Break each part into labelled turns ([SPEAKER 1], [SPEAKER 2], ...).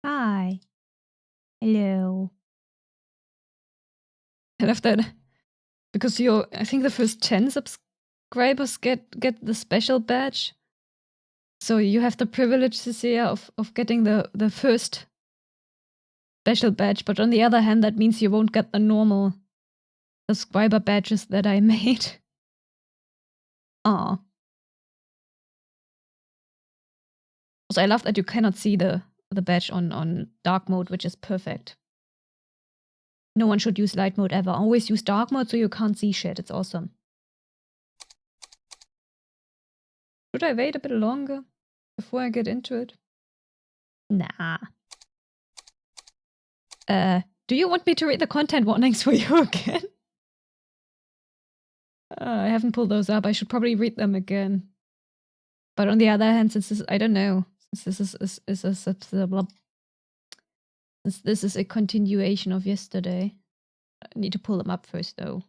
[SPEAKER 1] Hi. Hello. I love that. Because I think the first 10 subscribers get the special badge. So you have the privilege, Cecilia, of getting the first special badge. But on the other hand, that means you won't get the normal subscriber badges that I made. Aw. Also, I love that you cannot see the badge on dark mode, which is perfect. No one should use light mode ever. Always use dark mode so you can't see shit. It's awesome. Should I wait a bit longer before I get into it? Nah. Do you want me to read the content warnings for you again? I haven't pulled those up. I should probably read them again. But on the other hand, since this, I don't know, since this is a continuation of yesterday, I need to pull them up first, though.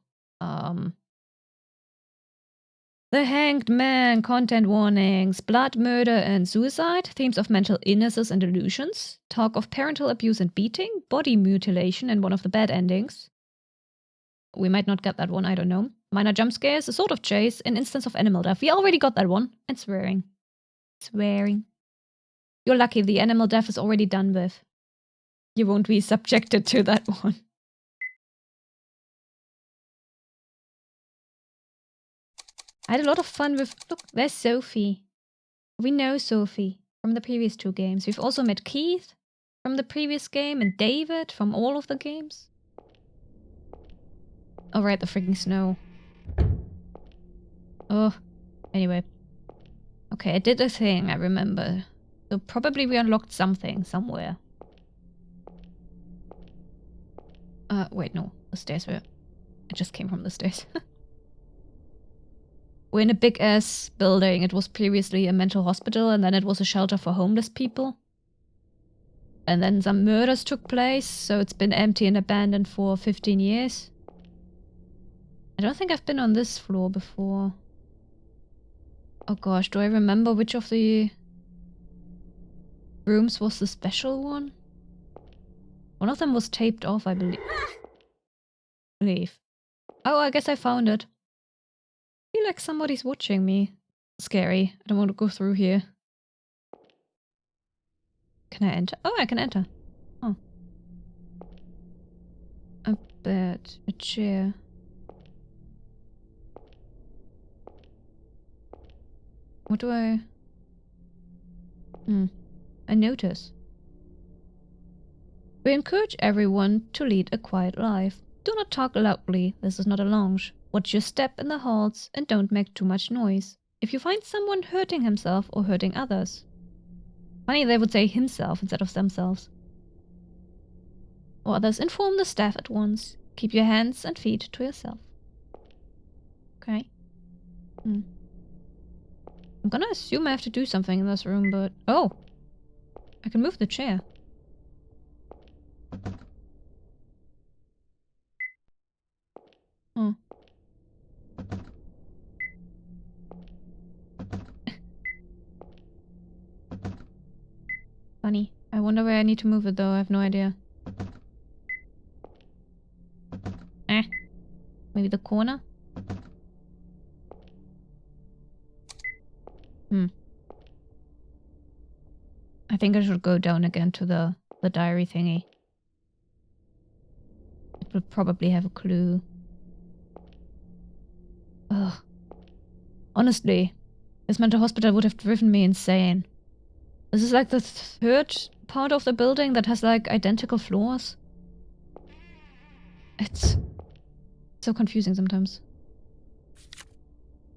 [SPEAKER 1] The Hanged Man, content warnings, blood, murder, and suicide, themes of mental illnesses and delusions, talk of parental abuse and beating, body mutilation, and one of the bad endings. We might not get that one, I don't know. Minor jump scares, a sort of chase, an instance of animal death. We already got that one. And swearing. Swearing. You're lucky the animal death is already done with. You won't be subjected to that one. I had a lot of fun with... Look, there's Sophie. We know Sophie from the previous 2 games. We've also met Keith from the previous game and David from all of the games. Oh, right, the freaking snow. Oh, anyway. Okay, I did a thing, I remember. So probably we unlocked something somewhere. Wait, no. The stairs were... It just came from the stairs. We're in a big-ass building. It was previously a mental hospital, and then it was a shelter for homeless people. And then some murders took place, so it's been empty and abandoned for 15 years. I don't think I've been on this floor before. Oh gosh, do I remember which of the rooms was the special one? One of them was taped off, I believe. Oh, I guess I found it. I feel like somebody's watching me. Scary. I don't want to go through here. Can I enter? Oh, I can enter. Oh. A bed. A chair. What do I... I notice. We encourage everyone to lead a quiet life. Do not talk loudly. This is not a lounge. Watch your step in the halls and don't make too much noise. If you find someone hurting himself or hurting others. Funny they would say himself instead of themselves. Or others, inform the staff at once. Keep your hands and feet to yourself. Okay. I'm gonna assume I have to do something in this room, but... Oh! I can move the chair. Oh. Funny. I wonder where I need to move it though, I have no idea. Maybe the corner? I think I should go down again to the diary thingy. It will probably have a clue. Ugh. Honestly, this mental hospital would have driven me insane. This is like the 3rd part of the building that has like identical floors. It's so confusing sometimes.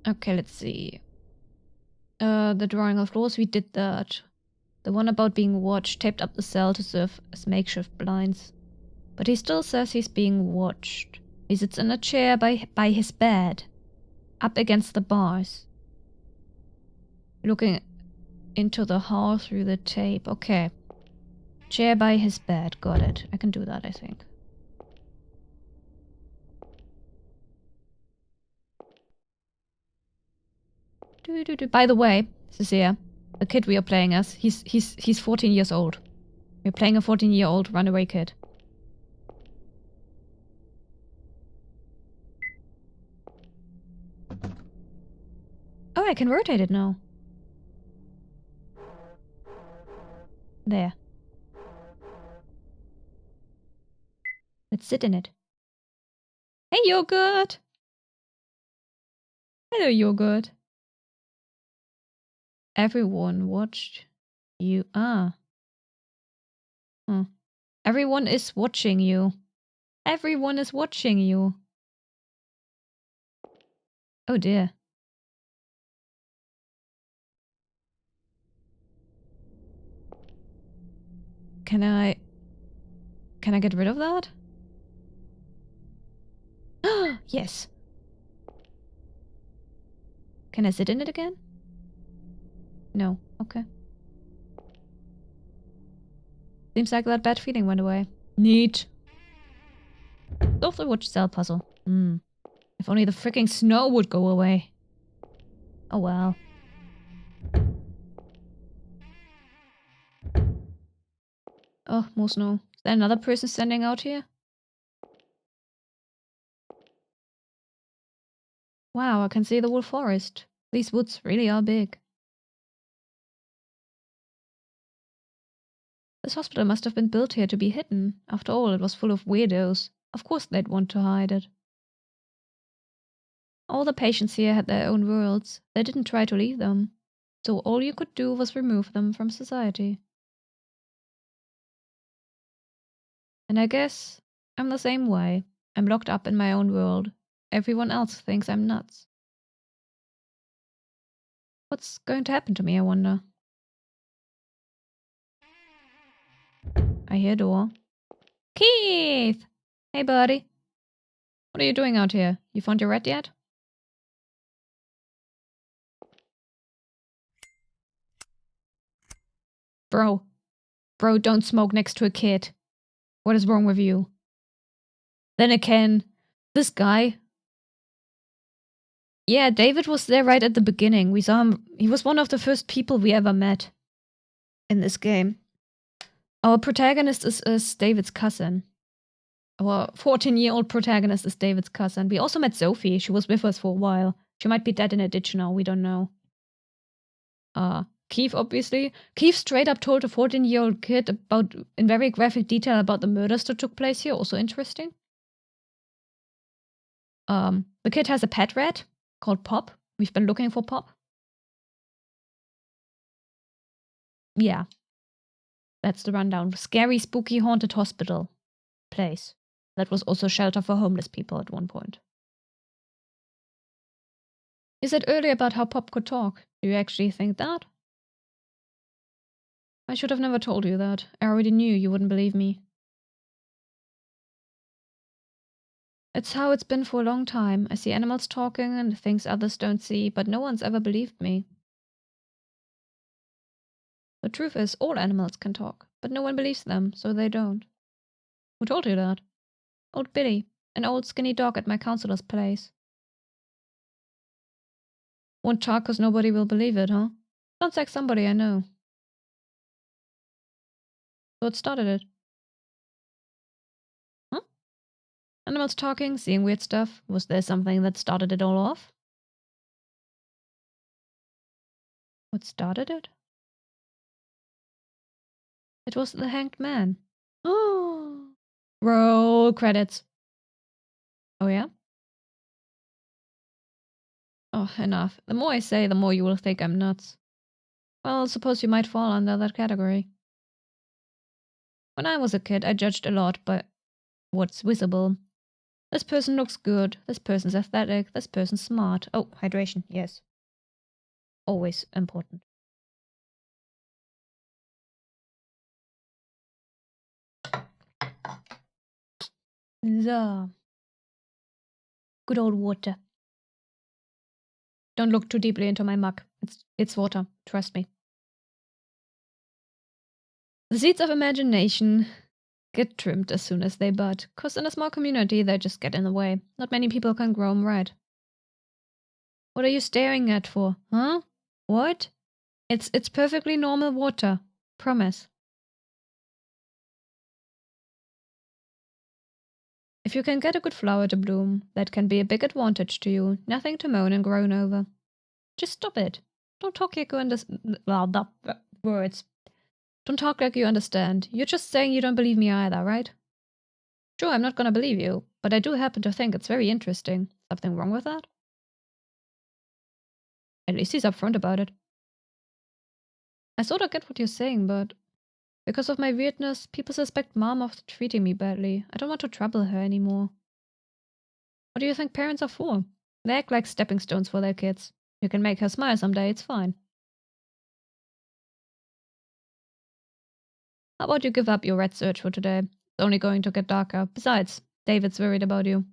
[SPEAKER 1] Okay, let's see. The drawing of floors, we did that. The one about being watched taped up the cell to serve as makeshift blinds. But he still says he's being watched. He sits in a chair by his bed, up against the bars. Looking into the hall through the tape. Okay. Chair by his bed. Got it. I can do that, I think. By the way, Cecilia, the kid we are playing as, he's 14 years old. You're playing a 14-year-old runaway kid. Oh, I can rotate it now. There. Let's sit in it. Hey, yogurt! Hello, yogurt. Everyone watched you. Ah. Huh. Everyone is watching you. Everyone is watching you. Oh dear. Can I get rid of that? Yes. Can I sit in it again? No. Okay. Seems like that bad feeling went away. Neat. Solve the watch cell puzzle. If only the freaking snow would go away. Oh well. Oh, more snow. Is there another person standing out here? Wow, I can see the whole forest. These woods really are big. This hospital must have been built here to be hidden. After all, it was full of weirdos. Of course they'd want to hide it. All the patients here had their own worlds. They didn't try to leave them. So all you could do was remove them from society. And I guess I'm the same way. I'm locked up in my own world. Everyone else thinks I'm nuts. What's going to happen to me, I wonder? I hear a door. Keith! Hey, buddy. What are you doing out here? You found your rat yet? Bro, don't smoke next to a kid. What is wrong with you? Then again, this guy. Yeah, David was there right at the beginning. We saw him. He was one of the first people we ever met in this game. Our protagonist is David's cousin. Our 14-year-old protagonist is David's cousin. We also met Sophie. She was with us for a while. She might be dead in a ditch now. We don't know. Keith, obviously. Keith straight up told a 14-year-old kid about, in very graphic detail, about the murders that took place here. Also interesting. The kid has a pet rat called Pop. We've been looking for Pop. Yeah. That's the rundown. Scary, spooky, haunted hospital place. That was also shelter for homeless people at one point. You said earlier about how Pop could talk. Do you actually think that? I should have never told you that. I already knew you wouldn't believe me. It's how it's been for a long time. I see animals talking and things others don't see, but no one's ever believed me. The truth is, all animals can talk, but no one believes them, so they don't. Who told you that? Old Billy, an old skinny dog at my counselor's place. Won't talk 'cause nobody will believe it, huh? Sounds like somebody I know. So what started it? Huh? Animals talking, seeing weird stuff. Was there something that started it all off? What started it? It was the hanged man. Oh! Roll credits. Oh yeah? Oh, enough. The more I say, the more you will think I'm nuts. Well, suppose you might fall under that category. When I was a kid, I judged a lot by what's visible. This person looks good, this person's aesthetic, this person's smart. Oh, hydration, yes. Always important. So. Good old water. Don't look too deeply into my mug. It's water, trust me. The seeds of imagination get trimmed as soon as they bud, 'cause in a small community they just get in the way. Not many people can grow 'em right. What are you staring at for? Huh? What? It's perfectly normal water. Promise. If you can get a good flower to bloom, that can be a big advantage to you. Nothing to moan and groan over. Just stop it. Don't talk like you understand. Well, words. Don't talk like you understand. You're just saying you don't believe me either, right? Sure, I'm not gonna believe you, but I do happen to think it's very interesting. Something wrong with that? At least he's upfront about it. I sort of get what you're saying, but because of my weirdness, people suspect Mom of treating me badly. I don't want to trouble her anymore. What do you think parents are for? They act like stepping stones for their kids. You can make her smile someday, it's fine. How about you give up your red search for today? It's only going to get darker. Besides, David's worried about you.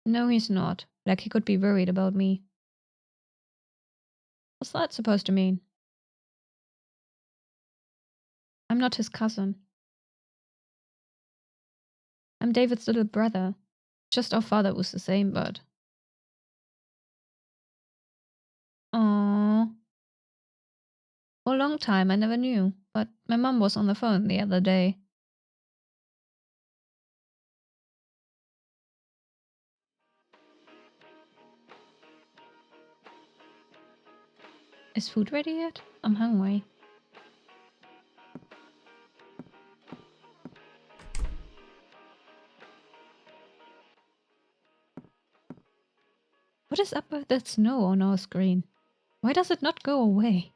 [SPEAKER 1] No, he's not. Like he could be worried about me. What's that supposed to mean? I'm not his cousin. I'm David's little brother. Just our father was the same, but... Aww. For a long time I never knew, but my mom was on the phone the other day. Is food ready yet? I'm hungry. What is up with that snow on our screen? Why does it not go away?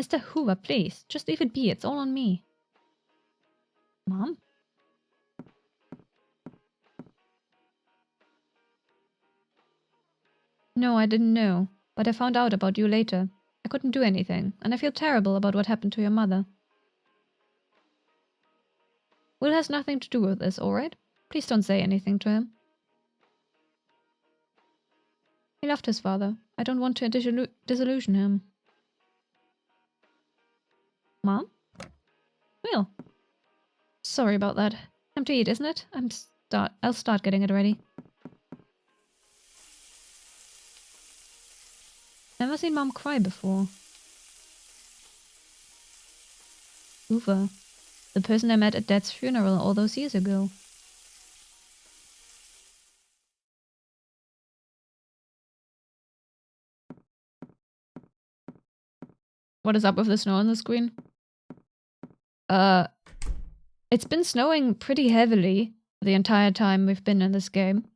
[SPEAKER 1] Mr. Hoover, please, just leave it be. It's all on me. Mom? No, I didn't know, but I found out about you later. I couldn't do anything, and I feel terrible about what happened to your mother. Will has nothing to do with this, alright? Please don't say anything to him. He loved his father. I don't want to disillusion him. Mom? Will? Sorry about that. Time to eat, isn't it? I'll start getting it ready. Never seen Mom cry before. Hoover. The person I met at Dad's funeral all those years ago. What is up with the snow on the screen? It's been snowing pretty heavily the entire time we've been in this game.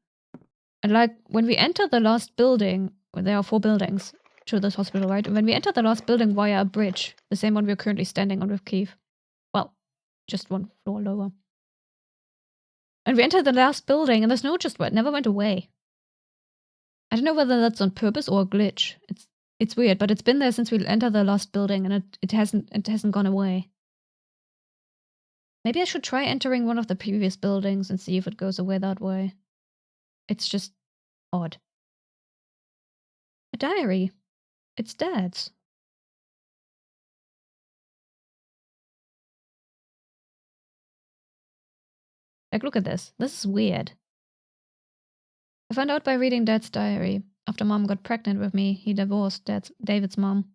[SPEAKER 1] And like, when we enter the last building, there are 4 buildings to this hospital, right? And when we enter the last building via a bridge, the same one we're currently standing on with Keith. Well, just 1 floor lower. And we entered the last building and the snow just never went away. I don't know whether that's on purpose or a glitch. It's weird, but it's been there since we entered the last building and it hasn't gone away. Maybe I should try entering one of the previous buildings and see if it goes away that way. It's just odd. A diary. It's Dad's. Like, look at this. This is weird. I found out by reading Dad's diary. After Mom got pregnant with me, he divorced David's mom.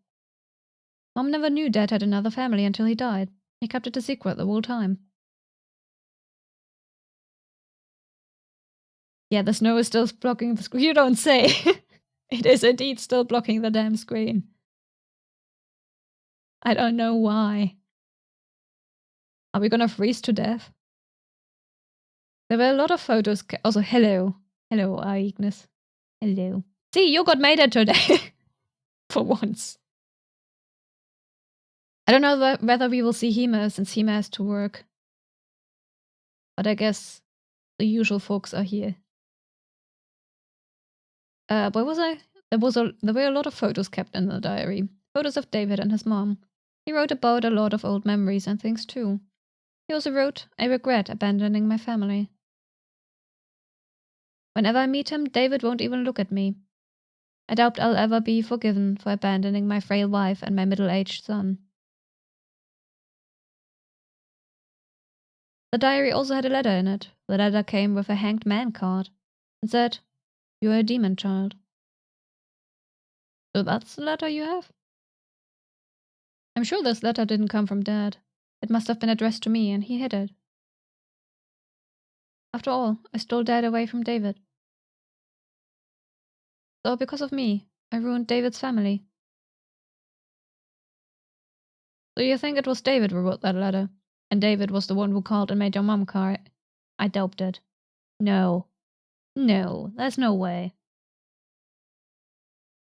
[SPEAKER 1] Mom never knew Dad had another family until he died. He kept it a secret the whole time. Yeah, the snow is still blocking the screen. You don't say. It is indeed still blocking the damn screen. I don't know why. Are we gonna freeze to death? There were a lot of photos. Also, hello. Hello, Ignis. Hello. See, you got made it today. For once. I don't know whether we will see Hema since Hema has to work. But I guess the usual folks are here. Where was I? There were a lot of photos kept in the diary. Photos of David and his mom. He wrote about a lot of old memories and things too. He also wrote, "I regret abandoning my family." Whenever I meet him, David won't even look at me. I doubt I'll ever be forgiven for abandoning my frail wife and my middle-aged son. The diary also had a letter in it. The letter came with a hanged man card and said, "You're a demon child." So that's the letter you have? I'm sure this letter didn't come from Dad. It must have been addressed to me, and he hid it. After all, I stole Dad away from David. So because of me, I ruined David's family. So you think it was David who wrote that letter? And David was the one who called and made your mom cry? I doubted it. No. No, there's no way.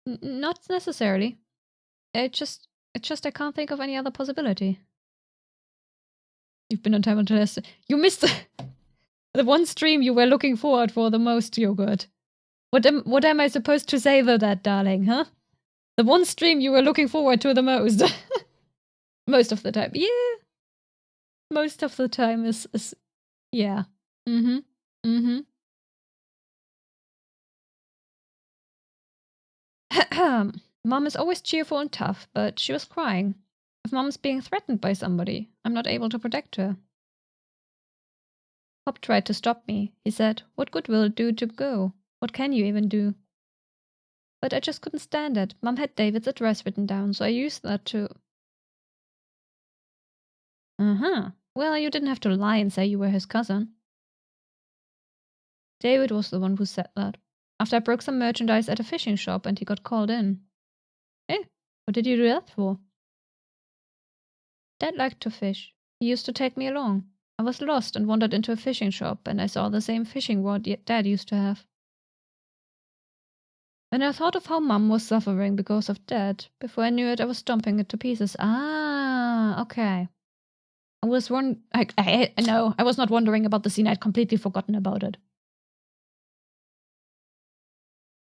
[SPEAKER 1] Not necessarily. It just I can't think of any other possibility. You've been on time until yesterday. You missed the one stream you were looking forward for the most, Yogurt. What am I supposed to say to that, darling, huh? The one stream you were looking forward to the most. Most of the time. Yeah. Most of the time is yeah. Mm-hmm. Mm-hmm. Mom is always cheerful and tough, but she was crying. If Mom's being threatened by somebody, I'm not able to protect her. Pop tried to stop me. He said, "What good will it do to go? What can you even do?" But I just couldn't stand it. Mom had David's address written down, so I used that to... Uh-huh. Well, you didn't have to lie and say you were his cousin. David was the one who said that. After I broke some merchandise at a fishing shop and he got called in. Eh? What did you do that for? Dad liked to fish. He used to take me along. I was lost and wandered into a fishing shop, and I saw the same fishing rod Dad used to have. When I thought of how Mum was suffering because of Dad, before I knew it, I was stomping it to pieces. Ah, okay. I was no, I was not wondering about the scene. I'd completely forgotten about it.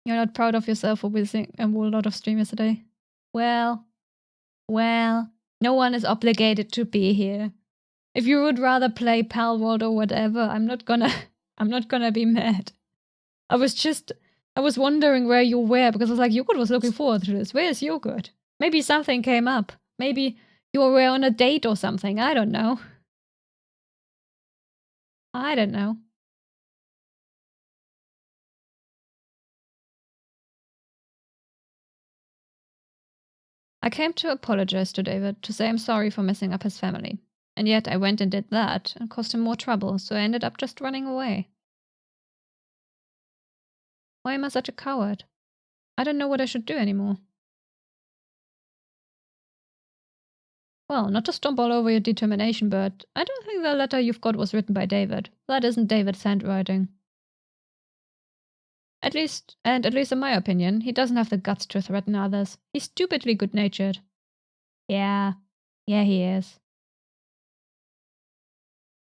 [SPEAKER 1] You're not proud of yourself for missing a whole lot of stream yesterday? Well, no one is obligated to be here. If you would rather play Pal World or whatever, I'm not gonna be mad. I was wondering where you were because I was like, Yogurt was looking forward to this. Where's Yogurt? Maybe something came up. Maybe you were on a date or something. I don't know. I don't know. I came to apologize to David, to say I'm sorry for messing up his family. And yet I went and did that and caused him more trouble, so I ended up just running away. Why am I such a coward? I don't know what I should do anymore. Well, not to stomp all over your determination, but I don't think the letter you've got was written by David. That isn't David's handwriting. At least in my opinion, he doesn't have the guts to threaten others. He's stupidly good-natured. Yeah, he is.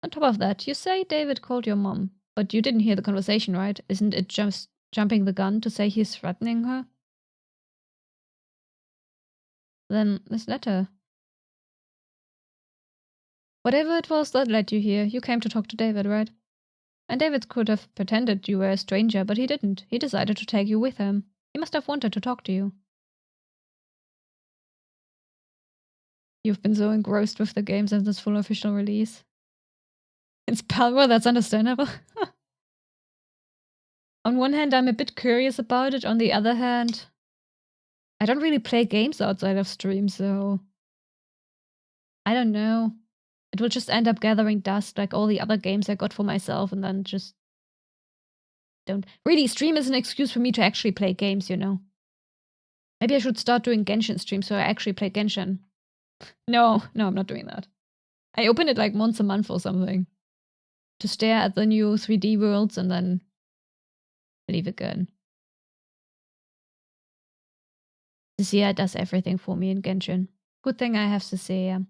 [SPEAKER 1] On top of that, you say David called your mom, but you didn't hear the conversation, right? Isn't it just jumping the gun to say he's threatening her? Then this letter. Whatever it was that led you here, you came to talk to David, right? And David could have pretended you were a stranger, but he didn't. He decided to take you with him. He must have wanted to talk to you. You've been so engrossed with the game since its full official release. It's Palmer, that's understandable. On one hand, I'm a bit curious about it. On the other hand, I don't really play games outside of stream, so... I don't know. It will just end up gathering dust like all the other games I got for myself and then just... don't... Really, stream is an excuse for me to actually play games, you know? Maybe I should start doing Genshin streams so I actually play Genshin. No, I'm not doing that. I open it like once a month or something. To stare at the new 3D worlds and then leave again. Cecilia does everything for me in Genshin. Good thing I have Cecilia.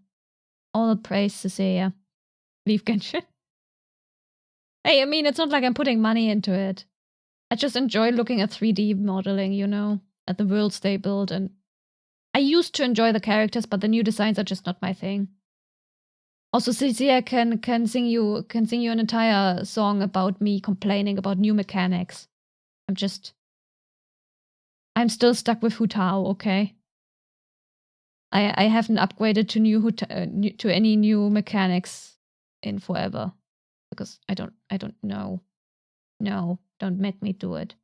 [SPEAKER 1] All the praise, Cecilia. Leave Genshin. Hey, I mean, it's not like I'm putting money into it. I just enjoy looking at 3D modeling, you know? At the worlds they build, and I used to enjoy the characters, but the new designs are just not my thing. Also, Cecilia can sing you an entire song about me complaining about new mechanics. I'm still stuck with Hutao, okay? I haven't upgraded to to any new mechanics in forever because I don't know. No, don't make me do it.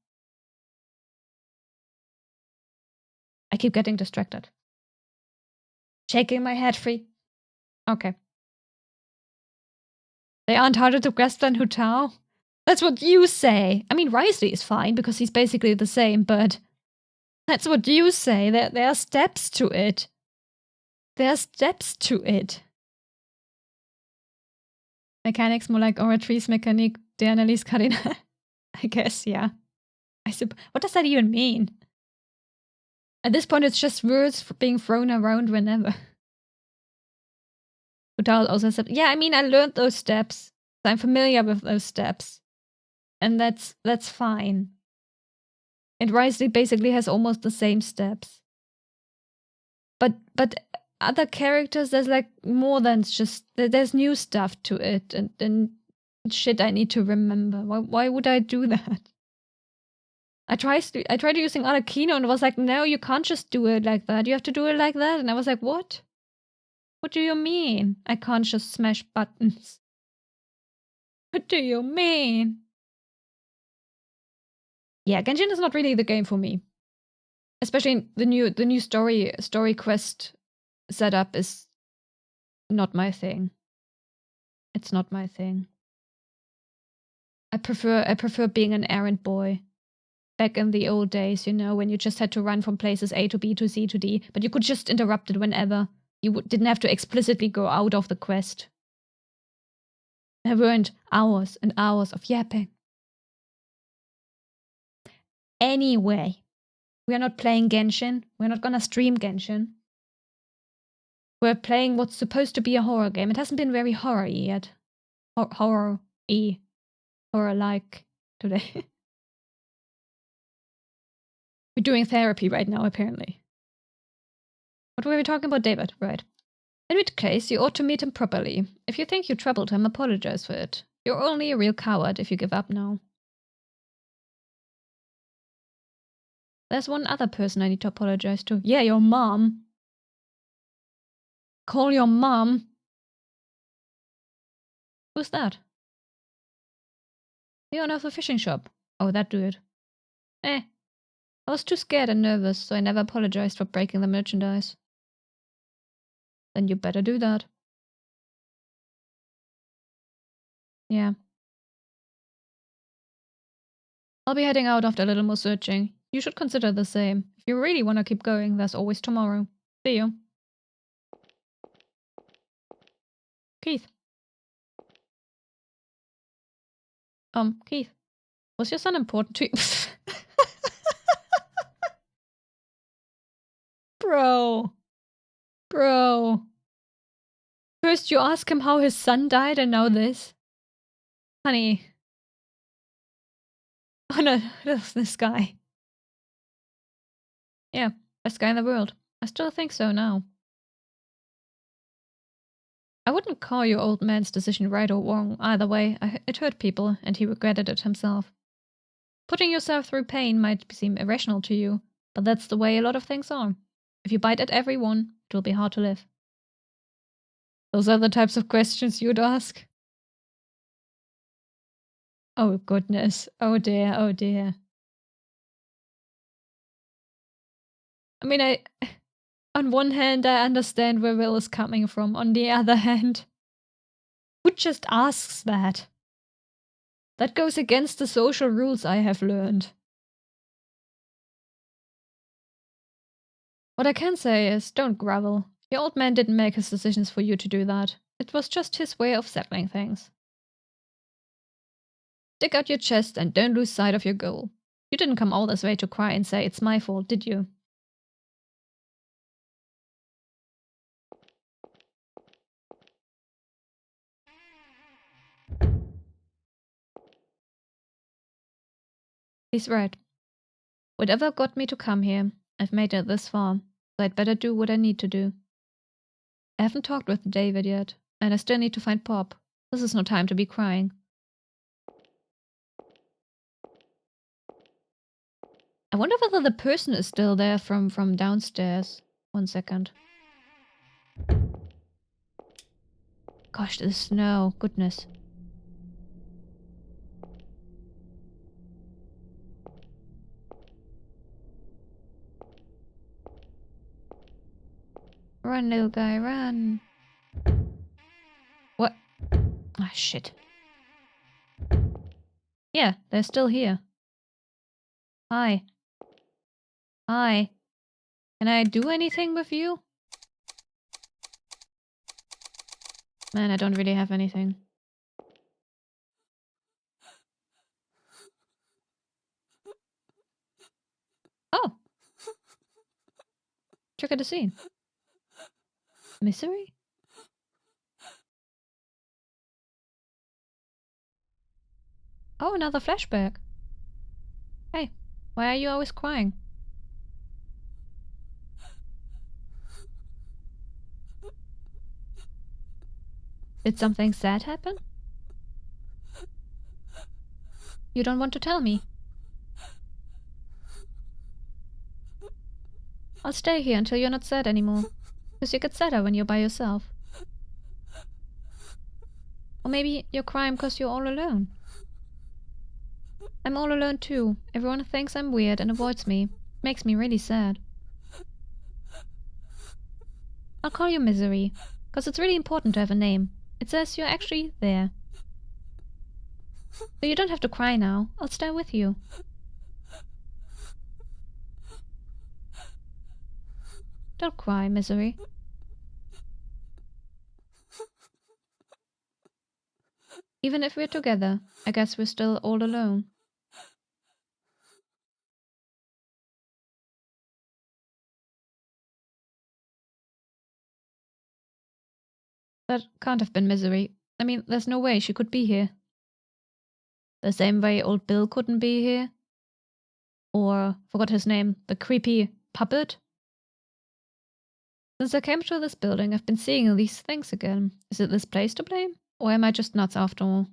[SPEAKER 1] I keep getting distracted. Shaking my head free. Okay. They aren't harder to guess than Hu Tao? That's what you say. I mean, Risley is fine because he's basically the same, but that's what you say. There are steps to it. There are steps to it. Mechanics more like Oratrice Mécanique d'Analyse Cardinale. I guess, yeah. What does that even mean? At this point, it's just words being thrown around whenever. Utal also said, yeah, I mean, I learned those steps. So I'm familiar with those steps. And that's fine. And Risley basically has almost the same steps. But other characters, there's like more than just, there's new stuff to it. And shit I need to remember. Why would I do that? I tried using Arakino and was like, no, you can't just do it like that. You have to do it like that. And I was like, what? What do you mean? I can't just smash buttons. What do you mean? Yeah, Genshin is not really the game for me. Especially the new story quest setup is not my thing. It's not my thing. I prefer being an errand boy. Back in the old days, you know, when you just had to run from places A to B to C to D, but you could just interrupt it whenever. You didn't have to explicitly go out of the quest. There weren't hours and hours of yapping. Anyway, we are not playing Genshin. We're not gonna stream Genshin. We're playing what's supposed to be a horror game. It hasn't been very horror-y yet. Horror-y. Horror-like today. We're doing therapy right now, apparently. What were we talking about, David? Right. In which case, you ought to meet him properly. If you think you troubled him, apologize for it. You're only a real coward if you give up now. There's one other person I need to apologize to. Yeah, your mom. Call your mom. Who's that? The owner of the fishing shop. Oh, that dude. I was too scared and nervous, so I never apologized for breaking the merchandise. Then you better do that. Yeah. I'll be heading out after a little more searching. You should consider the same. If you really want to keep going, there's always tomorrow. See you. Keith. Keith. Was your son important to you? Bro. First you ask him how his son died and now this? Honey. Oh no, this guy. Yeah, best guy in the world. I still think so now. I wouldn't call your old man's decision right or wrong either way. It hurt people, and he regretted it himself. Putting yourself through pain might seem irrational to you, but that's the way a lot of things are. If you bite at every one, it will be hard to live. Those are the types of questions you'd ask. Oh goodness. Oh dear, oh dear. I mean, on one hand, I understand where Will is coming from. On the other hand, who just asks that? That goes against the social rules I have learned. What I can say is, don't grovel. Your old man didn't make his decisions for you to do that. It was just his way of settling things. Stick out your chest and don't lose sight of your goal. You didn't come all this way to cry and say it's my fault, did you? He's right. Whatever got me to come here, I've made it this far, so I'd better do what I need to do. I haven't talked with David yet, and I still need to find Pop. This is no time to be crying. I wonder whether the person is still there from downstairs. 1 second. Gosh, the snow. Goodness. Run, little guy, run. What? Ah, shit. Yeah, they're still here. Hi. Hi. Can I do anything with you? Man, I don't really have anything. Oh! Trigger the scene. Misery? Oh, another flashback. Hey, why are you always crying? Did something sad happen? You don't want to tell me. I'll stay here until you're not sad anymore. Because you get sadder when you're by yourself. Or maybe you're crying because you're all alone. I'm all alone too. Everyone thinks I'm weird and avoids me. Makes me really sad. I'll call you Misery. Because it's really important to have a name. It says you're actually there. So you don't have to cry now. I'll stay with you. Don't cry, Misery. Even if we're together, I guess we're still all alone. That can't have been Misery. I mean, there's no way she could be here. The same way old Bill couldn't be here. Or, forgot his name, the creepy puppet. Since I came to this building, I've been seeing these things again. Is it this place to blame? Or am I just nuts after all?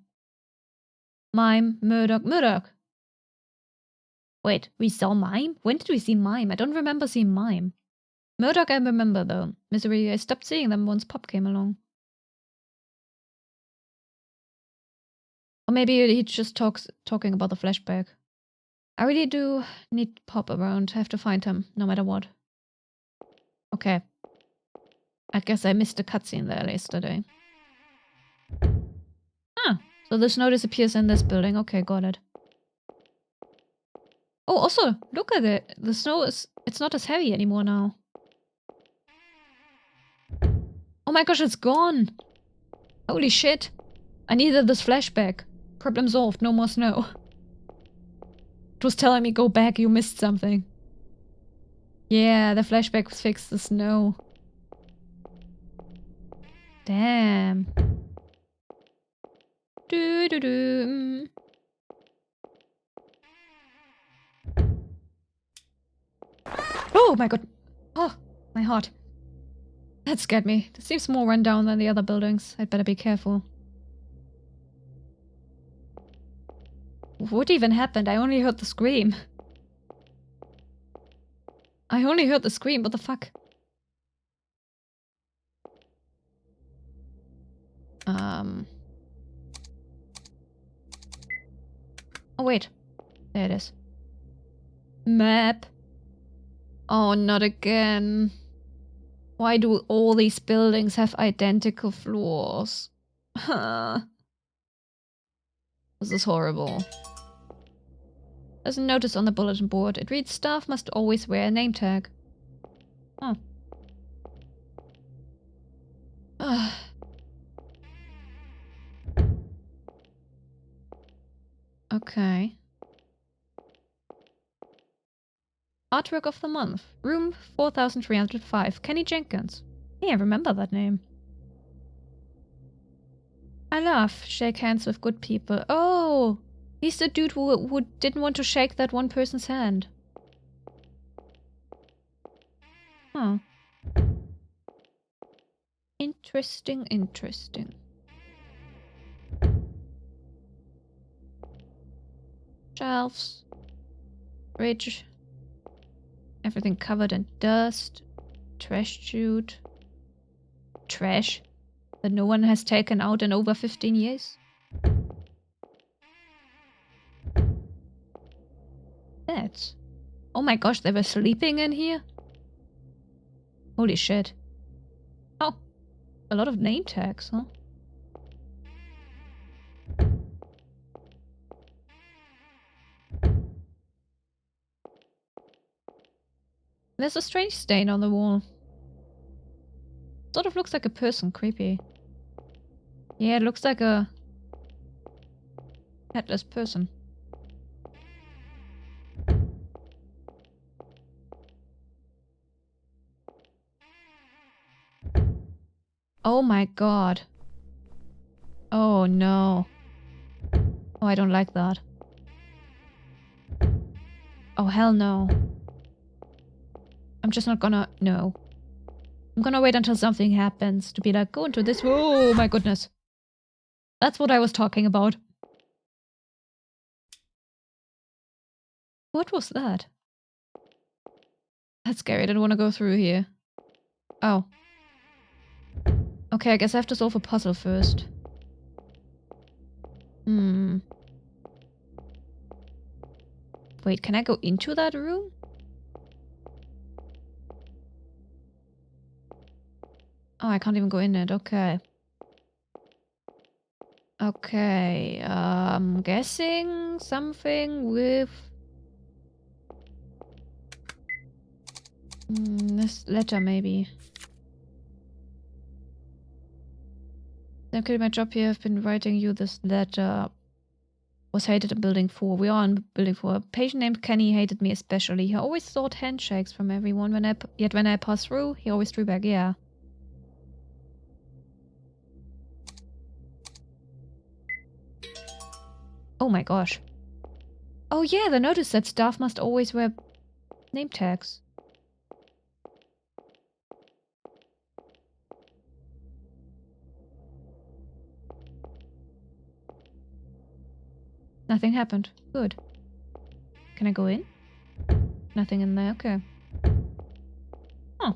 [SPEAKER 1] Mime, Murdoch, Murdoch! Wait, we saw Mime? When did we see Mime? I don't remember seeing Mime. Murdoch I remember though. Misery, I stopped seeing them once Pop came along. Or maybe he just talking about the flashback. I really do need Pop around. I have to find him, no matter what. Okay. I guess I missed a cutscene there yesterday. Ah, so the snow disappears in this building. Okay, got it. Oh, also, look at it. The snow it's not as heavy anymore now. Oh my gosh, it's gone. Holy shit. I needed this flashback. Problem solved, no more snow. It was telling me go back, you missed something. Yeah, the flashback fixed the snow. Damn. Do do do. Oh my god. Oh, my heart. That scared me. It seems more run down than the other buildings. I'd better be careful. What even happened? I only heard the scream. I only heard the scream. What the fuck? Oh, wait. There it is. Map. Oh, not again. Why do all these buildings have identical floors? This is horrible. There's a notice on the bulletin board. It reads, staff must always wear a name tag. Oh. Okay. Artwork of the month. Room 4305. Kenny Jenkins. Hey, I remember that name. I laugh. Shake hands with good people. Oh! He's the dude who didn't want to shake that one person's hand. Huh. Interesting, interesting. Shelves. Fridge. Everything covered in dust. Trash chute. Trash that no one has taken out in over 15 years. Beds. Oh my gosh, they were sleeping in here? Holy shit. Oh, a lot of name tags, huh? There's a strange stain on the wall. Sort of looks like a person. Creepy. Yeah, it looks like a headless person. Oh my god. Oh no. Oh, I don't like that. Oh, hell no. I'm just not gonna... No. I'm gonna wait until something happens to be like, go into this... Oh my goodness. That's what I was talking about. What was that? That's scary. I didn't want to go through here. Oh. Okay, I guess I have to solve a puzzle first. Wait, can I go into that room? Oh, I can't even go in it. Okay. Okay, I'm guessing something with... this letter, maybe. I'm quitting my job here. I've been writing you this letter. Was hated in building 4. We are in building 4. A patient named Kenny hated me especially. He always sought handshakes from everyone. Yet when I passed through, he always drew back. Yeah. Oh my gosh. Oh yeah, the notice said staff must always wear name tags. Nothing happened. Good. Can I go in? Nothing in there. Okay. Oh.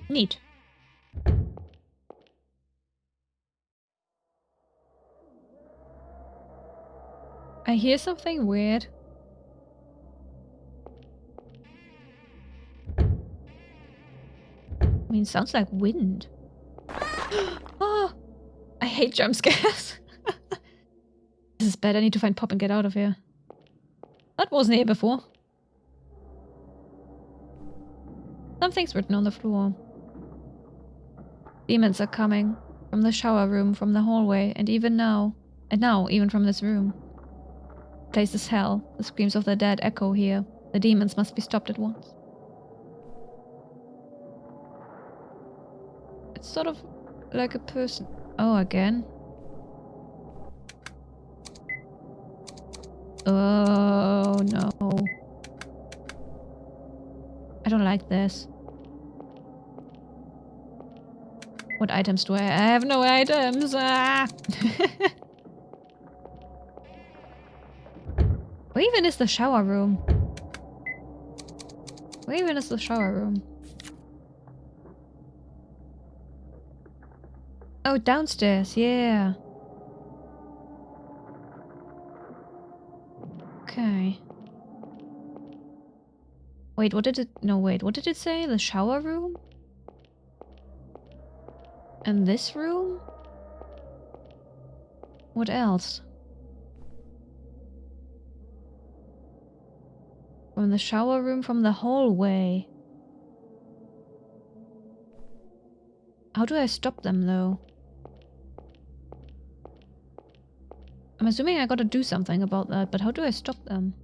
[SPEAKER 1] Neat. I hear something weird. I mean, sounds like wind. Oh, I hate jump scares. This is bad. I need to find Pop and get out of here. That wasn't here before. Something's written on the floor. Demons are coming. From the shower room, from the hallway, and now, even from this room. The place is hell. The screams of the dead echo here. The demons must be stopped at once. It's sort of like a person. Oh, again? Oh, no. I don't like this. What items do I have? I have no items! Ah! Where even is the shower room? Where even is the shower room? Oh, downstairs, yeah. Okay. Wait, what did it... No, wait, what did it say? The shower room? And this room? What else? From the shower room, from the hallway. How do I stop them, though? I'm assuming I gotta do something about that, but how do I stop them?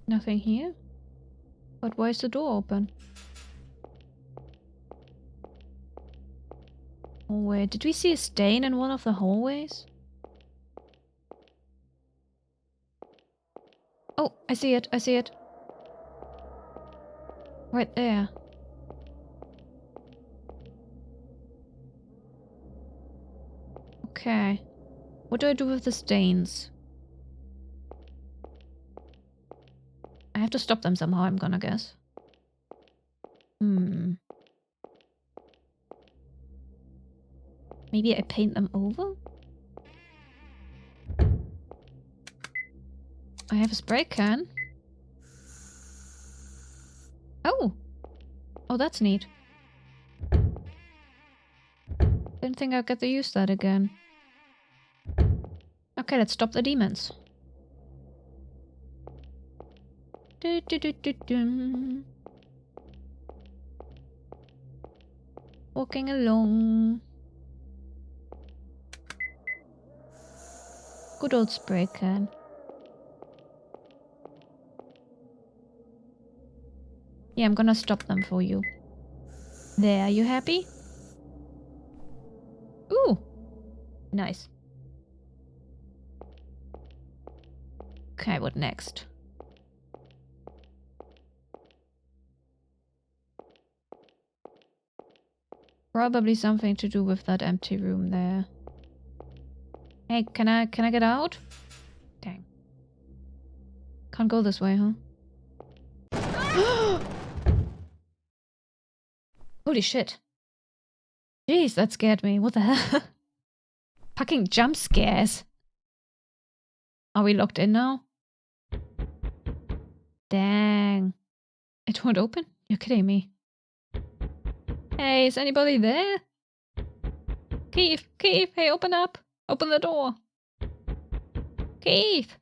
[SPEAKER 1] Nothing here? But why is the door open? Hallway. Did we see a stain in one of the hallways? Oh, I see it. I see it. Right there. Okay. What do I do with the stains? I have to stop them somehow, I'm gonna guess. Maybe I paint them over? I have a spray can. Oh! Oh, that's neat. Didn't think I'd get to use that again. Okay, let's stop the demons. Walking along. Good old spray can. Yeah, I'm gonna stop them for you. There, you happy? Ooh! Nice. Okay, what next? Probably something to do with that empty room there. Hey, can I get out? Dang. Can't go this way, huh? Holy shit. Jeez, that scared me. What the hell? Fucking jump scares. Are we locked in now? Dang. It won't open? You're kidding me. Hey, is anybody there? Keith! Keith! Hey, open up! Open the door! Keith!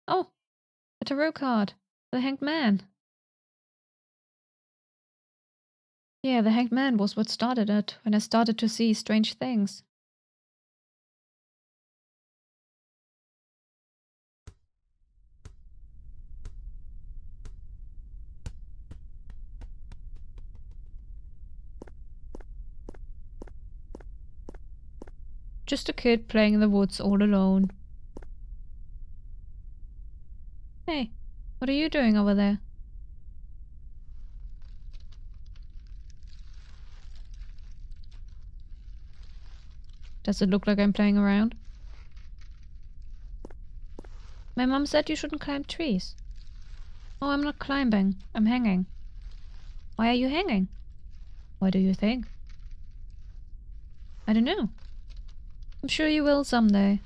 [SPEAKER 1] Oh! A tarot card. The Hanged Man. Yeah, the Hanged Man was what started it, when I started to see strange things. Just a kid playing in the woods all alone. Hey, what are you doing over there? Does it look like I'm playing around? My mom said you shouldn't climb trees. Oh, I'm not climbing. I'm hanging. Why are you hanging? Why do you think? I don't know. I'm sure you will someday.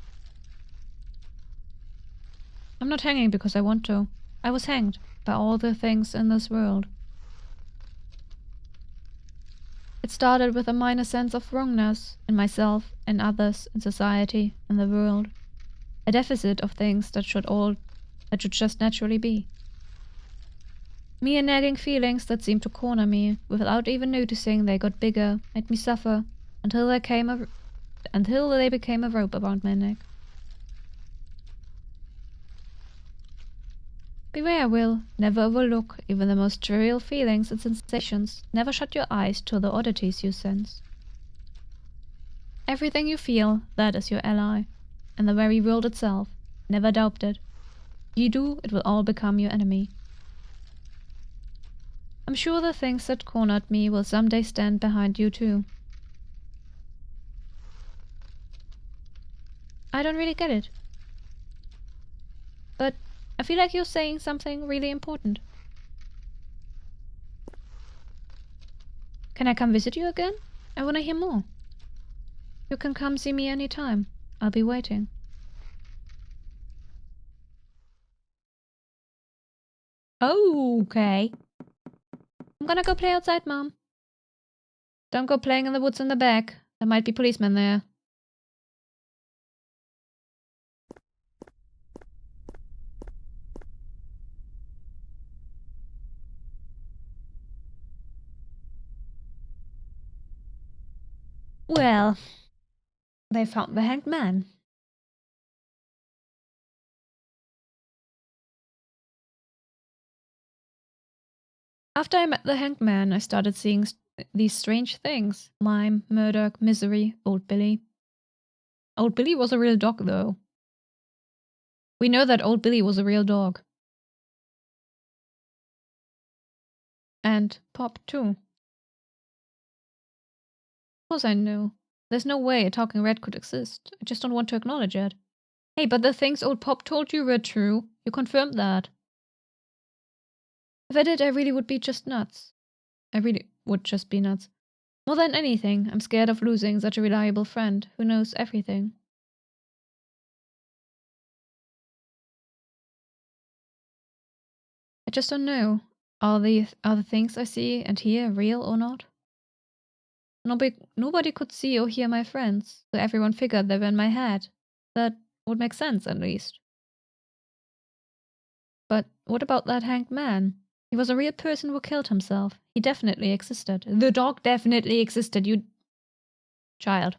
[SPEAKER 1] I'm not hanging because I want to. I was hanged by all the things in this world. It started with a minor sense of wrongness in myself, in others, in society, in the world. A deficit of things that should just naturally be. Mere nagging feelings that seemed to corner me, without even noticing they got bigger, made me suffer, until they became a rope around my neck. Beware, Will. Never overlook even the most trivial feelings and sensations. Never shut your eyes to the oddities you sense. Everything you feel, that is your ally. And the very world itself. Never doubt it. If you do, it will all become your enemy. I'm sure the things that cornered me will someday stand behind you too. I don't really get it. But I feel like you're saying something really important. Can I come visit you again? I want to hear more. You can come see me anytime. I'll be waiting. Oh, okay. I'm gonna go play outside, Mom. Don't go playing in the woods in the back. There might be policemen there. Well, they found the hanged man. After I met the hanged man, I started seeing these strange things. Lime, Murdoch, Misery, Old Billy. Old Billy was a real dog, though. We know that Old Billy was a real dog. And Pop, too. Of course I knew. There's no way a talking red could exist. I just don't want to acknowledge it. Hey, but the things old Pop told you were true. You confirmed that. If I did, I really would be just nuts. I really would just be nuts. More than anything, I'm scared of losing such a reliable friend who knows everything. just don't know. Are the things I see and hear real or not? Nobody could see or hear my friends, so everyone figured they were in my head. That would make sense, at least. But what about that hanged man? He was a real person who killed himself. He definitely existed. The dog definitely existed, you child.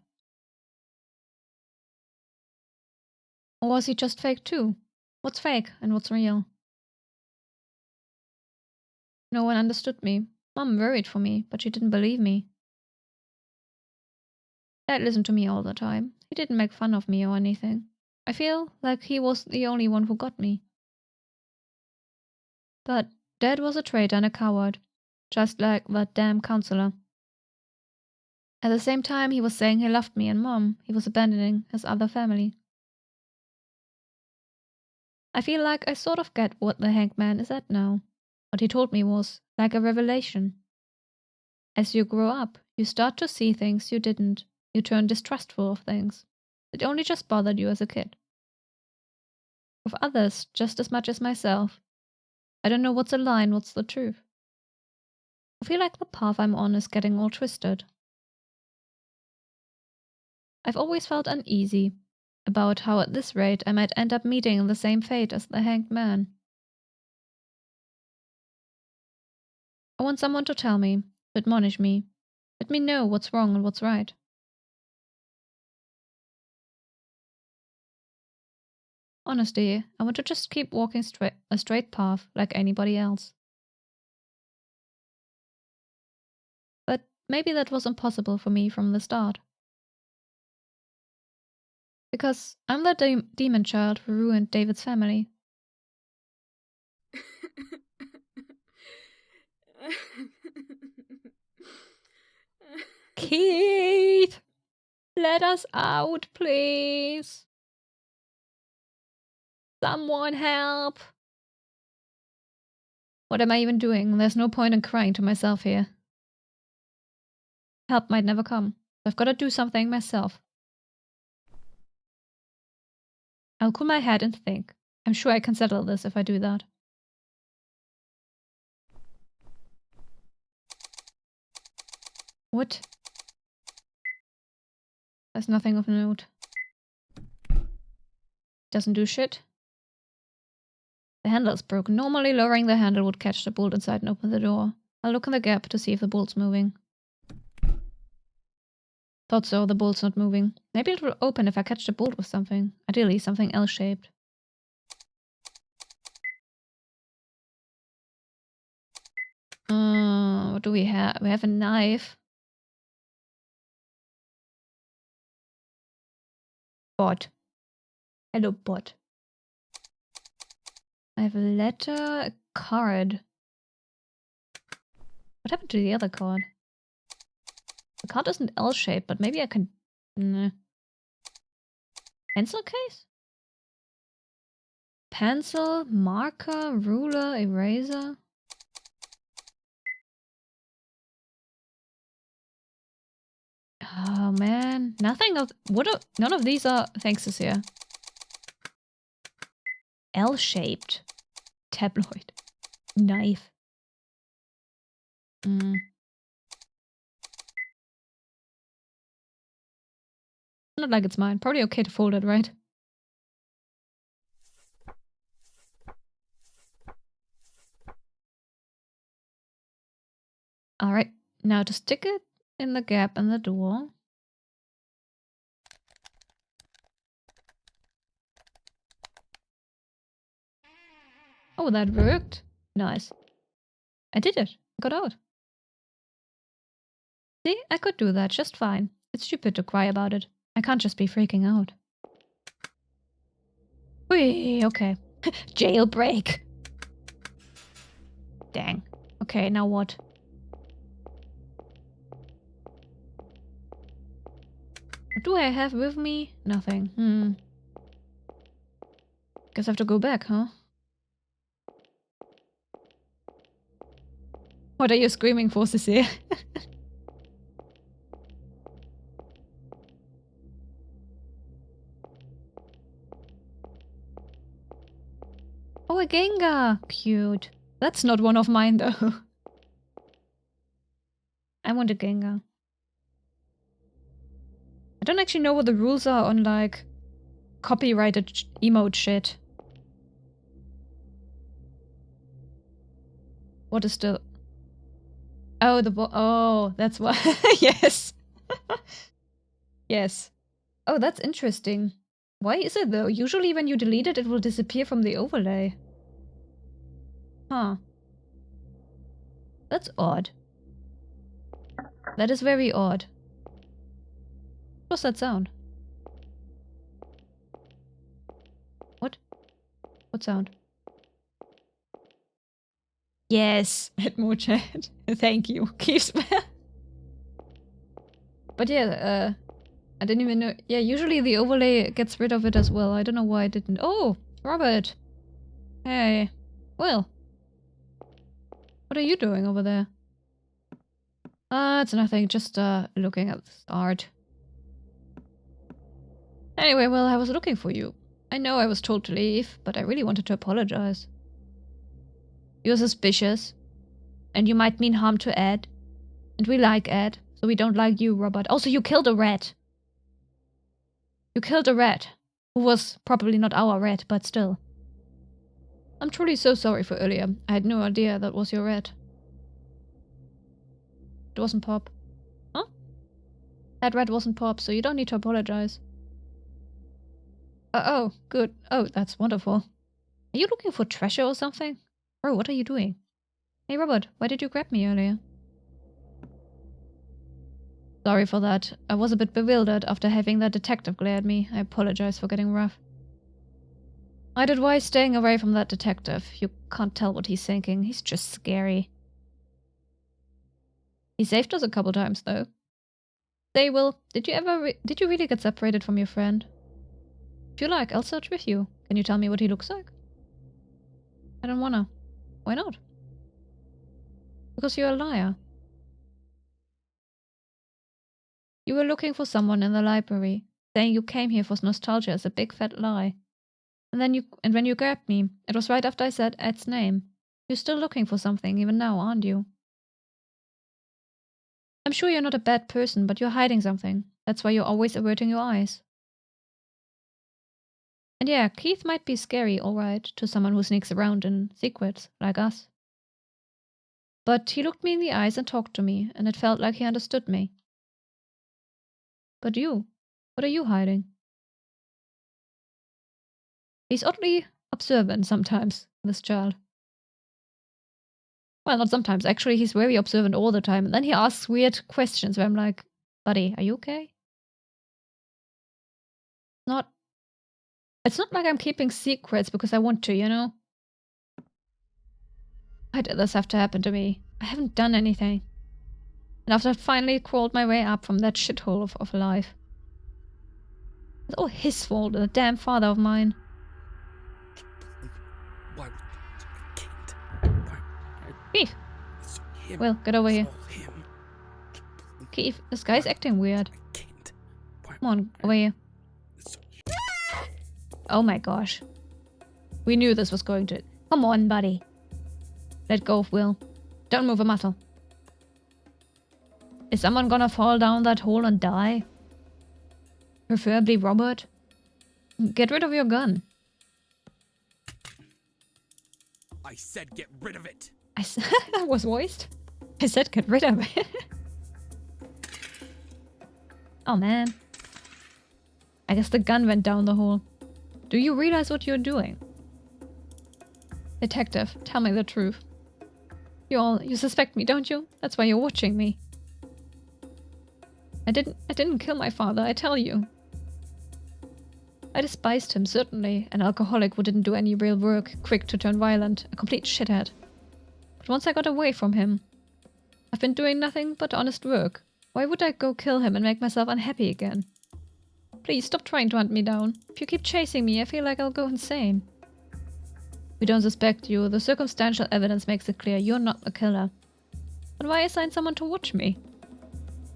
[SPEAKER 1] Or was he just fake too? What's fake and what's real? No one understood me. Mom worried for me, but she didn't believe me. Dad listened to me all the time. He didn't make fun of me or anything. I feel like he was the only one who got me. But Dad was a traitor and a coward, just like that damn counselor. At the same time he was saying he loved me and Mom, he was abandoning his other family. I feel like I sort of get what the hanged man is at now. What he told me was like a revelation. As you grow up, you start to see things you didn't. You turn distrustful of things that only just bothered you as a kid. With others just as much as myself. I don't know what's a lie and what's the truth. I feel like the path I'm on is getting all twisted. I've always felt uneasy about how at this rate I might end up meeting the same fate as the hanged man. I want someone to tell me, to admonish me, let me know what's wrong and what's right. Honestly, I want to just keep walking a straight path like anybody else. But maybe that was impossible for me from the start. Because I'm the demon child who ruined David's family. Keith! Let us out, please! Someone help! What am I even doing? There's no point in crying to myself here. Help might never come. I've got to do something myself. I'll cool my head and think. I'm sure I can settle this if I do that. What? There's nothing of note. Doesn't do shit. The handle is broken. Normally lowering the handle would catch the bolt inside and open the door. I'll look in the gap to see if the bolt's moving. Thought so, the bolt's not moving. Maybe it will open if I catch the bolt with something. Ideally something L-shaped. What do we have? We have a knife. Bot. Hello, bot. I have a letter, a card. What happened to the other card? The card isn't L-shaped, but maybe I can... Nah. Pencil case? Pencil, marker, ruler, eraser. Oh man, nothing of none of these are thanks is here. L-shaped tabloid knife. Not like it's mine. Probably okay to fold it, right? Alright, now to stick it in the gap in the door. Oh, that worked. Nice. I did it. I got out. See, I could do that just fine. It's stupid to cry about it. I can't just be freaking out. Whee, okay. Jailbreak. Dang. Okay, now what? What do I have with me? Nothing. Guess I have to go back, huh? What are you screaming for, Cecile? Oh, a Gengar! Cute. That's not one of mine, though. I want a Gengar. I don't actually know what the rules are on, like, copyrighted emote shit. What is the... Oh, oh, that's why. Yes. Yes. Oh, that's interesting. Why is it, though? Usually when you delete it, it will disappear from the overlay. Huh. That's odd. That is very odd. What was that sound? What? What sound? Yes, Edmo chat. Thank you. Keeps. But yeah, I didn't even know. Yeah, usually the overlay gets rid of it as well. I don't know why I didn't. Oh, Robert. Hey. Well. What are you doing over there? It's nothing. Just looking at art. Anyway, well, I was looking for you. I know I was told to leave, but I really wanted to apologize. You're suspicious. And you might mean harm to Ed. And we like Ed, so we don't like you, Robert. Also, you killed a rat. You killed a rat. Who was probably not our rat, but still. I'm truly so sorry for earlier. I had no idea that was your rat. It wasn't Pop. Huh? That rat wasn't Pop, so you don't need to apologize. Oh, good. Oh, that's wonderful. Are you looking for treasure or something? Bro, what are you doing? Hey, Robert, why did you grab me earlier? Sorry for that. I was a bit bewildered after having that detective glare at me. I apologize for getting rough. I'd advise staying away from that detective. You can't tell what he's thinking. He's just scary. He saved us a couple times, though. Say, Will, did you really get separated from your friend? If you like, I'll search with you. Can you tell me what he looks like? I don't wanna. Why not? Because you're a liar. You were looking for someone in the library. Saying you came here for nostalgia is a big fat lie. And when you grabbed me, it was right after I said Ed's name. You're still looking for something even now, aren't you? I'm sure you're not a bad person, but you're hiding something. That's why you're always averting your eyes. And yeah, Keith might be scary, alright, to someone who sneaks around in secrets, like us. But he looked me in the eyes and talked to me, and it felt like he understood me. But you, what are you hiding? He's oddly observant sometimes, this child. Well, not sometimes. Actually, he's very observant all the time. And then he asks weird questions where I'm like, buddy, are you okay? It's not like I'm keeping secrets because I want to, you know? Why did this have to happen to me? I haven't done anything. And after I finally crawled my way up from that shithole of a life. It's all his fault, the damn father of mine.
[SPEAKER 2] Why? I can't.
[SPEAKER 1] Keith!
[SPEAKER 2] Him.
[SPEAKER 1] Will, get over here.
[SPEAKER 2] Him.
[SPEAKER 1] Keith, this guy's acting weird.
[SPEAKER 2] I can't.
[SPEAKER 1] Come on, over here. Oh my gosh. We knew this was going to... Come on, buddy. Let go of Will. Don't move a muscle. Is someone gonna fall down that hole and die? Preferably Robert. Get rid of your gun.
[SPEAKER 2] I said get rid of it.
[SPEAKER 1] That was voiced. I said get rid of it. Oh man. I guess the gun went down the hole. Do you realize what you're doing? Detective, tell me the truth. You suspect me, don't you? That's why you're watching me. I didn't kill my father, I tell you. I despised him, certainly. An alcoholic who didn't do any real work, quick to turn violent, a complete shithead. But once I got away from him, I've been doing nothing but honest work. Why would I go kill him and make myself unhappy again? Please, stop trying to hunt me down. If you keep chasing me, I feel like I'll go insane. We don't suspect you. The circumstantial evidence makes it clear you're not the killer. But why assign someone to watch me?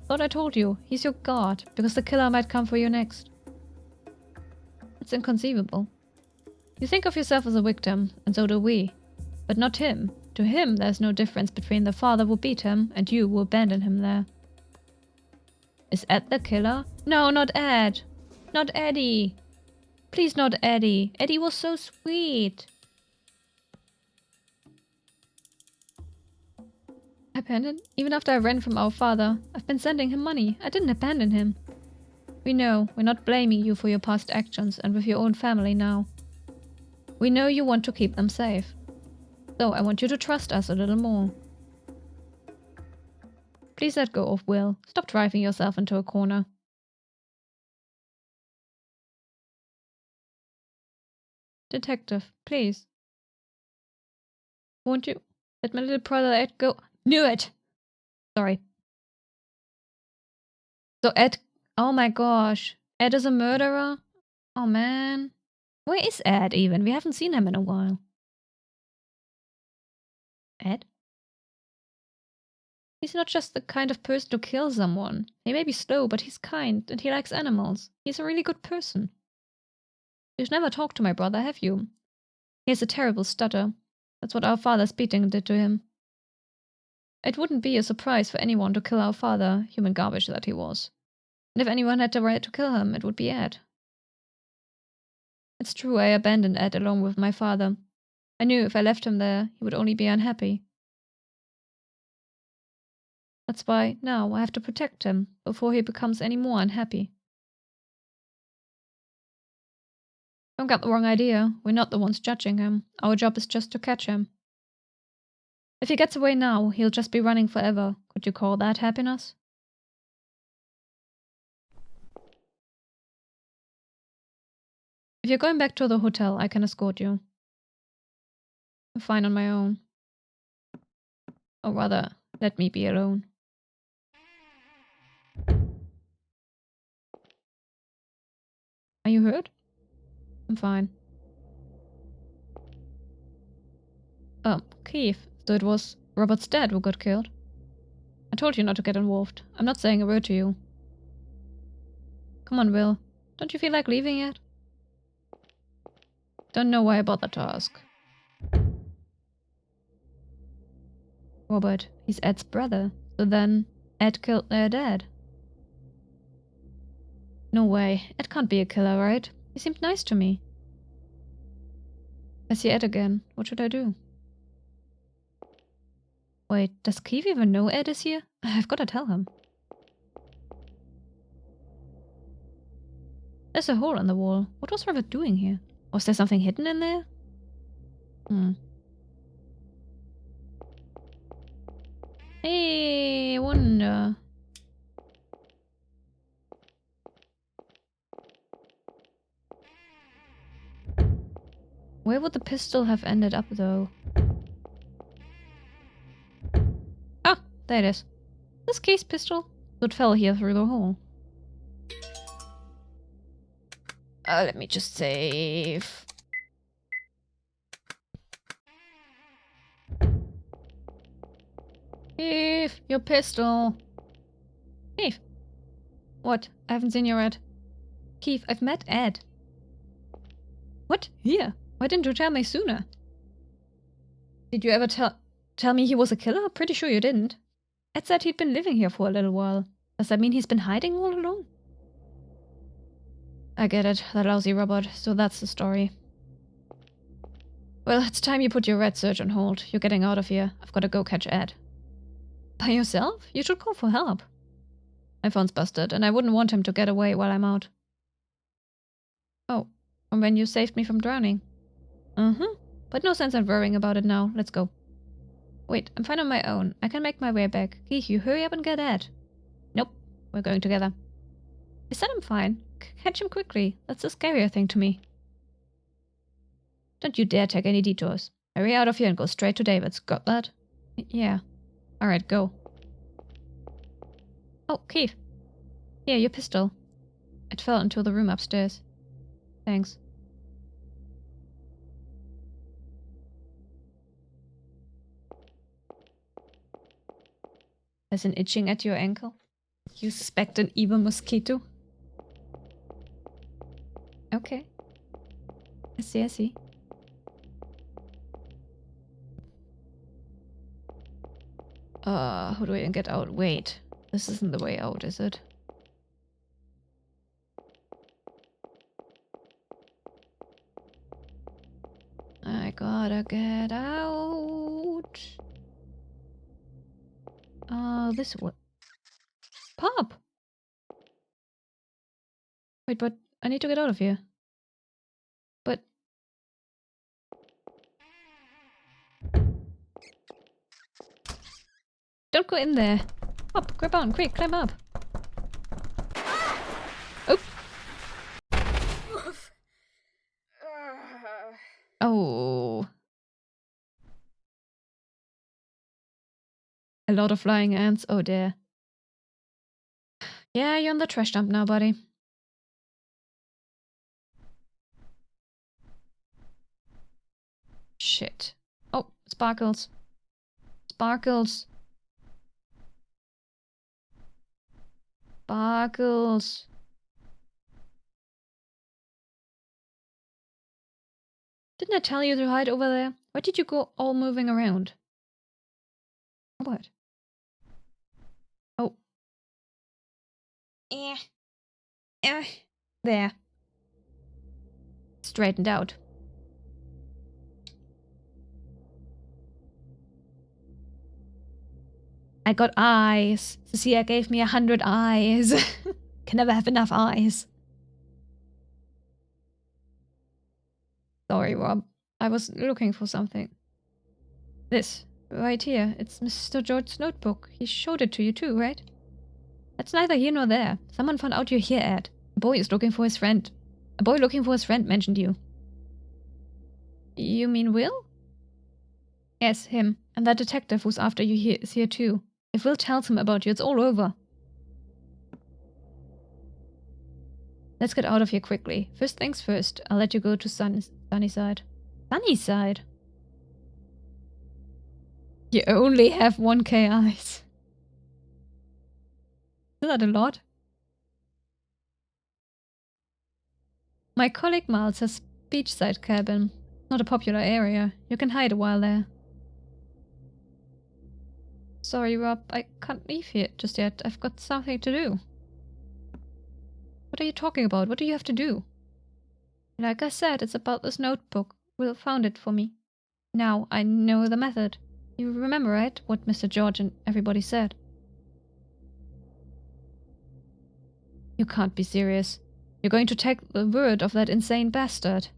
[SPEAKER 1] Thought I told you. He's your guard, because the killer might come for you next. It's inconceivable. You think of yourself as a victim, and so do we. But not him. To him, there's no difference between the father who beat him and you who abandoned him there. Is Ed the killer? No, not Ed. Not Eddie. Please not Eddie. Eddie was so sweet. Abandoned? Even after I ran from our father, I've been sending him money. I didn't abandon him. We know. We're not blaming you for your past actions and with your own family now. We know you want to keep them safe. So I want you to trust us a little more. Please let go of Will. Stop driving yourself into a corner. Detective, please. Won't you let my little brother Ed go? Knew it! Sorry. So Ed... Oh my gosh. Ed is a murderer? Oh man. Where is Ed even? We haven't seen him in a while. Ed? He's not just the kind of person to kill someone. He may be slow, but he's kind, and he likes animals. He's a really good person. You've never talked to my brother, have you? He has a terrible stutter. That's what our father's beating did to him. It wouldn't be a surprise for anyone to kill our father, human garbage that he was. And if anyone had the right to kill him, it would be Ed. It's true I abandoned Ed along with my father. I knew if I left him there, he would only be unhappy. That's why now I have to protect him before he becomes any more unhappy. Don't get the wrong idea. We're not the ones judging him. Our job is just to catch him. If he gets away now, he'll just be running forever. Could you call that happiness? If you're going back to the hotel, I can escort you. I'm fine on my own. Or rather, let me be alone. Are you hurt? I'm fine. Keith, so it was Robert's dad who got killed? I told you not to get involved. I'm not saying a word to you. Come on, Will. Don't you feel like leaving yet? Don't know why I bothered to ask. Robert, he's Ed's brother. So then, Ed killed their dad. No way. Ed can't be a killer, right? He seemed nice to me. I see Ed again. What should I do? Wait, does Keith even know Ed is here? I've gotta tell him. There's a hole in the wall. What was Robert doing here? Was there something hidden in there? Hey, wonder. Where would the pistol have ended up, though? Ah, there it is. This Keith's pistol? It fell here through the hole. Let me just save. Keith, your pistol. Keith. What? I haven't seen you yet. Keith, I've met Ed. What? Here? Why didn't you tell me sooner? Did you ever tell me he was a killer? Pretty sure you didn't. Ed said he'd been living here for a little while. Does that mean he's been hiding all along? I get it, that lousy Robert, so that's the story. Well, it's time you put your red search on hold. You're getting out of here. I've got to go catch Ed. By yourself? You should call for help. My phone's busted, and I wouldn't want him to get away while I'm out. Oh, from when you saved me from drowning. But no sense in worrying about it now. Let's go. Wait, I'm fine on my own. I can make my way back. Keith, you hurry up and get Ed. Nope, we're going together. I said I'm fine. Catch him quickly. That's the scarier thing to me. Don't you dare take any detours. Hurry out of here and go straight to David's. Got that? Yeah. Alright, go. Oh, Keith. Here, your pistol. It fell into the room upstairs. Thanks. There's an itching at your ankle. You suspect an evil mosquito? Okay. I see, I see. How do I even get out? Wait. This isn't the way out, is it? I gotta get out. This way. Pop! Wait, but I need to get out of here. But... Don't go in there. Up, grab on, quick, climb up. Oh! Oh. A lot of flying ants. Oh dear. Yeah, you're on the trash dump now, buddy. Shit. Oh, sparkles. Sparkles. Sparkles. Didn't I tell you to hide over there? Why did you go all moving around? What? Oh. There. Straightened out. I got eyes. Cecilia gave me 100 eyes. Can never have enough eyes. Sorry, Rob. I was looking for something. This. Right here. It's Mr. George's notebook. He showed it to you too, right? That's neither here nor there. Someone found out you're here, Ed. A boy is looking for his friend. A boy looking for his friend mentioned you. You mean Will? Yes, him. And that detective who's after you here is here too. If Will tells him about you, it's all over. Let's get out of here quickly. First things first, I'll let you go to Sunnyside. Sunnyside? You only have 1k eyes. Is that a lot? My colleague Miles has beachside cabin. Not a popular area. You can hide a while there. Sorry, Rob. I can't leave here just yet. I've got something to do. What are you talking about? What do you have to do? Like I said, it's about this notebook. Will found it for me. Now I know the method. You remember, right? What Mr. George and everybody said. You can't be serious. You're going to take the word of that insane bastard.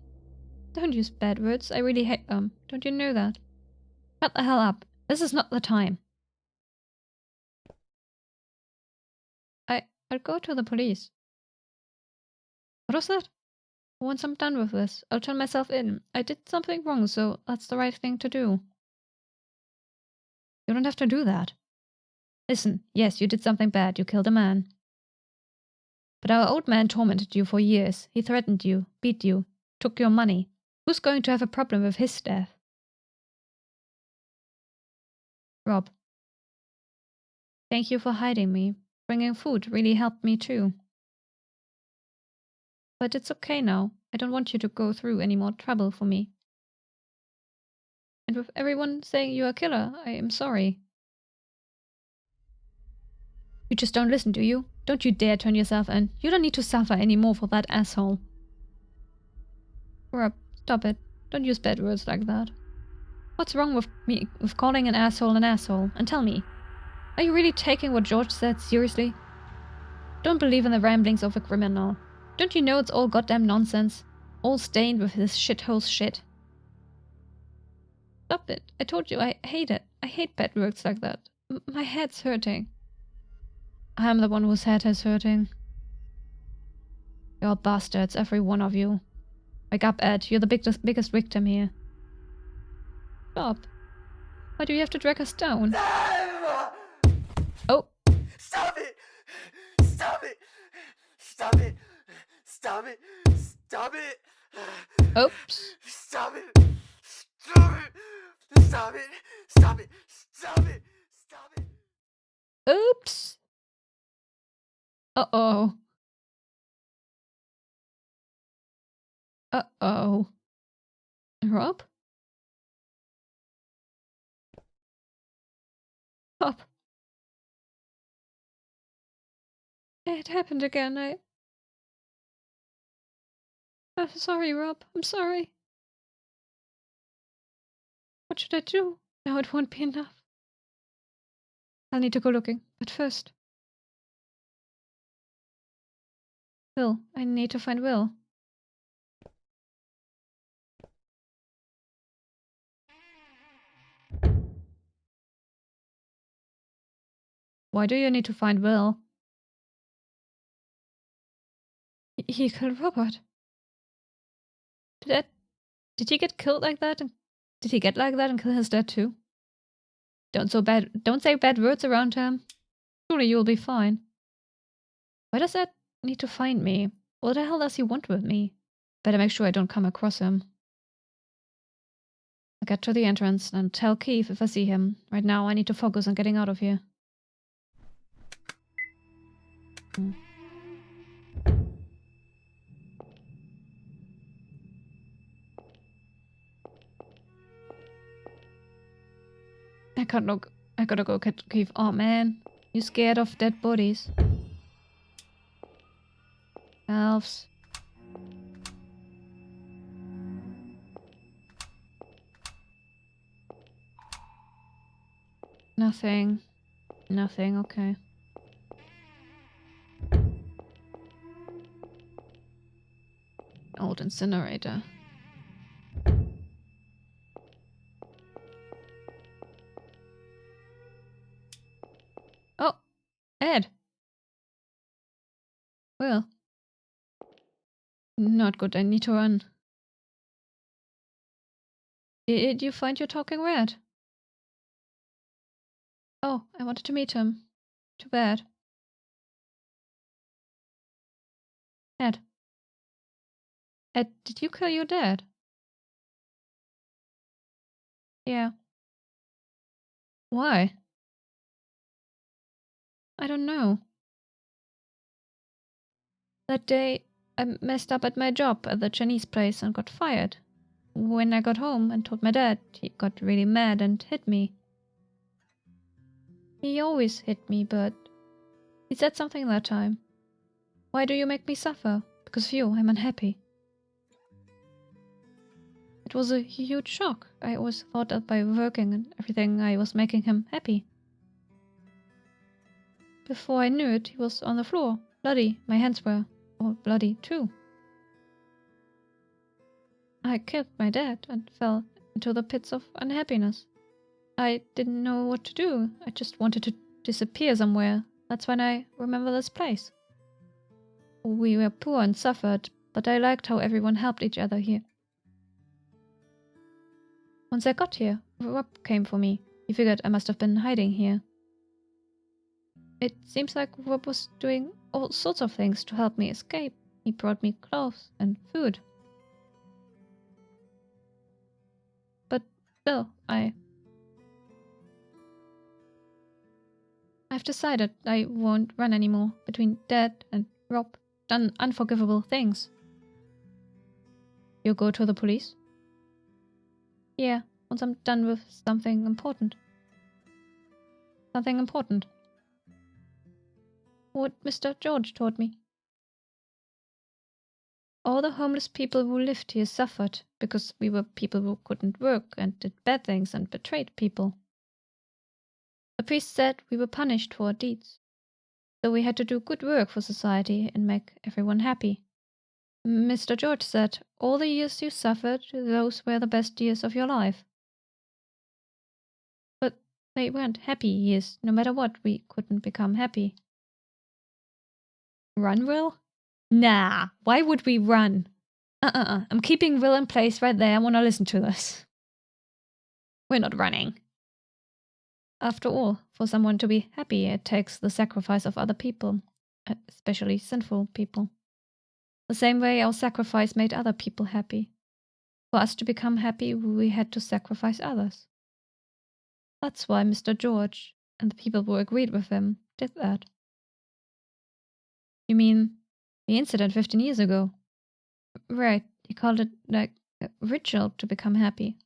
[SPEAKER 1] Don't use bad words. I really hate them. Don't you know that? Shut the hell up. This is not the time. I'll go to the police. What was that? Once I'm done with this, I'll turn myself in. I did something wrong, so that's the right thing to do. You don't have to do that. Listen, yes, you did something bad. You killed a man. But our old man tormented you for years. He threatened you, beat you, took your money. Who's going to have a problem with his death? Rob. Thank you for hiding me. Bringing food really helped me too. But it's okay now. I don't want you to go through any more trouble for me. And with everyone saying you're a killer, I am sorry. You just don't listen, do you? Don't you dare turn yourself in. You don't need to suffer anymore for that asshole. Rob, stop it. Don't use bad words like that. What's wrong with me with calling an asshole? And tell me, are you really taking what George said seriously? Don't believe in the ramblings of a criminal. Don't you know it's all goddamn nonsense? All stained with this shithole shit. Stop it. I told you I hate it. I hate bad words like that. My head's hurting. I'm the one whose head is hurting. You're bastards, every one of you. Wake up, Ed. You're the biggest victim here. Stop. Why do you have to drag us down? Oh.
[SPEAKER 3] Stop it! Stop it! Stop it! Stop it! Stop it!
[SPEAKER 1] Oops.
[SPEAKER 3] Stop it! Stop it! Stop it! Stop it! Stop it! Stop it!
[SPEAKER 1] Oops. Uh-oh. Uh-oh. Rob? Stop. It happened again. I'm sorry, Rob. I'm sorry. What should I do? Now it won't be enough. I'll need to go looking. But first... Will. I need to find Will. Why do you need to find Will? He killed Robert. Did he get killed like that? Did he get like that and kill his dad too? Don't say bad words around him. Surely you'll be fine. Why does Ed need to find me? What the hell does he want with me? Better make sure I don't come across him. I'll get to the entrance and tell Keith if I see him. Right now I need to focus on getting out of here. I gotta go get Keith. Oh man, you scared of dead bodies? Elves. Nothing. Nothing, okay. Old incinerator. Oh! Ed! Well. Not good, I need to run. Did you find your talking red? Oh, I wanted to meet him. Too bad. Ed. Ed, did you kill your dad? Yeah. Why? I don't know. That day, I messed up at my job at the Chinese place and got fired. When I got home and told my dad, he got really mad and hit me. He always hit me, but he said something that time. Why do you make me suffer? Because of you, I'm unhappy. It was a huge shock. I always thought that by working and everything I was making him happy. Before I knew it, he was on the floor, bloody. My hands were all bloody too. I killed my dad and fell into the pits of unhappiness. I didn't know what to do. I just wanted to disappear somewhere. That's when I remember this place. We were poor and suffered, but I liked how everyone helped each other here. Once I got here, Rob came for me. He figured I must have been hiding here. It seems like Rob was doing all sorts of things to help me escape. He brought me clothes and food. But still, I've decided I won't run anymore between Dad and Rob. Done unforgivable things. You go to the police? Yeah, once I'm done with something important. Something important. What Mr. George taught me. All the homeless people who lived here suffered because we were people who couldn't work and did bad things and betrayed people. The priest said we were punished for our deeds. So we had to do good work for society and make everyone happy. Mr. George said, all the years you suffered, those were the best years of your life. But they weren't happy years. No matter what, we couldn't become happy. Run, Will? Nah, why would we run? I'm keeping Will in place right there. I want to listen to this. We're not running. After all, for someone to be happy, it takes the sacrifice of other people, especially sinful people. The same way our sacrifice made other people happy. For us to become happy, we had to sacrifice others. That's why Mr. George and the people who agreed with him did that. You mean the incident 15 years ago? Right, he called it like a ritual to become happy.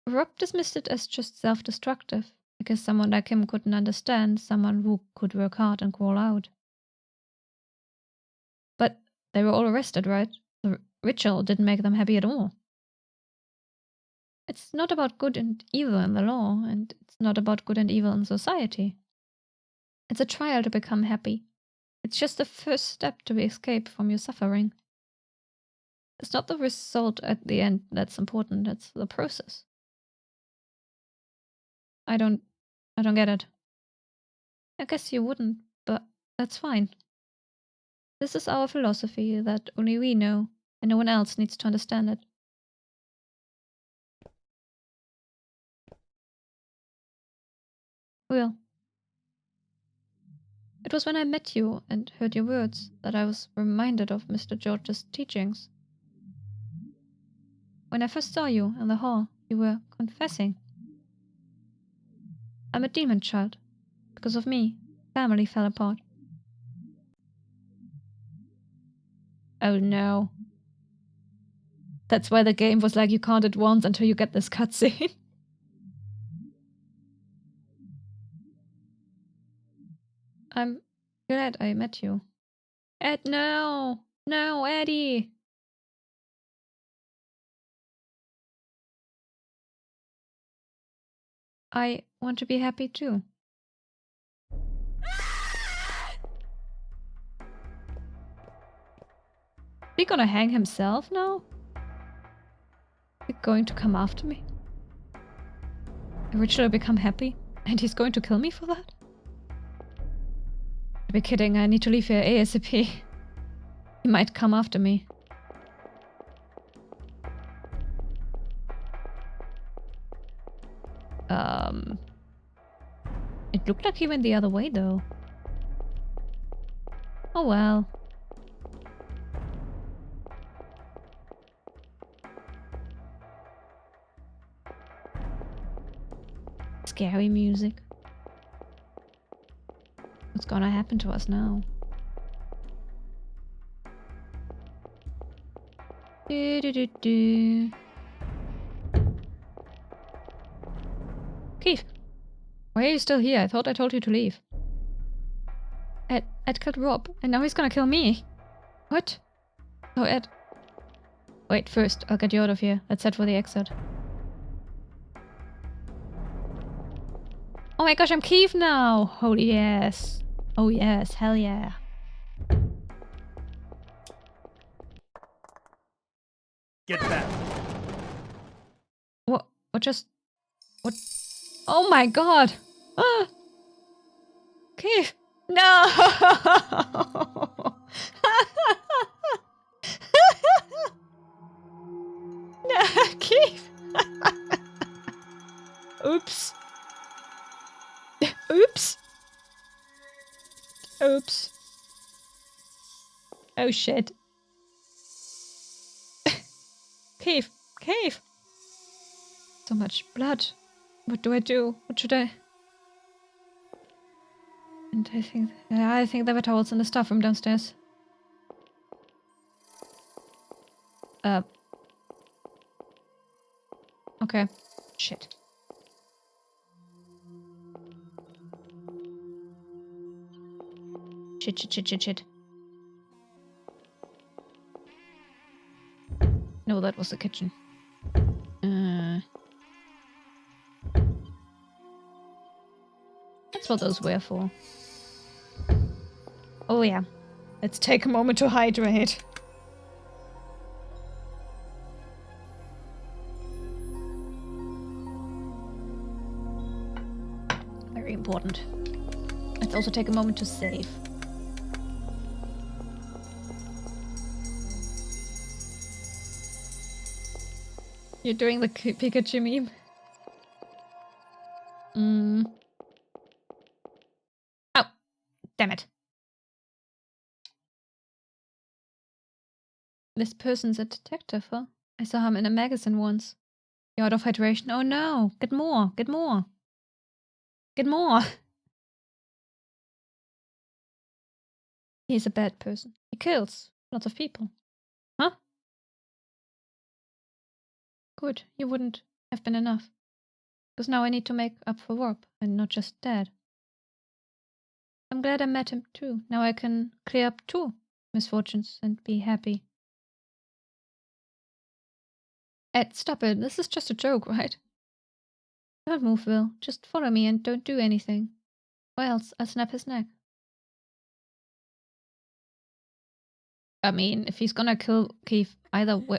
[SPEAKER 1] Rob dismissed it as just self-destructive, Because someone like him couldn't understand someone who could work hard and crawl out. But they were all arrested, right? The ritual didn't make them happy at all. It's not about good and evil in the law, and it's not about good and evil in society. It's a trial to become happy. It's just the first step to escape from your suffering. It's not the result at the end that's important, it's the process. I don't get it. I guess you wouldn't, but that's fine. This is our philosophy that only we know, and no one else needs to understand it. Will. It was when I met you and heard your words that I was reminded of Mr. George's teachings. When I first saw you in the hall, you were confessing. I'm a demon child. Because of me, family fell apart. Oh no. That's why the game was like you count it once until you get this cutscene. I'm glad I met you. Ed, no! No, Eddie! I want to be happy too. Is he gonna hang himself now? Is he going to come after me? Ritual become happy? And he's going to kill me for that? Be kidding, I need to leave here ASAP. He might come after me. It looked like he went the other way though. Oh well. Scary music. What's gonna happen to us now? Do do do do. Keith, why are you still here? I thought I told you to leave. Ed killed Rob, and now he's gonna kill me. What? Oh, Ed. Wait, first, I'll get you out of here. Let's head for the exit. Oh my gosh, I'm Keith now! Oh yes. Oh yes, hell yeah.
[SPEAKER 2] Get back.
[SPEAKER 1] What just... What? Oh my god! Ah! Keith! No! No, Keith! Oops. Oops. Oops. Oh shit. Keith! Keith! So much blood. What do I do? What should I... And I think there were towels in the staff room downstairs. Okay. Shit. Shit. No, that was the kitchen. That's what those were for. Oh yeah. Let's take a moment to hydrate. Very important. Let's also take a moment to save. You're doing the Pikachu meme? Oh, damn it. This person's a detective, huh? I saw him in a magazine once. You're out of hydration. Oh no! Get more! Get more! Get more! He's a bad person. He kills lots of people. Huh? Good. You wouldn't have been enough. Because now I need to make up for Rob, and not just Dad. I'm glad I met him too. Now I can clear up 2 misfortunes and be happy. Ed, stop it. This is just a joke, right? Don't move, Will. Just follow me and don't do anything. Or else I'll snap his neck. I mean, if he's gonna kill Keith either way.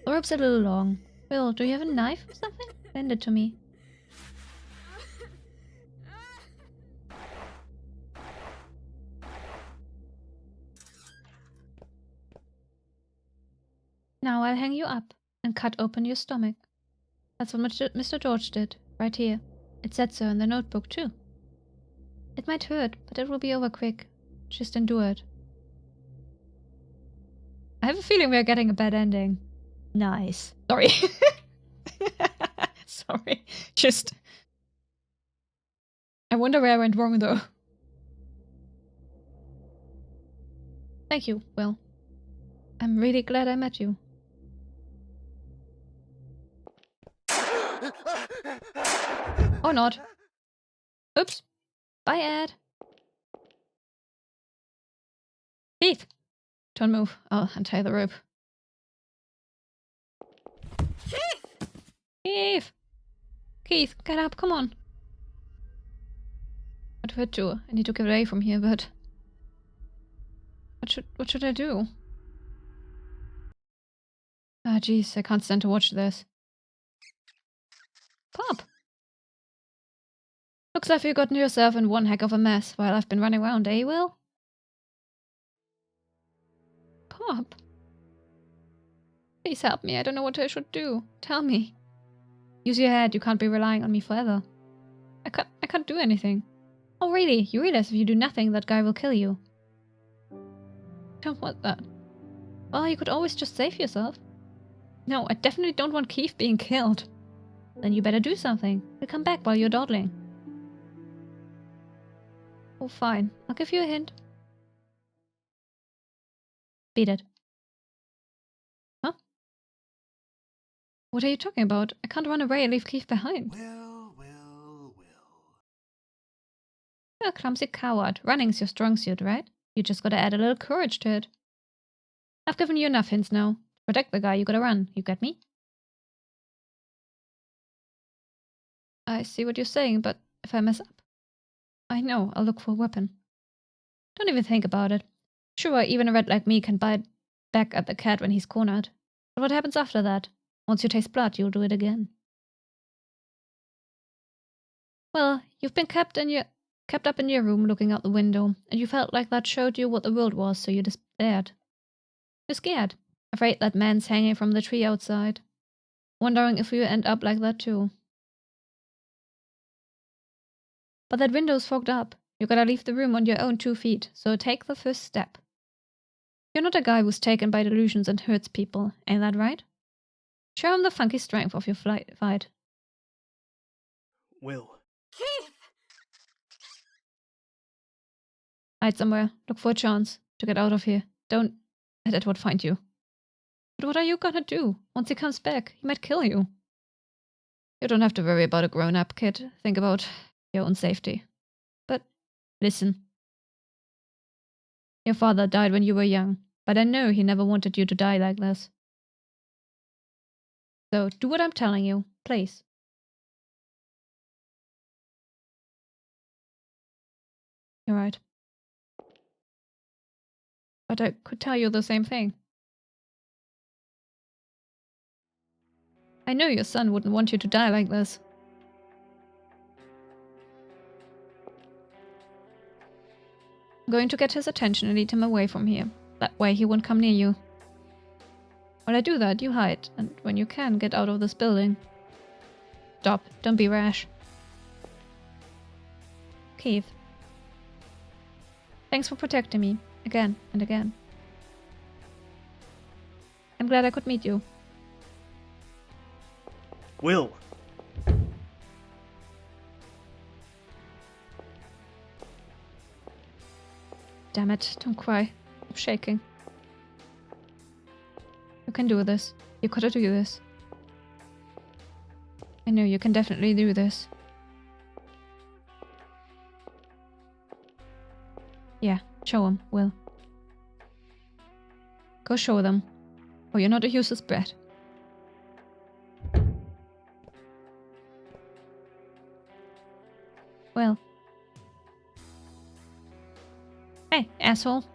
[SPEAKER 1] The rope's a little long. Will, do you have a knife or something? Lend it to me. Now I'll hang you up and cut open your stomach. That's what Mr. George did, right here. It said so in the notebook too. It might hurt, but it will be over quick. Just endure it. I have a feeling we are getting a bad ending. Nice. Sorry. Sorry. Just... I wonder where I went wrong though. Thank you, Will. I'm really glad I met you. Or not. Oops. Bye, Ed. Keith! Don't move. I'll untie the rope.
[SPEAKER 3] Keith!
[SPEAKER 1] Keith! Keith, get up, come on. I'd hurt too. I need to get away from here, but... What should I do? Ah, jeez, I can't stand to watch this. Pop! Looks like you've gotten yourself in one heck of a mess while I've been running around, eh, Will? Pop? Please help me, I don't know what I should do. Tell me. Use your head, you can't be relying on me forever. I can't do anything. Oh really? You realize if you do nothing, that guy will kill you. I don't want that. Well, you could always just save yourself. No, I definitely don't want Keith being killed. Then you better do something. He'll come back while you're dawdling. Oh, fine. I'll give you a hint. Beat it. Huh? What are you talking about? I can't run away and leave Keith behind.
[SPEAKER 3] Will.
[SPEAKER 1] You're a clumsy coward. Running's your strong suit, right? You just gotta add a little courage to it. I've given you enough hints now. To protect the guy, you gotta run. You get me? I see what you're saying, but if I mess up... I know, I'll look for a weapon. Don't even think about it. Sure, even a rat like me can bite back at the cat when he's cornered. But what happens after that? Once you taste blood, you'll do it again. Well, you've been kept up in your room looking out the window, and you felt like that showed you what the world was, so you despaired. You're scared, afraid that man's hanging from the tree outside, wondering if you end up like that too. But that window's fogged up. You gotta leave the room on your own 2 feet, so take the first step. You're not a guy who's taken by delusions and hurts people, ain't that right? Show him the funky strength of your fight.
[SPEAKER 2] Will.
[SPEAKER 3] Keith!
[SPEAKER 1] Hide somewhere. Look for a chance to get out of here. Don't let Edward find you. But what are you gonna do? Once he comes back, he might kill you. You don't have to worry about a grown-up kid. Think about your own safety. But listen. Your father died when you were young, but I know he never wanted you to die like this. So do what I'm telling you, please. You're right. But I could tell you the same thing. I know your son wouldn't want you to die like this. I'm going to get his attention and lead him away from here. That way he won't come near you. While I do that, you hide, and when you can, get out of this building. Stop. Don't be rash. Keith. Thanks for protecting me, again and again. I'm glad I could meet you.
[SPEAKER 2] Will.
[SPEAKER 1] Damn it, don't cry. I'm shaking. You can do this. You gotta do this. I know you can definitely do this. Yeah, show them, Will. Go show them. Oh, you're not a useless brat. Well. Hey, asshole.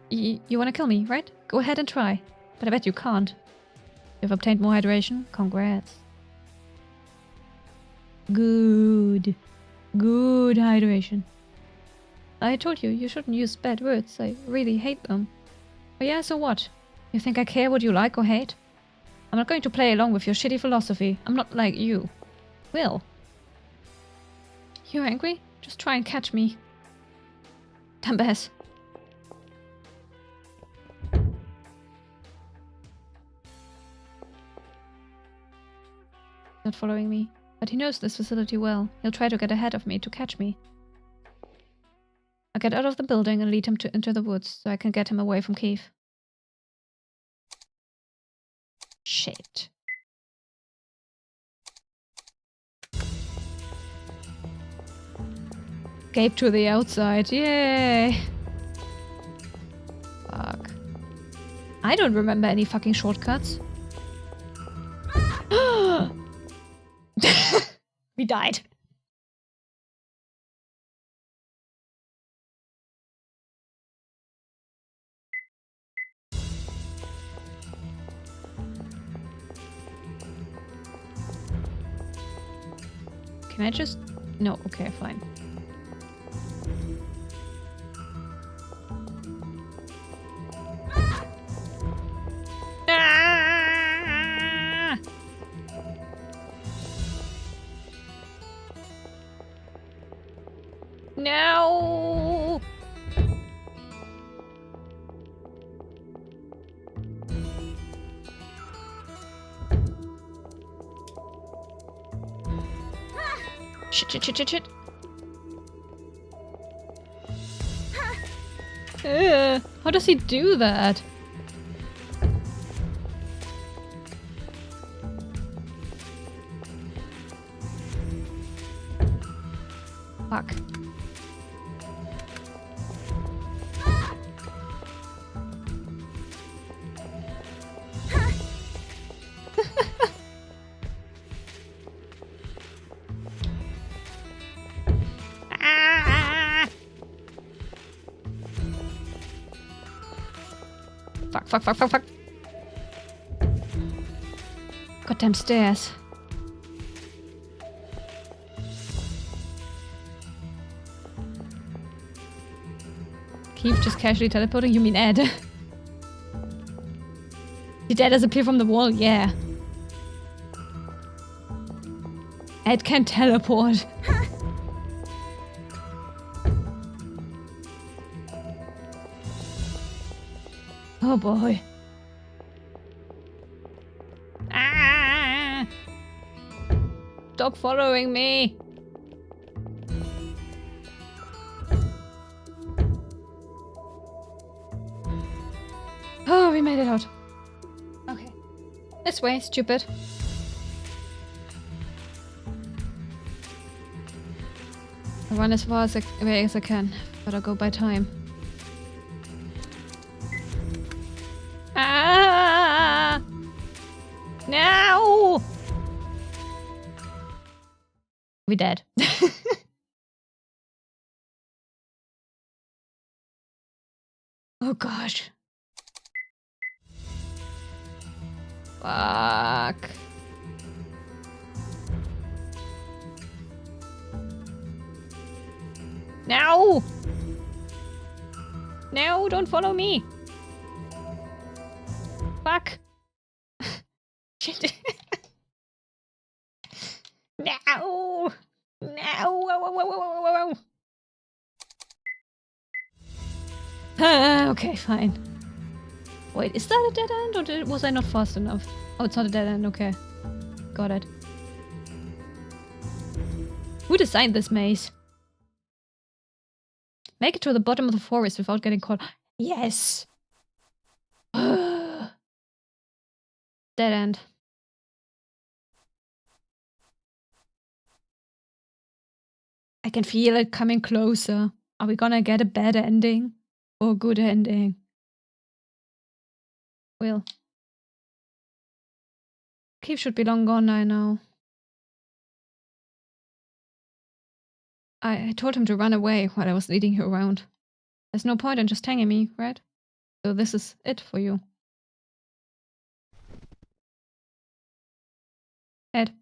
[SPEAKER 1] You wanna kill me, right? Go ahead and try. But I bet you can't. You've obtained more hydration? Congrats. Good. Good hydration. I told you, you shouldn't use bad words. I really hate them. Oh yeah, so what? You think I care what you like or hate? I'm not going to play along with your shitty philosophy. I'm not like you. Will. You angry? Just try and catch me. Dumbass. Not following me. But he knows this facility well. He'll try to get ahead of me to catch me. I'll get out of the building and lead him into the woods so I can get him away from Keith. Shit. Escape to the outside. Yay! Fuck. I don't remember any fucking shortcuts. We died. Can I just... No, okay, fine. Ah! No! Shit, shit, shit, shit, shit. How does he do that? Fuck. Ah! Fuck, fuck, fuck, fuck, fuck. Goddamn stairs. Keith just casually teleporting? You mean Ed? Did Ed appear from the wall? Yeah. Ed can teleport. Oh boy. Ah! Stop following me. Oh, we made it out. Okay. This way, stupid. I'll run as far as away as I can, but I'll go by time. Ah! No! We dead. Oh gosh. Fuck. No! No, don't follow me. Fuck. Shit. No! No! Whoa, whoa, whoa, whoa, whoa, whoa. Okay, fine. Wait, is that a dead end or was I not fast enough? Oh, it's not a dead end, okay. Got it. Who designed this maze? Make it to the bottom of the forest without getting caught. Yes! Dead end. I can feel it coming closer. Are we gonna get a bad ending? Or a good ending? Well. Keith should be long gone by now. I told him to run away while I was leading you around. There's no point in just hanging me, right? So this is it for you. Ed.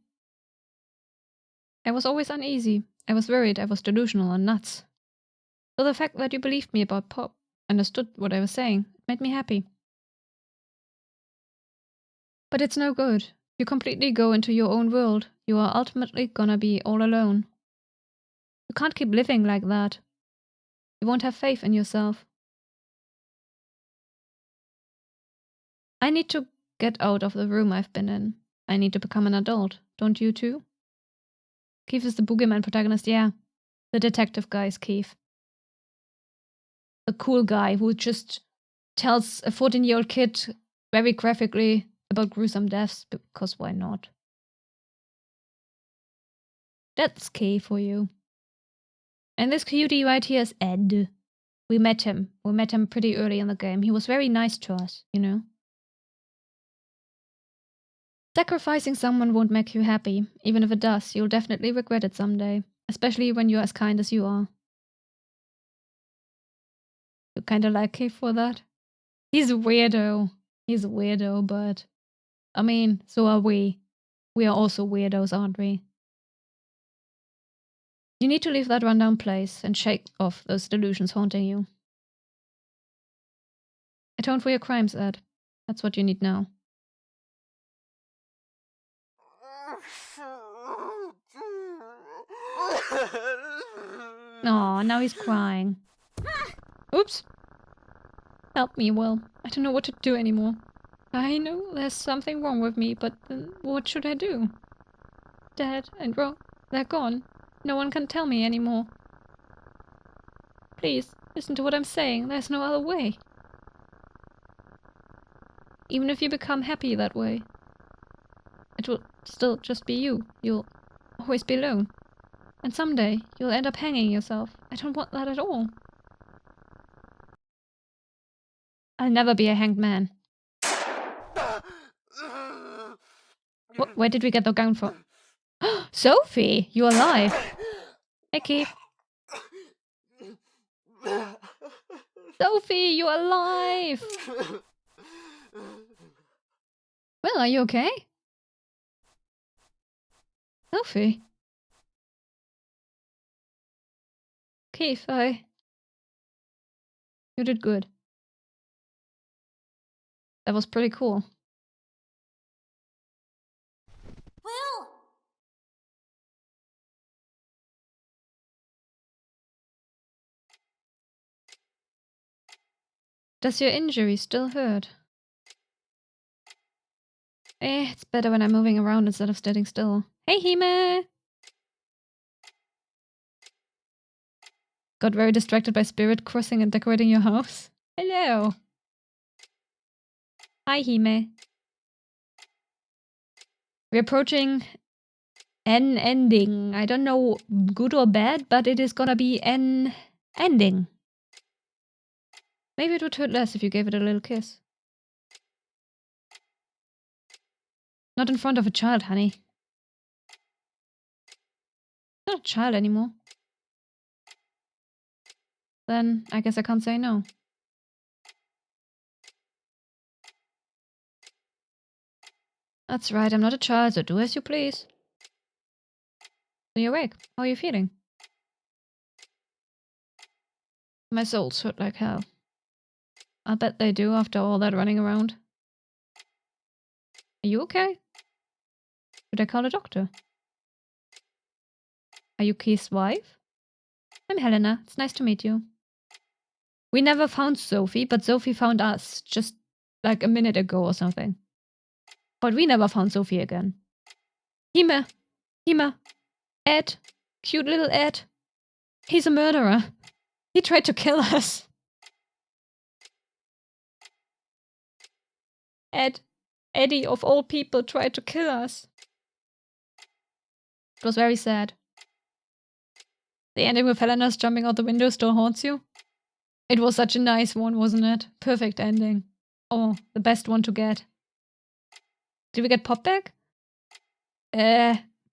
[SPEAKER 1] I was always uneasy. I was worried I was delusional and nuts. So the fact that you believed me about Pop, understood what I was saying, made me happy. But it's no good. You completely go into your own world. You are ultimately gonna be all alone. You can't keep living like that. You won't have faith in yourself. I need to get out of the room I've been in. I need to become an adult. Don't you too? Keith is the boogeyman protagonist, yeah. The detective guy is Keith. A cool guy who just tells a 14-year-old kid very graphically about gruesome deaths, because why not? That's K for you. And this cutie right here is Ed. We met him. We met him pretty early in the game. He was very nice to us, you know? Sacrificing someone won't make you happy. Even if it does, you'll definitely regret it someday. Especially when you're as kind as you are. You kinda like K for that? He's a weirdo. He's a weirdo, but... I mean, so are we. We are also weirdos, aren't we? You need to leave that rundown place and shake off those delusions haunting you. Atone for your crimes, Ed. That's what you need now. Aw, now he's crying. Oops. Help me, Will. I don't know what to do anymore. I know there's something wrong with me, but what should I do? Dad and Ro, they're gone. No one can tell me anymore. Please, listen to what I'm saying. There's no other way. Even if you become happy that way, it will still just be you. You'll always be alone. And someday, you'll end up hanging yourself. I don't want that at all. I'll never be a hanged man. Where did we get the gun from? Sophie, you're alive. Hey, Keith. Sophie, you're alive. Well, are you okay? Sophie. Keith, You did good. That was pretty cool.
[SPEAKER 4] Will!
[SPEAKER 1] Does your injury still hurt? It's better when I'm moving around instead of standing still. Hey, Hime! Got very distracted by spirit crossing and decorating your house? Hello! Hi, Hime. We're approaching an ending. I don't know good or bad, but it is gonna be an ending. Maybe it would hurt less if you gave it a little kiss. Not in front of a child, honey. Not a child anymore. Then I guess I can't say no. That's right, I'm not a child, so do as you please. So you're awake. How are you feeling? My soles hurt like hell. I bet they do after all that running around. Are you okay? Should I call a doctor? Are you Keith's wife? I'm Helena. It's nice to meet you. We never found Sophie, but Sophie found us just like a minute ago or something. But we never found Sophie again. Hime! Hime! Ed! Cute little Ed! He's a murderer! He tried to kill us! Ed! Eddie, of all people, tried to kill us. It was very sad. The ending with Helena's jumping out the window still haunts you? It was such a nice one, wasn't it? Perfect ending. Oh, the best one to get. Did we get Pop back?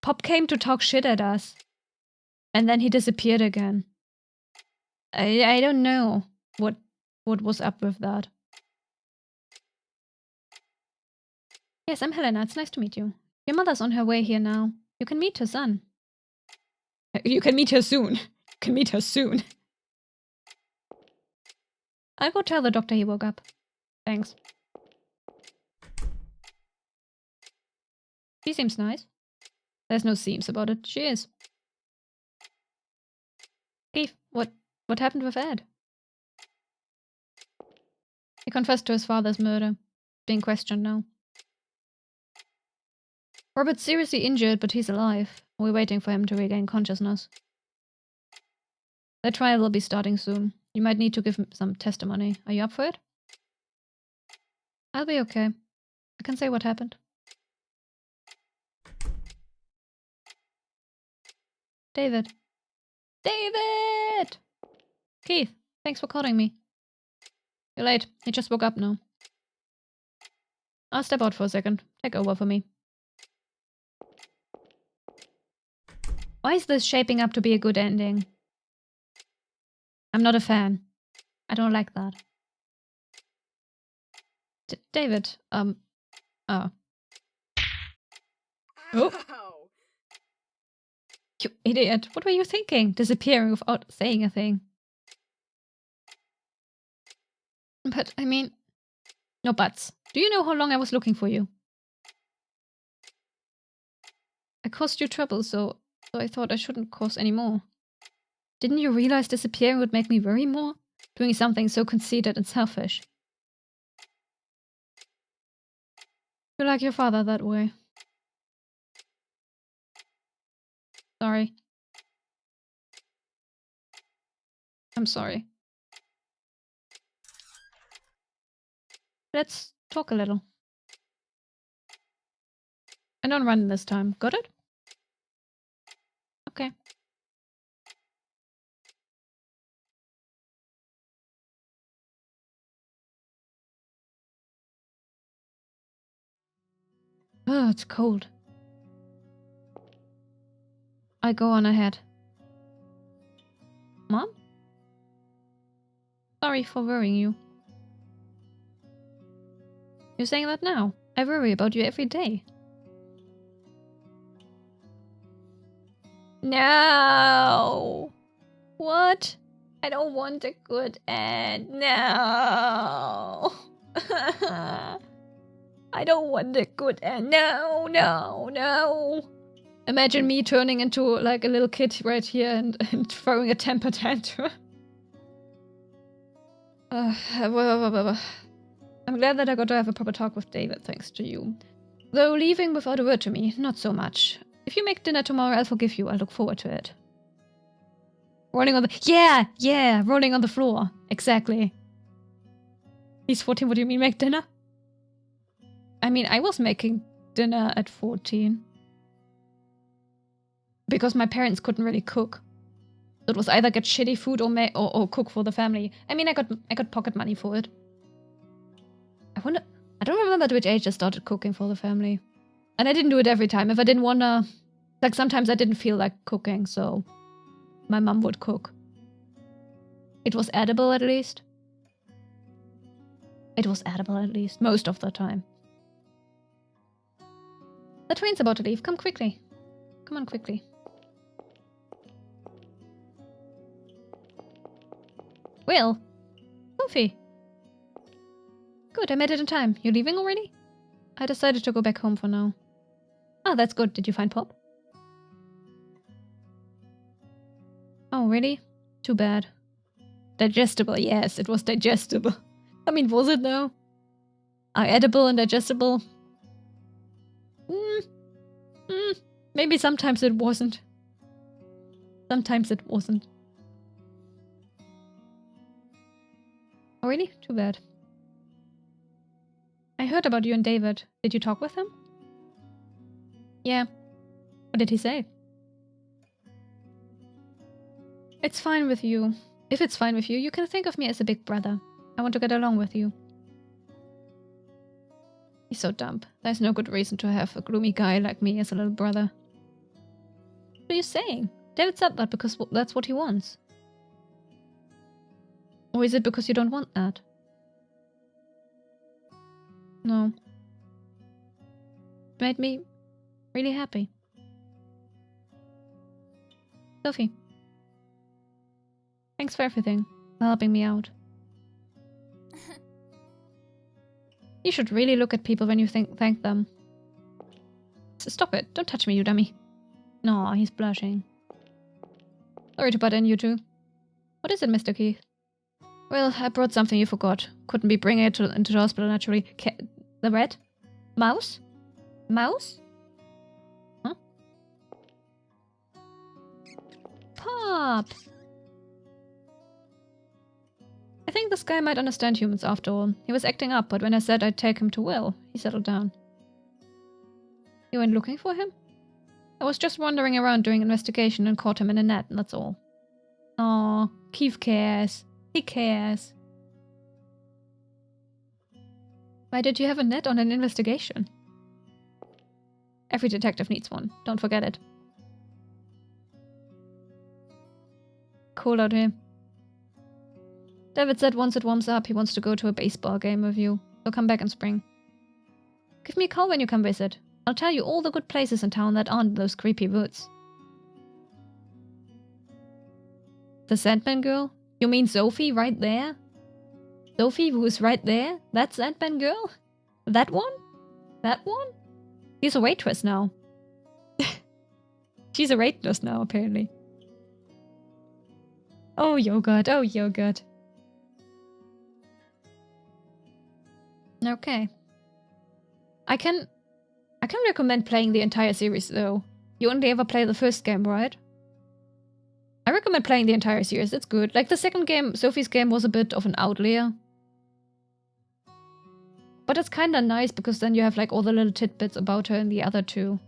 [SPEAKER 1] Pop came to talk shit at us. And then he disappeared again. I don't know what was up with that. Yes, I'm Helena. It's nice to meet you. Your mother's on her way here now. You can meet her son. You can meet her soon. You can meet her soon. I'll go tell the doctor he woke up. Thanks. She seems nice. There's no seems about it. She is. Keith, what happened with Ed? He confessed to his father's murder. Being questioned now. Robert's seriously injured, but he's alive. We're waiting for him to regain consciousness. The trial will be starting soon. You might need to give him some testimony. Are you up for it? I'll be okay. I can say what happened. David. David! Keith, thanks for calling me. You're late. He just woke up now. I'll step out for a second. Take over for me. Why is this shaping up to be a good ending? I'm not a fan. I don't like that. David, oh. Oh. You idiot. What were you thinking? Disappearing without saying a thing. But, I mean... No buts. Do you know how long I was looking for you? I caused you trouble, so I thought I shouldn't cause any more. Didn't you realize disappearing would make me worry more? Doing something so conceited and selfish. You're like your father that way. Sorry. I'm sorry. Let's talk a little. I don't run this time. Got it? Okay. Oh, it's cold. I go on ahead. Mom? Sorry for worrying you. You're saying that now? I worry about you every day. No! What? I don't want a good end. No! I don't want a good end. No, no, no! Imagine me turning into like a little kid right here and throwing a temper tantrum. I'm glad that I got to have a proper talk with David, thanks to you. Though leaving without a word to me, not so much. If you make dinner tomorrow, I'll forgive you. I look forward to it. Rolling on the... Yeah, rolling on the floor. Exactly. He's 14, what do you mean make dinner? I mean, I was making dinner at 14. Because my parents couldn't really cook. So it was either get shitty food or cook for the family. I mean, I got pocket money for it. I don't remember at which age I started cooking for the family. And I didn't do it every time. If I didn't wanna... Like, sometimes I didn't feel like cooking, so... My mom would cook. It was edible, at least. It was edible, at least. Most of the time. The train's about to leave. Come quickly. Come on, quickly. Will? Sophie? Good, I made it in time. You leaving already? I decided to go back home for now. Ah, that's good. Did you find Pop? Oh, really? Too bad. Digestible, yes, it was digestible. I mean, was it though? Are edible and digestible? Maybe sometimes it wasn't. Sometimes it wasn't. Oh, really? Too bad. I heard about you and David. Did you talk with him? Yeah. What did he say? It's fine with you. If it's fine with you, you can think of me as a big brother. I want to get along with you. He's so dumb. There's no good reason to have a gloomy guy like me as a little brother. What are you saying? David said that because that's what he wants. Or is it because you don't want that? No. It made me really happy. Sophie. Thanks for everything. For helping me out. You should really look at people when you thank them. Stop it. Don't touch me, you dummy. No, he's blushing. Sorry to butt in, you two. What is it, Mr. Keith? Well, I brought something you forgot. Couldn't be bringing it into the hospital naturally. The rat? Mouse? Mouse? Huh? Pop! I think this guy might understand humans after all. He was acting up, but when I said I'd take him to Will, he settled down. You went looking for him? I was just wandering around doing investigation and caught him in a net, and that's all. Aw, Keith cares. He cares. Why did you have a net on an investigation? Every detective needs one. Don't forget it. Cool out here. David said once it warms up, he wants to go to a baseball game with you. So come back in spring. Give me a call when you come visit. I'll tell you all the good places in town that aren't those creepy woods. The Sandman girl? You mean Sophie right there? Sophie who's right there? That Sandman girl? That one? That one? She's a waitress now. She's a waitress now, apparently. Oh, yogurt. Oh, yogurt. Okay. I can recommend playing the entire series, though. You only ever play the first game, right? I recommend playing the entire series. It's good. Like, the second game, Sophie's game, was a bit of an outlier. But it's kinda nice, because then you have, like, all the little tidbits about her in the other two.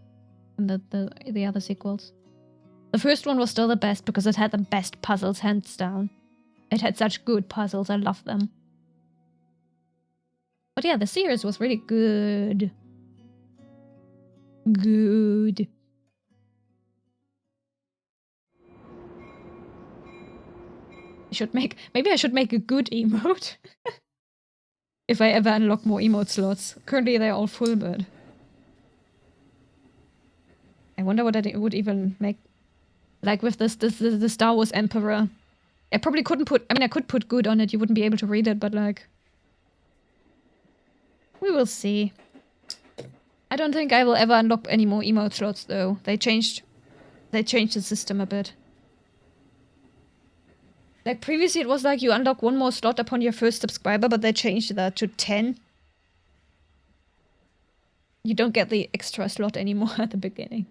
[SPEAKER 1] In the other sequels. The first one was still the best, because it had the best puzzles, hands down. It had such good puzzles. I love them. But yeah, the series was really good. Good. Maybe I should make a good emote. If I ever unlock more emote slots. Currently they're all full, but I wonder what I would even make. Like with the Star Wars Emperor. I probably couldn't put, I mean I could put good on it, you wouldn't be able to read it, but like, we will see. I don't think I will ever unlock any more emote slots though. They changed the system a bit. Like previously it was like you unlock one more slot upon your first subscriber, but they changed that to 10. You don't get the extra slot anymore at the beginning.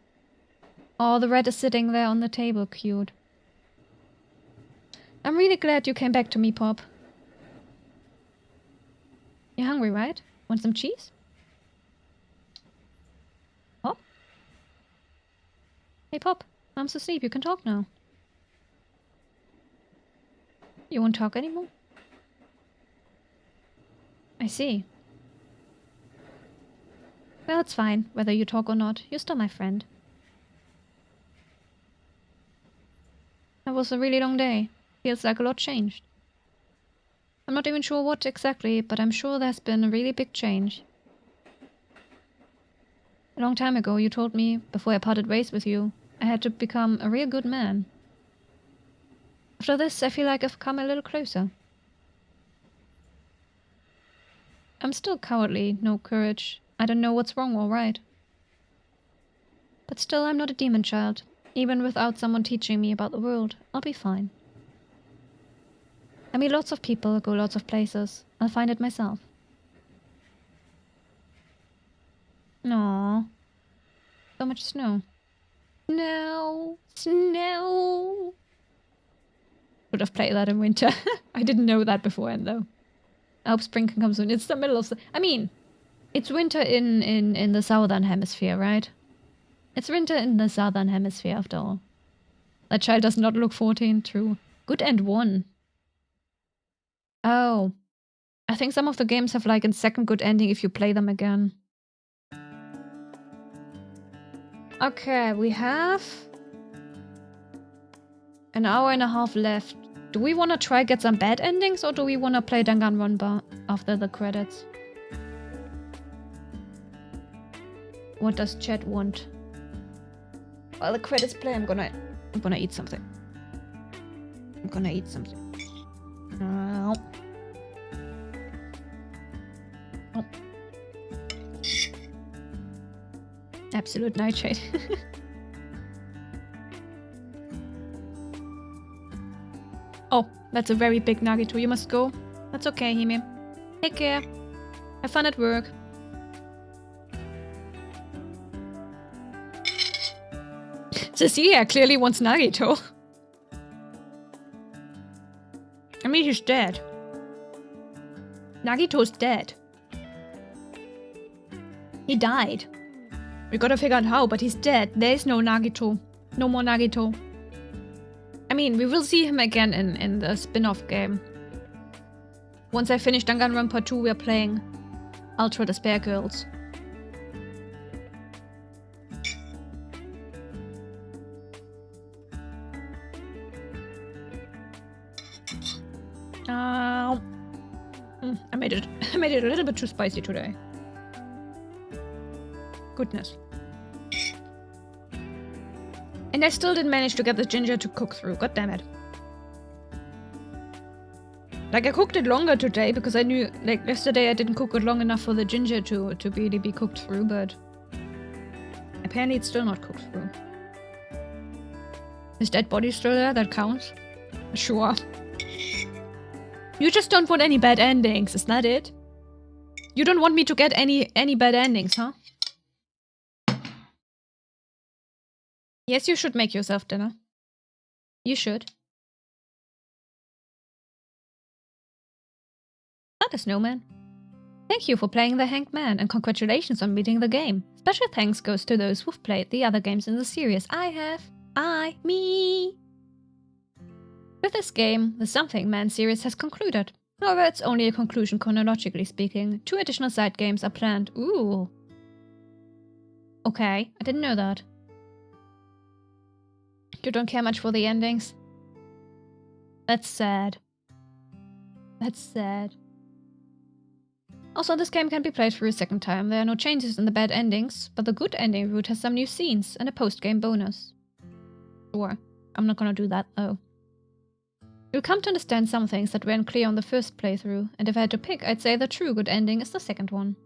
[SPEAKER 1] Oh, the rat is sitting there on the table, cute. I'm really glad you came back to me, Pop. You're hungry, right? Want some cheese? Pop? Hey, Pop. Mom's asleep. You can talk now. You won't talk anymore? I see. Well, it's fine, whether you talk or not. You're still my friend. That was a really long day. Feels like a lot changed. I'm not even sure what exactly, but I'm sure there's been a really big change. A long time ago, you told me, before I parted ways with you, I had to become a real good man. After this, I feel like I've come a little closer. I'm still cowardly, no courage. I don't know what's wrong or right. But still, I'm not a demon child. Even without someone teaching me about the world, I'll be fine. I meet lots of people, go lots of places. I'll find it myself. Aww. So much snow. Snow! Snow! Would have played that in winter. I didn't know that beforehand, though. I hope spring can come soon. It's the middle of the... I mean, it's winter in the southern hemisphere, right? It's winter in the southern hemisphere, after all. That child does not look 14, true. Good and 1. Oh. I think some of the games have like a second good ending if you play them again. Okay, we have an hour and a half left. Do we want to try get some bad endings or do we want to play Danganronpa after the credits? What does chat want? While the credits play, I'm gonna eat something. I'm gonna eat something. Oh. Oh. Absolute neitshayd. Oh, that's a very big Nagito. You must go. That's okay, Hime. Take care. Have fun at work. Cecilia clearly wants Nagito. I mean, he's dead. Nagito's dead. He died. We gotta figure out how, but he's dead. There is no Nagito. No more Nagito. I mean, we will see him again in the spin-off game. Once I finish Danganronpa 2, we're playing Ultra Despair Girls. I made it a little bit too spicy today. Goodness. And I still didn't manage to get the ginger to cook through. God damn it. Like, I cooked it longer today because I knew, like, yesterday I didn't cook it long enough for the ginger to really be cooked through, but apparently it's still not cooked through. Is dead body still there? That counts? Sure. You just don't want any bad endings, is that it? You don't want me to get any bad endings, huh? Yes, you should make yourself dinner. You should. Not a snowman. Thank you for playing the Hanged Man, and congratulations on beating the game. Special thanks goes to those who've played the other games in the series. Me! With this game, the Something Man series has concluded. However, it's only a conclusion chronologically speaking. 2 additional side games are planned. Ooh. Okay, I didn't know that. You don't care much for the endings? That's sad. That's sad. Also, this game can be played through a second time. There are no changes in the bad endings, but the good ending route has some new scenes and a post-game bonus. Sure, I'm not gonna do that though. You'll come to understand some things that weren't clear on the first playthrough, and if I had to pick, I'd say the true good ending is the second one.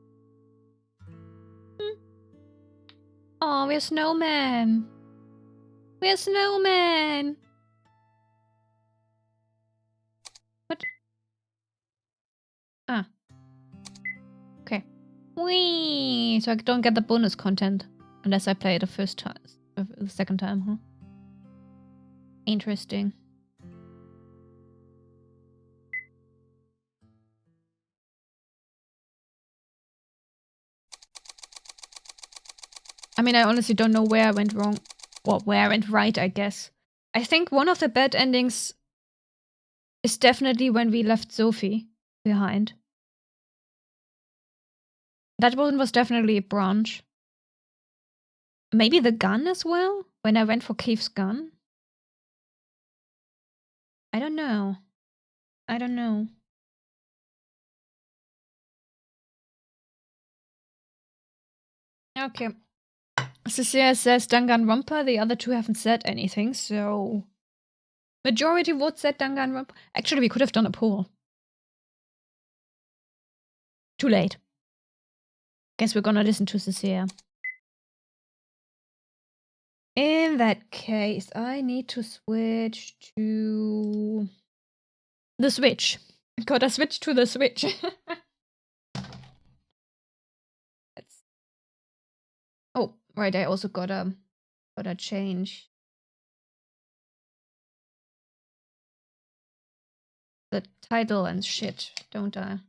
[SPEAKER 1] Aw, we're snowmen! We're snowmen! What? Ah. Okay. Whee! So I don't get the bonus content unless I play it the second time, huh? Interesting. I mean, I honestly don't know where I went wrong. Well, where I went right, I guess. I think one of the bad endings is definitely when we left Sophie behind. That one was definitely a branch. Maybe the gun as well? When I went for Keith's gun? I don't know. I don't know. Okay. Cecilia says Danganronpa, the other 2 haven't said anything, so... Majority vote said Danganronpa. Actually, we could have done a poll. Too late. Guess we're gonna listen to Cecilia. In that case, I need to switch to... the Switch. Gotta switch to the Switch. Oh, right, I also gotta change the title and shit, don't I?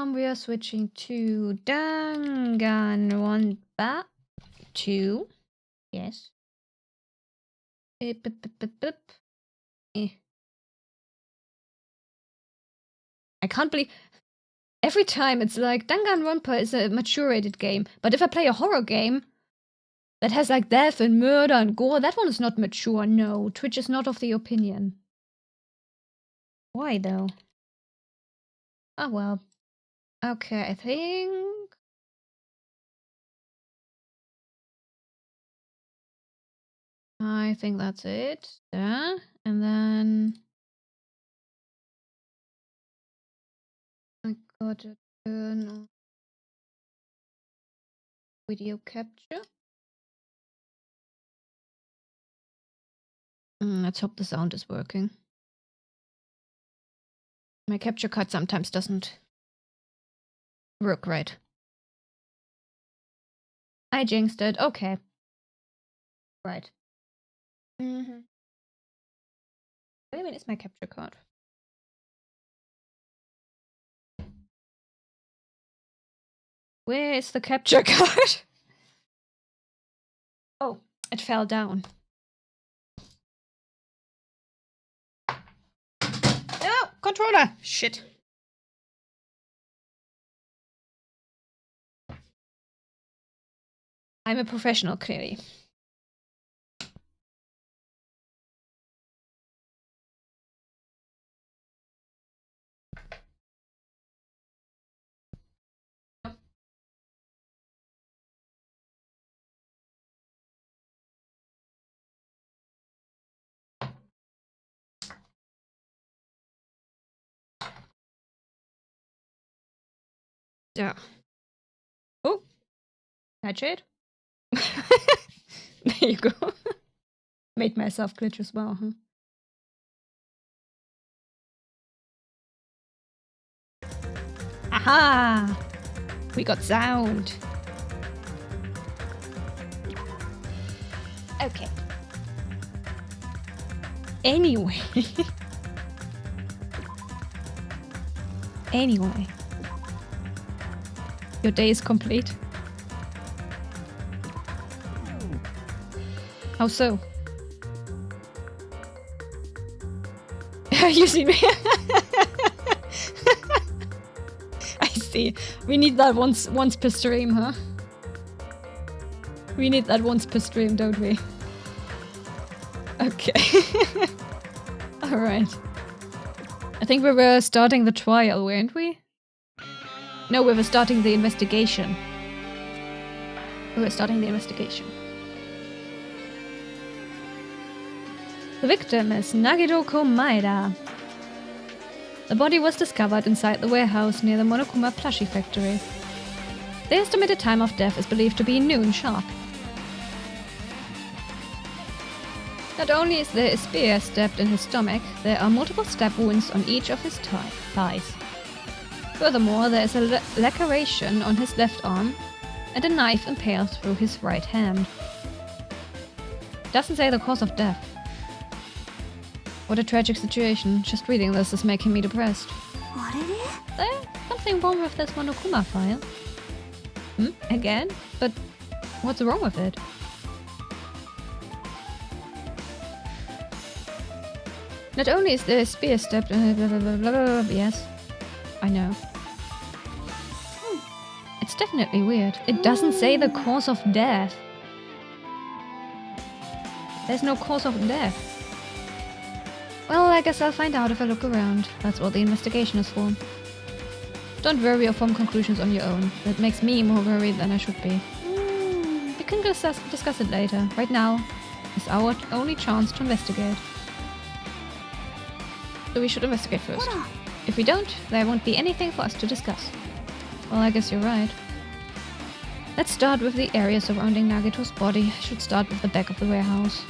[SPEAKER 1] We are switching to Danganronpa 2. Yes. Bip. Eh. I can't believe... Every time it's like, Danganronpa is a mature rated game, but if I play a horror game that has like death and murder and gore, that one is not mature. No, Twitch is not of the opinion. Why though? Oh well. Okay, I think that's it. There. And then I gotta turn on video capture. Let's hope the sound is working. My capture card sometimes doesn't work right. I jinxed it. Okay. Right. Where is my capture card? Where is the capture card? Oh, it fell down. No! Controller! Shit. I'm a professional, clearly. Yeah. Oh! Neitshayd? There you go. Made myself glitch as well, huh? Aha! We got sound. Okay. Anyway. Anyway. Your day is complete. How so? You see me? I see. We need that once per stream, huh? We need that once per stream, don't we? Okay. Alright. I think we were starting the trial, weren't we? No, we were starting the investigation. We were starting the investigation. The victim is Nagidoko Maeda. The body was discovered inside the warehouse near the Monokuma plushie factory. The estimated time of death is believed to be noon sharp. Not only is there a spear stabbed in his stomach, there are multiple stab wounds on each of his thighs. Furthermore, there is a laceration on his left arm and a knife impaled through his right hand. It doesn't say the cause of death. What a tragic situation. Just reading this is making me depressed. There's something wrong with this Monokuma file. Again? But what's wrong with it? Not only is the spear stabbed... yes, I know. It's definitely weird. It doesn't say the cause of death. There's no cause of death. Well, I guess I'll find out if I look around. That's what the investigation is for. Don't worry or form conclusions on your own. That makes me more worried than I should be. We can discuss it later. Right now is our only chance to investigate. So we should investigate first. If we don't, there won't be anything for us to discuss. Well, I guess you're right. Let's start with the area surrounding Nagito's body. I should start with the back of the warehouse.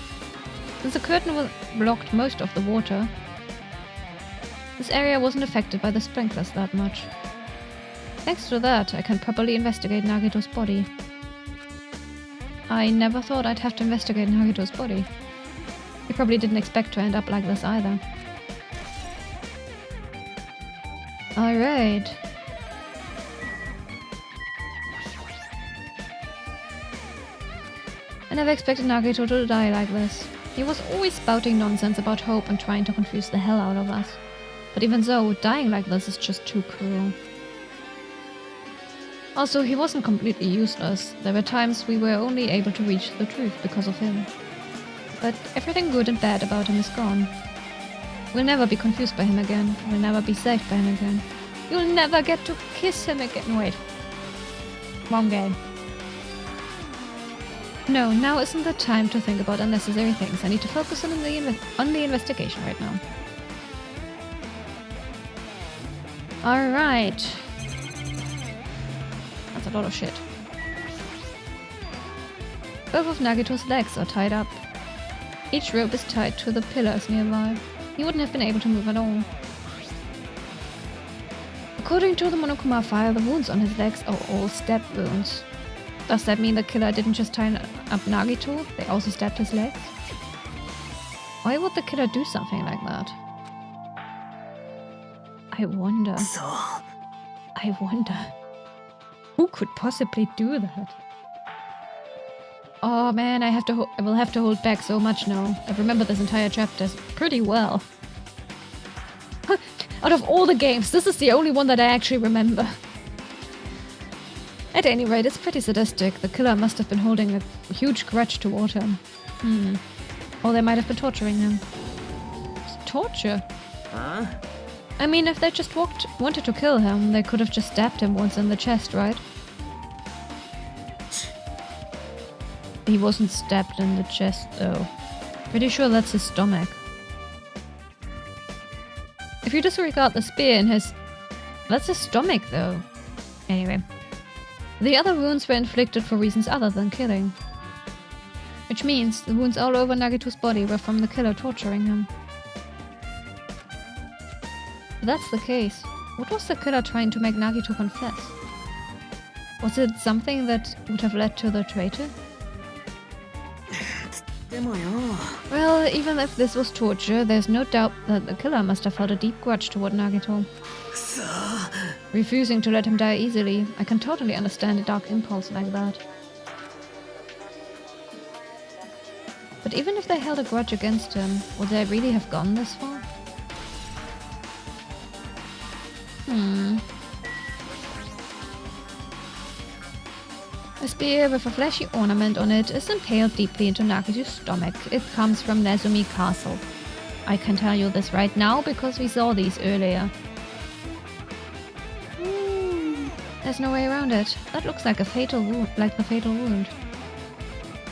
[SPEAKER 1] Since the curtain blocked most of the water, this area wasn't affected by the sprinklers that much. Thanks to that, I can properly investigate Nagito's body. I never thought I'd have to investigate Nagito's body. He probably didn't expect to end up like this either. Alright. I never expected Nagito to die like this. He was always spouting nonsense about hope and trying to confuse the hell out of us. But even so, dying like this is just too cruel. Also, he wasn't completely useless. There were times we were only able to reach the truth because of him. But everything good and bad about him is gone. We'll never be confused by him again. We'll never be saved by him again. You'll never get to kiss him again. Wait. Wrong game. No, now isn't the time to think about unnecessary things. I need to focus on the investigation right now. Alright. That's a lot of shit. Both of Nagito's legs are tied up. Each rope is tied to the pillars nearby. He wouldn't have been able to move at all. According to the Monokuma file, the wounds on his legs are all stab wounds. Does that mean the killer didn't just tie up Nagito? They also stabbed his legs? Why would the killer do something like that? I wonder. Who could possibly do that? Oh man, I will have to hold back so much now. I remember this entire chapter pretty well. Out of all the games, this is the only one that I actually remember. At any rate, it's pretty sadistic. The killer must have been holding a huge grudge toward him. Or they might have been torturing him. Torture?
[SPEAKER 3] Huh?
[SPEAKER 1] I mean, if they just wanted to kill him, they could have just stabbed him once in the chest, right? He wasn't stabbed in the chest, though. Pretty sure that's his stomach. If you disregard the spear in his... That's his stomach, though. Anyway. The other wounds were inflicted for reasons other than killing. Which means the wounds all over Nagito's body were from the killer torturing him. If that's the case, what was the killer trying to make Nagito confess? Was it something that would have led to the traitor? Well, even if this was torture, there's no doubt that the killer must have felt a deep grudge toward Nagito. Refusing to let him die easily, I can totally understand a dark impulse like that. But even if they held a grudge against him, would they really have gone this far? A spear with a flashy ornament on it is impaled deeply into Nagito's stomach. It comes from Nezumi Castle. I can tell you this right now because we saw these earlier. There's no way around it. That looks like a fatal wound, the fatal wound.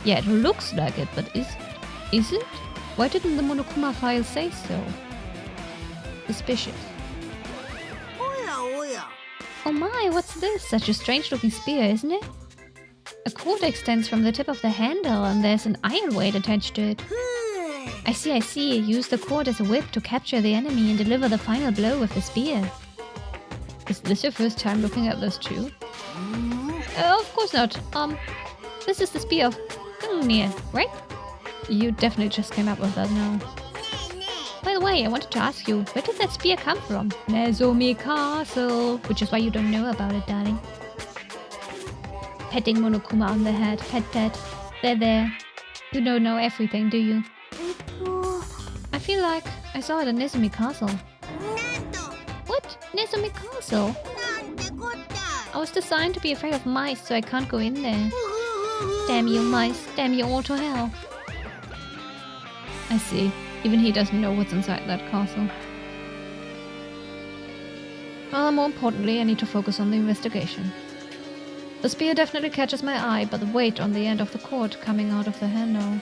[SPEAKER 1] Yeah, it looks like it, but is it? Why didn't the Monokuma file say so? Suspicious. Oh my, what's this? Such a strange looking spear, isn't it? A cord extends from the tip of the handle and there's an iron weight attached to it. I see. Use the cord as a whip to capture the enemy and deliver the final blow with the spear. Is this your first time looking at this too? Of course not. This is the spear of Gungnir, right? You definitely just came up with that now. By the way, I wanted to ask you, where did that spear come from? Nezumi Castle, which is why you don't know about it, darling. Petting Monokuma on the head. Pet. There. You don't know everything, do you? I feel like I saw it at Nezumi Castle. What? Nezumi Castle? I was designed to be afraid of mice, so I can't go in there. Damn you mice. Damn you all to hell. I see. Even he doesn't know what's inside that castle. Well, more importantly, I need to focus on the investigation. The spear definitely catches my eye, but the weight on the end of the cord coming out of the handle.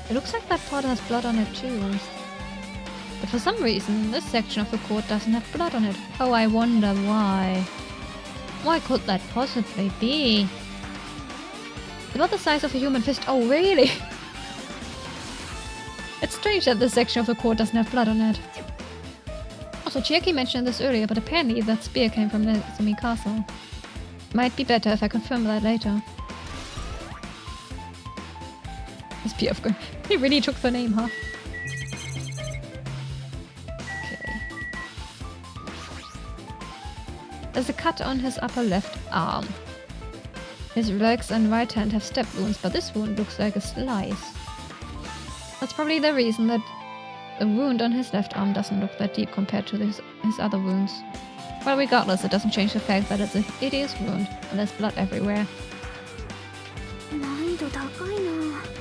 [SPEAKER 1] It looks like that part has blood on it too. But for some reason, this section of the cord doesn't have blood on it. Oh, I wonder why. Why could that possibly be? About the size of a human fist. Oh, really? It's strange that this section of the cord doesn't have blood on it. Also, Chiaki mentioned this earlier, but apparently that spear came from Nezumi Castle. Might be better if I confirm that later. The spear of Gun. He really took the name, huh? Okay. There's a cut on his upper left arm. His legs and right hand have stab wounds, but this wound looks like a slice. That's probably the reason that the wound on his left arm doesn't look that deep compared to his other wounds. Well, regardless, it doesn't change the fact that it's a hideous wound and there's blood everywhere.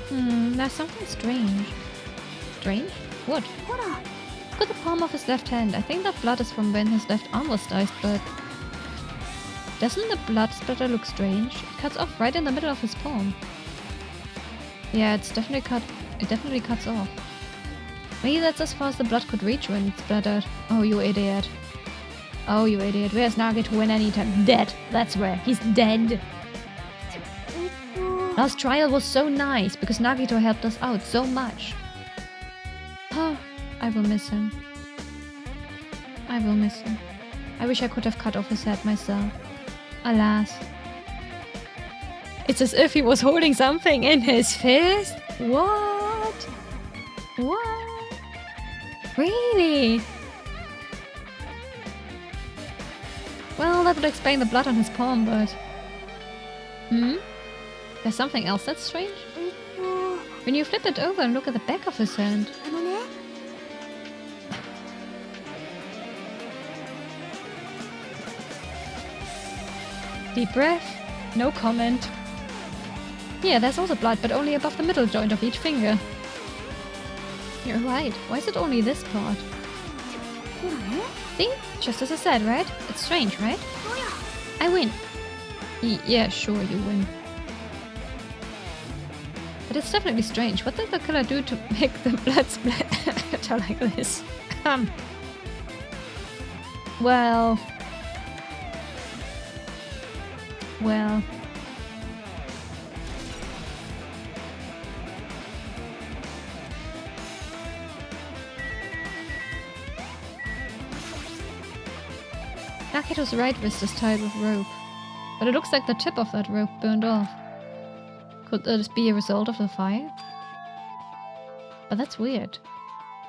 [SPEAKER 1] There's something strange. Strange? What? Look at the palm of his left hand. I think that blood is from when his left arm was sliced, but... Doesn't the blood splatter look strange? It cuts off right in the middle of his palm. Yeah, it's definitely cut. It definitely cuts off. Maybe that's as far as the blood could reach when it splattered. Oh, you idiot. Oh, you idiot. Where's Nagito when anytime? Dead. That's where. He's dead. Last trial was so nice because Nagito helped us out so much. Oh, I will miss him. I will miss him. I wish I could have cut off his head myself. Alas. It's as if he was holding something in his fist? What? What? Really? Well, that would explain the blood on his palm, but... There's something else that's strange? When you flip it over and look at the back of his hand... Deep breath. No comment. Yeah, there's also blood, but only above the middle joint of each finger. You're right. Why is it only this part? See? Just as I said, right? It's strange, right? I win. Yeah, sure, you win. But it's definitely strange. What did the killer do to make the blood splatter like this? Well... Nagito's right wrist is tied with rope, but it looks like the tip of that rope burned off. Could this be a result of the fire? But that's weird.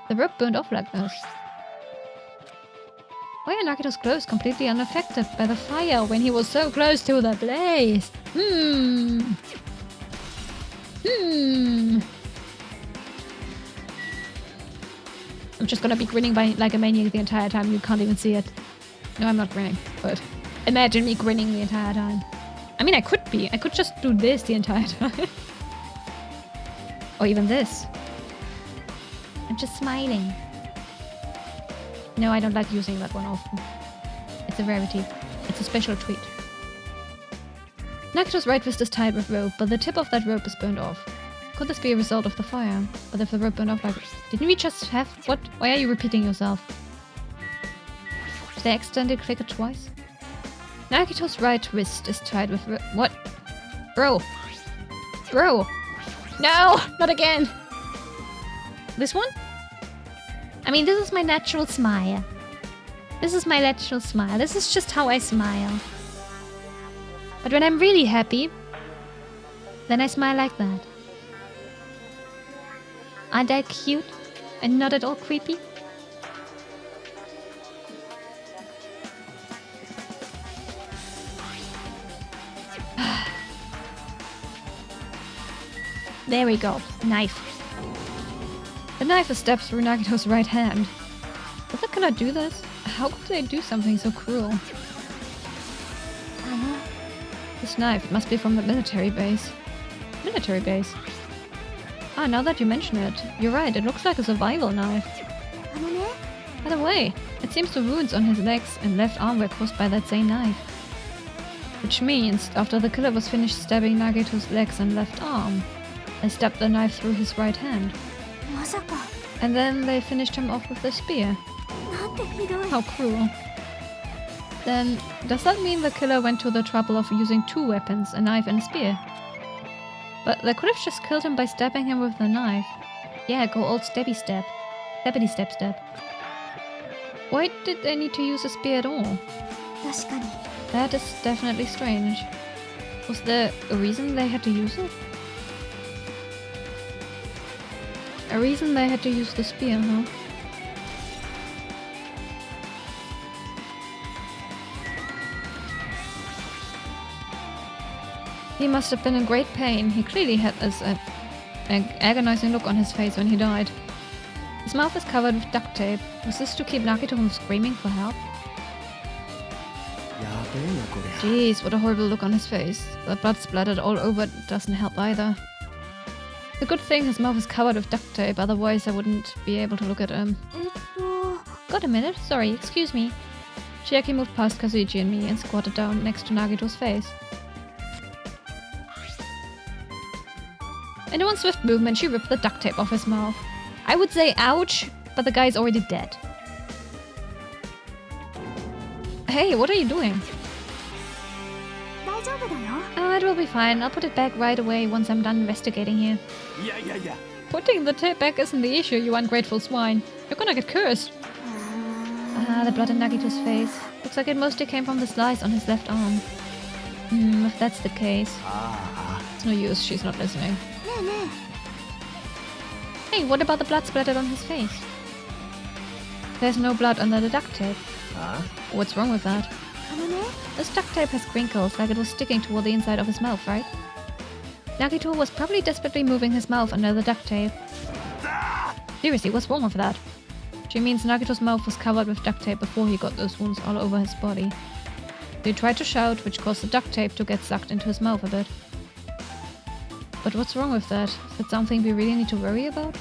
[SPEAKER 1] The rope burned off like this. Why are Nagito's clothes completely unaffected by the fire when he was so close to the blaze? I'm just gonna be grinning like a maniac the entire time. You can't even see it. No, I'm not grinning, but imagine me grinning the entire time. I mean, I could be. I could just do this the entire time. Or even this. I'm just smiling. No, I don't like using that one often. It's a rarity. It's a special treat. Nagito's right wrist is tied with rope, but the tip of that rope is burned off. Could this be a result of the fire? But if the rope burned off like... Didn't we just have... What? Why are you repeating yourself? Did I accidentally click it twice? Nagito's right wrist is tied with rope. What? Bro. Bro. No! Not again! This one? I mean, this is my natural smile. This is my natural smile. This is just how I smile. But when I'm really happy, then I smile like that. Aren't I cute? And not at all creepy? There we go. Knife. The knife is stabbed through Nagito's right hand. Did the killer do this? How could they do something so cruel? This knife must be from the military base. Military base? Ah, now that you mention it, you're right, it looks like a survival knife. By the way, it seems the wounds on his legs and left arm were caused by that same knife. Which means, after the killer was finished stabbing Nagito's legs and left arm, they stabbed the knife through his right hand. And then they finished him off with a spear. How cruel. Then, does that mean the killer went to the trouble of using two weapons, a knife and a spear? But they could have just killed him by stabbing him with the knife. Yeah, go old stabby stab. Stabbity stab stab. Why did they need to use a spear at all? That is definitely strange. Was there a reason they had to use it? A reason they had to use the spear, huh? He must have been in great pain. He clearly had this agonizing look on his face when he died. His mouth is covered with duct tape. Was this to keep Nagito from screaming for help? Jeez, what a horrible look on his face. The blood splattered all over doesn't help either. The good thing his mouth is covered with duct tape, otherwise I wouldn't be able to look at him. Got a minute? Sorry, excuse me. Chiaki moved past Kazuichi and me and squatted down next to Nagito's face. In one swift movement, she ripped the duct tape off his mouth. I would say ouch, but the guy's already dead. Hey, what are you doing? Oh, it will be fine. I'll put it back right away once I'm done investigating here.
[SPEAKER 2] Yeah.
[SPEAKER 1] Putting the tape back isn't the issue, you ungrateful swine. You're gonna get cursed. The blood in Nagito's face. Looks like it mostly came from the slice on his left arm. If that's the case. It's no use, she's not listening. Hey, what about the blood splattered on his face? There's no blood under the duct tape. What's wrong with that? This duct tape has crinkles, like it was sticking toward the inside of his mouth, right? Nagito was probably desperately moving his mouth under the duct tape. Seriously, what's wrong with that? She means Nagito's mouth was covered with duct tape before he got those wounds all over his body. He tried to shout, which caused the duct tape to get sucked into his mouth a bit. But what's wrong with that? Is that something we really need to worry about?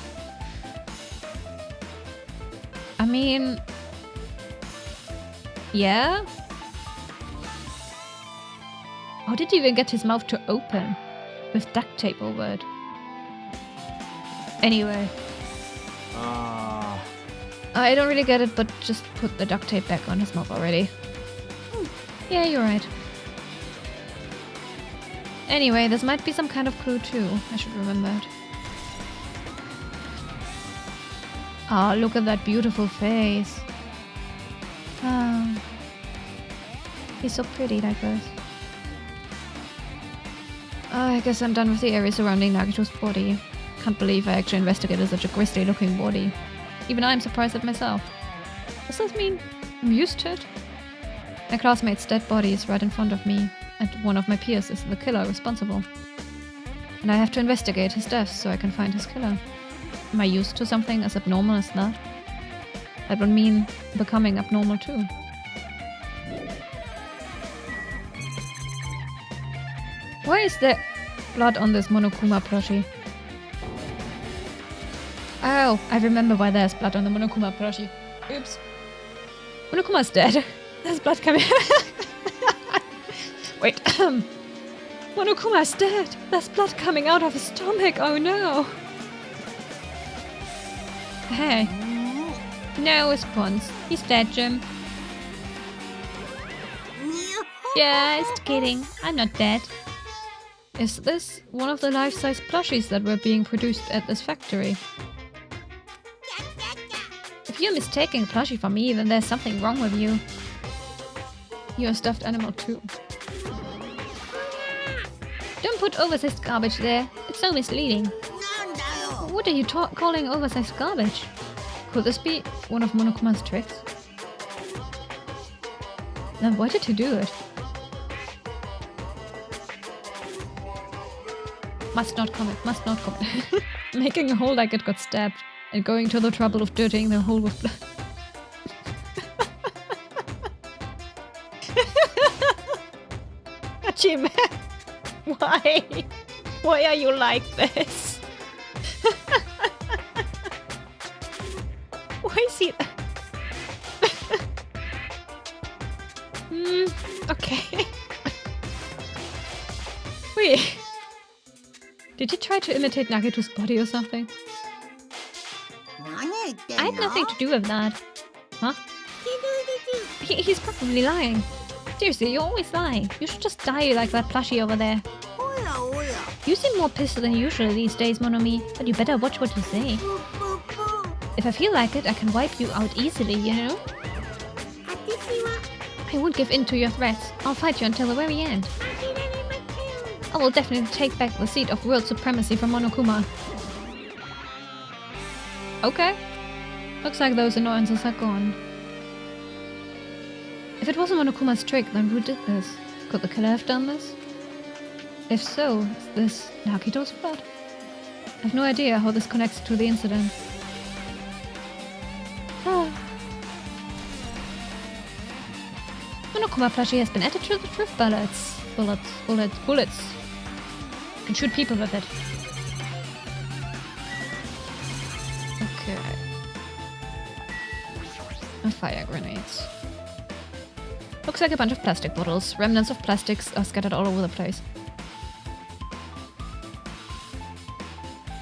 [SPEAKER 1] I mean... yeah? How did he even get his mouth to open? With duct tape over it. Anyway. I don't really get it, but just put the duct tape back on his mouth already. Yeah, you're right. Anyway, this might be some kind of clue too. I should remember it. Ah, look at that beautiful face. Ah. He's so pretty like this. I guess I'm done with the area surrounding Nagito's body. Can't believe I actually investigated such a grisly looking body. Even I'm surprised at myself. Does this mean I'm used to it? My classmate's dead body is right in front of me, and one of my peers is the killer responsible. And I have to investigate his death so I can find his killer. Am I used to something as abnormal as that? That would mean becoming abnormal too. Why is there blood on this Monokuma plushie? Oh, I remember why there's blood on the Monokuma plushie. Oops. Monokuma's dead. There's blood coming. Wait, Monokuma's dead. There's blood coming out of his stomach. Oh no. Hey. No response. He's dead, Jim. Just kidding. I'm not dead. Is this one of the life-size plushies that were being produced at this factory? If you're mistaking a plushie for me, then there's something wrong with you. You're a stuffed animal too. Don't put oversized garbage there. It's so misleading. What are you calling oversized garbage? Could this be one of Monokuma's tricks? Then why did he do it? Must not comment, must not comment. Making a hole like it got stabbed and going to the trouble of dirtying the hole with blood. Jim, why? Why are you like this? Why is he... okay. Wait. Did he try to imitate Nagito's body or something? I had nothing to do with that. Huh? He's probably lying. Seriously, you're always lying. You should just die like that plushie over there. You seem more pissed than usual these days, Monomi, but you better watch what you say. If I feel like it, I can wipe you out easily, you know? I won't give in to your threats. I'll fight you until the very end. I will definitely take back the seat of world supremacy from Monokuma. Okay. Looks like those annoyances are gone. If it wasn't Monokuma's trick, then who did this? Could the killer have done this? If so, is this Nagito's blood? I have no idea how this connects to the incident. Monokuma plushie has been added to the truth bullets. Bullets. You can shoot people with it. Okay. And fire grenades. Looks like a bunch of plastic bottles. Remnants of plastics are scattered all over the place.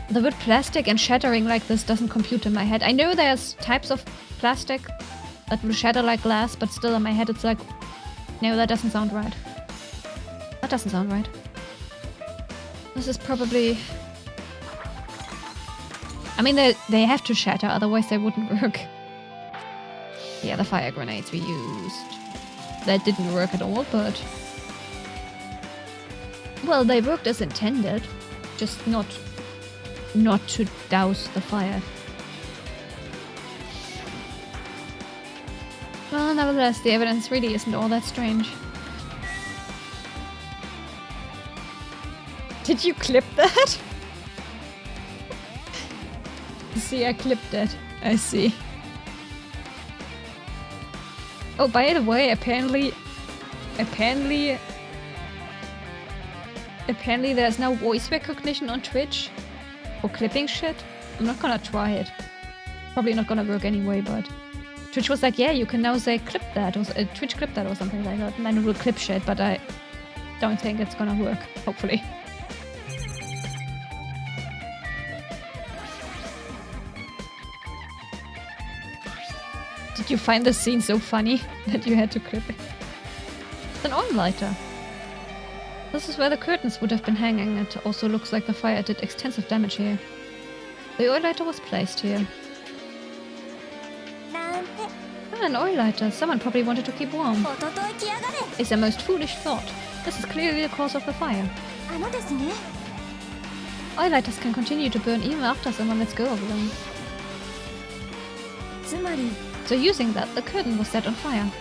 [SPEAKER 1] The word plastic and shattering like this doesn't compute in my head. I know there's types of plastic that will shatter like glass, but still in my head it's like, no, that doesn't sound right. That doesn't sound right. This is probably... I mean, they have to shatter, otherwise they wouldn't work. Yeah, the fire grenades we used. That didn't work at all, but... Well, they worked as intended. Just not to douse the fire. Well, nevertheless, the evidence really isn't all that strange. Did you clip that? See, I clipped it. I see. Oh, by the way, apparently there's now voice recognition on Twitch for clipping shit. I'm not gonna try it. Probably not gonna work anyway, but Twitch was like, yeah, you can now say clip that, or Twitch clip that or something like that, and then it will clip shit, but I don't think it's gonna work, hopefully. Did you find the scene so funny that you had to clip it? It's an oil lighter. This is where the curtains would have been hanging. It also looks like the fire did extensive damage here. The oil lighter was placed here. Ah, an oil lighter. Someone probably wanted to keep warm. It's a most foolish thought. This is clearly the cause of the fire. Oil lighters can continue to burn even after someone lets go of them. So using that, the curtain was set on fire.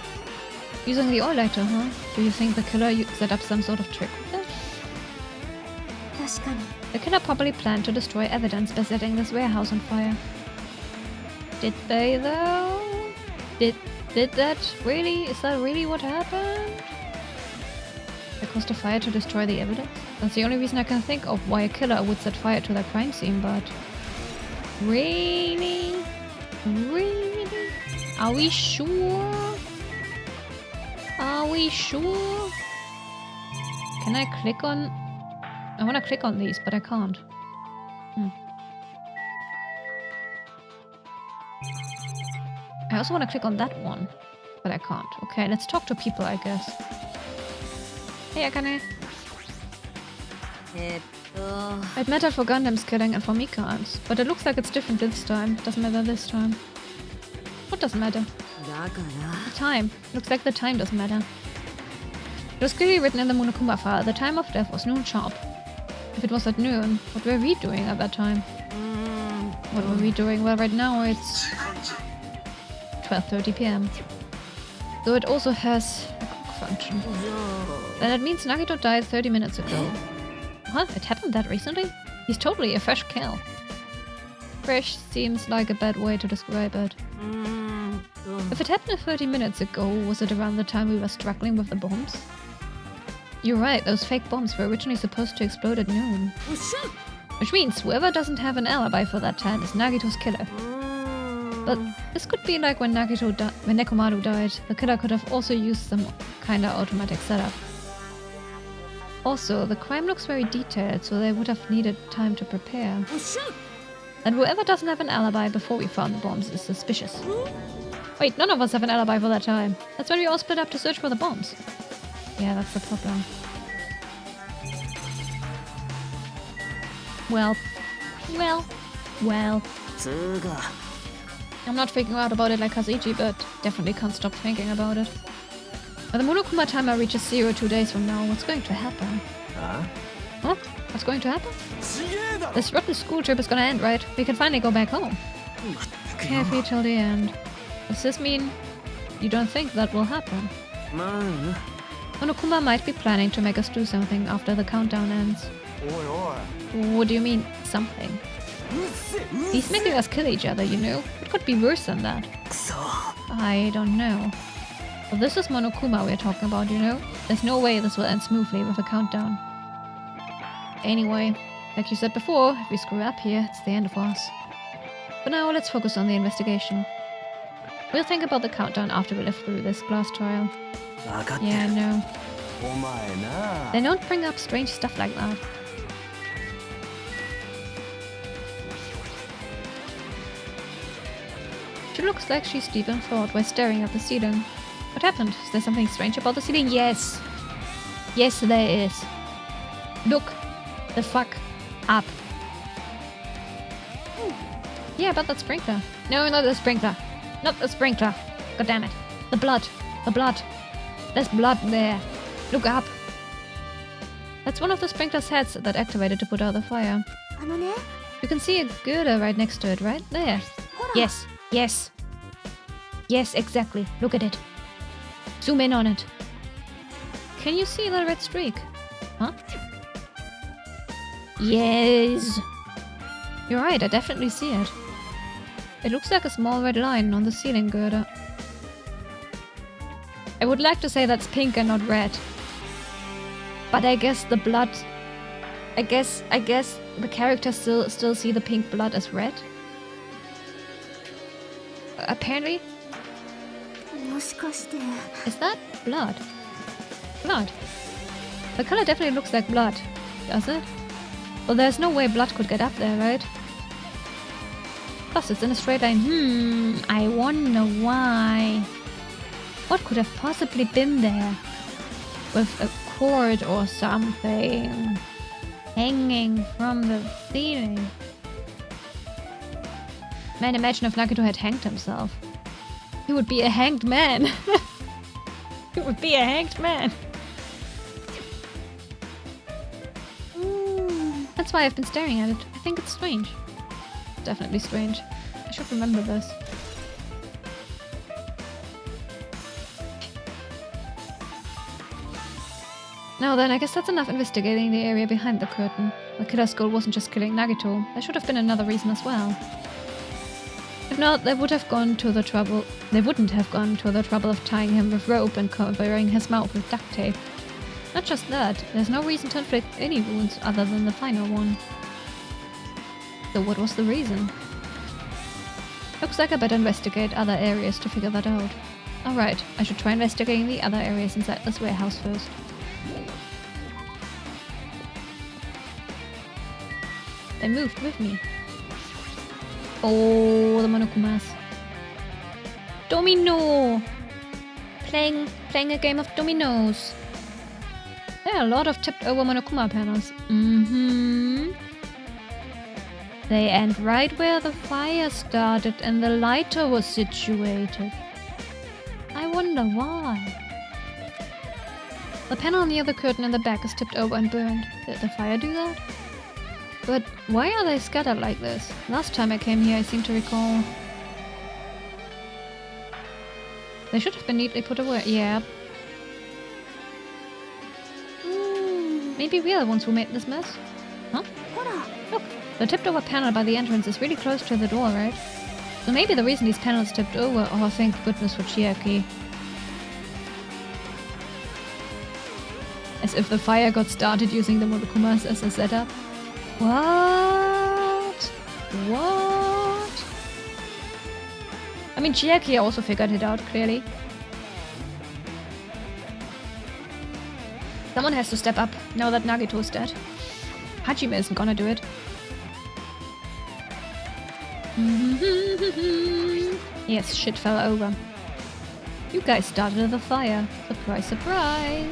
[SPEAKER 1] Using the oil lighter, huh? Do you think the killer set up some sort of trick with it? The killer probably planned to destroy evidence by setting this warehouse on fire. Did they though? Did that really? Is that really what happened? They caused a fire to destroy the evidence? That's the only reason I can think of why a killer would set fire to their crime scene, but... Really? Really? Are we sure? Are we sure? Can I click on... I want to click on these, but I can't. I also want to click on that one, but I can't. Okay, let's talk to people, I guess. Hey, Akane. It mattered for Gundam's killing and for Mika's, but it looks like it's different this time. It doesn't matter this time. What doesn't matter? The time. Looks like the time doesn't matter. It was clearly written in the Monokuma file. The time of death was noon sharp. If it was at noon, what were we doing at that time? What were we doing? Well, right now it's 12:30 p.m. Though it also has a clock function. Then it means Nagito died 30 minutes ago. What? It happened that recently? He's totally a fresh kill. Fresh seems like a bad way to describe it. If it happened 30 minutes ago, was it around the time we were struggling with the bombs? You're right, those fake bombs were originally supposed to explode at noon. Which means whoever doesn't have an alibi for that time is Nagito's killer. But this could be like when Nekomaru died. The killer could have also used some kinda automatic setup. Also, the crime looks very detailed, so they would have needed time to prepare. And whoever doesn't have an alibi before we found the bombs is suspicious. Wait, none of us have an alibi for that time. That's when we all split up to search for the bombs. Yeah, that's the problem. Well. I'm not freaking out about it like Kazuichi, but definitely can't stop thinking about it. When the Monokuma timer reaches 0 2 days from now, what's going to happen? Huh? What's going to happen? This rotten school trip is gonna end, right? We can finally go back home. Carefree till the end. Does this mean you don't think that will happen? Monokuma might be planning to make us do something after the countdown ends.
[SPEAKER 3] Oi, oi.
[SPEAKER 1] What do you mean, something? He's making us kill each other, you know? It could be worse than that. I don't know. Well, this is Monokuma we're talking about, you know? There's no way this will end smoothly with a countdown. Anyway, like you said before, if we screw up here, it's the end of us. For now, let's focus on the investigation. We'll think about the countdown after we live through this glass trial. Yeah, I know. They don't bring up strange stuff like that. She looks like she's deep in thought while staring at the ceiling. What happened? Is there something strange about the ceiling? Yes! Yes, there is. Look the fuck up. Yeah, but that sprinkler. No, not the sprinkler. Not the sprinkler. God damn it. The blood. The blood. There's blood there. Look up. That's one of the sprinkler's heads that activated to put out the fire. You can see a girder right next to it, right? There. Yes. Yes. Yes, exactly. Look at it. Zoom in on it. Can you see the red streak? Huh? Yes. You're right, I definitely see it. It looks like a small red line on the ceiling girder. I would like to say that's pink and not red. But I guess the blood... I guess the characters still see the pink blood as red. Apparently. Is that blood? Blood. The color definitely looks like blood. Does it? Well, there's no way blood could get up there, right? Plus, it's in a straight line. I wonder why. What could have possibly been there? With a cord or something hanging from the ceiling. Man, imagine if Nagito had hanged himself. He would be a hanged man. He would be a hanged man. That's why I've been staring at it. I think it's strange. Definitely strange. I should remember this. Now then, I guess that's enough investigating the area behind the curtain. The killer's goal wasn't just killing Nagito. There should have been another reason as well. If not, they wouldn't have gone to the trouble of tying him with rope and covering his mouth with duct tape. Not just that, there's no reason to inflict any wounds other than the final one. So what was the reason? Looks like I better investigate other areas to figure that out. Alright, I should try investigating the other areas inside this warehouse first. They moved with me. Oh, the Monokumas. Domino! Playing a game of dominoes. There are a lot of tipped over Monokuma panels. They end right where the fire started and the lighter was situated. I wonder why. The panel near the curtain in the back is tipped over and burned. Did the fire do that? But why are they scattered like this? Last time I came here I seem to recall... They should have been neatly put away. Yeah. Maybe we are the ones who made this mess? Huh? Look, the tipped over panel by the entrance is really close to the door, right? So maybe the reason these panels tipped over... Oh, thank goodness for Chiaki. As if the fire got started using the Monokumas as a setup. What? What? I mean, Chiaki also figured it out, clearly. Someone has to step up, now that Nagito is dead. Hajime isn't gonna do it. Yes, shit fell over. You guys started the fire. Surprise, surprise.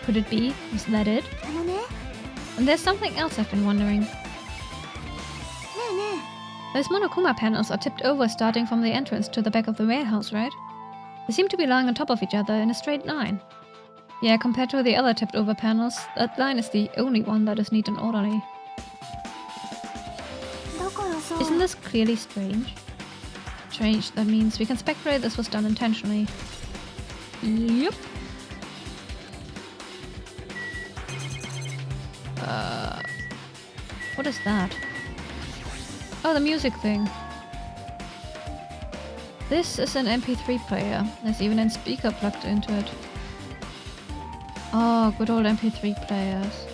[SPEAKER 1] Could it be? Was that it? And there's something else I've been wondering. Those Monokuma panels are tipped over starting from the entrance to the back of the warehouse, right? They seem to be lying on top of each other in a straight line. Yeah, compared to the other tipped over panels, that line is the only one that is neat and orderly. Isn't this clearly strange? Strange, that means we can speculate this was done intentionally. Yep. What is that? Oh, the music thing. This is an MP3 player. There's even a speaker plugged into it. Oh, good old MP3 players.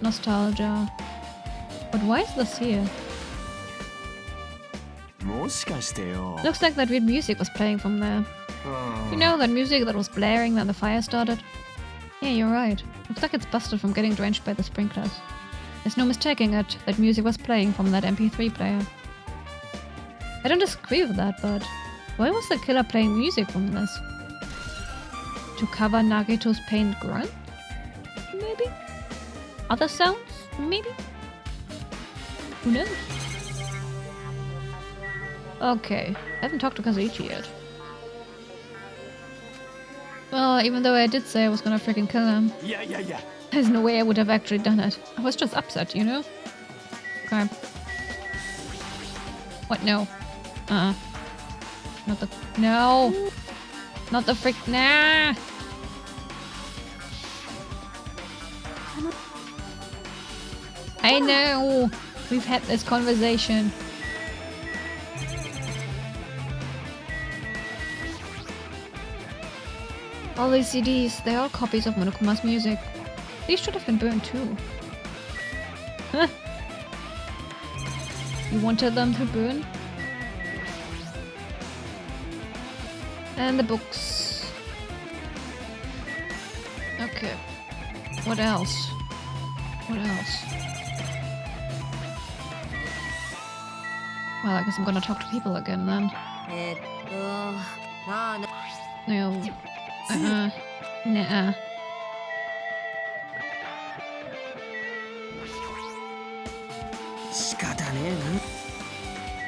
[SPEAKER 1] Nostalgia. But why is this here? Looks like that weird music was playing from there. You know, that music that was blaring when the fire started? Yeah, you're right. Looks like it's busted from getting drenched by the sprinklers. There's no mistaking it. That music was playing from that MP3 player. I don't disagree with that, but why was the killer playing music from this? To cover Nagito's pained grunt? Maybe? Other sounds? Maybe? Who knows? Okay, I haven't talked to Kazuichi yet. Well, even though I did say I was gonna freaking kill him.
[SPEAKER 2] Yeah.
[SPEAKER 1] There's no way I would have actually done it. I was just upset, you know? Okay. What? No. Not the... No! Not the frick... Nah! I know! We've had this conversation. All these CDs, they're all copies of Monokuma's music. These should have been burned too. Huh? You wanted them to burn? And the books. Okay. What else? What else? Well, I guess I'm gonna talk to people again then. No. Nah.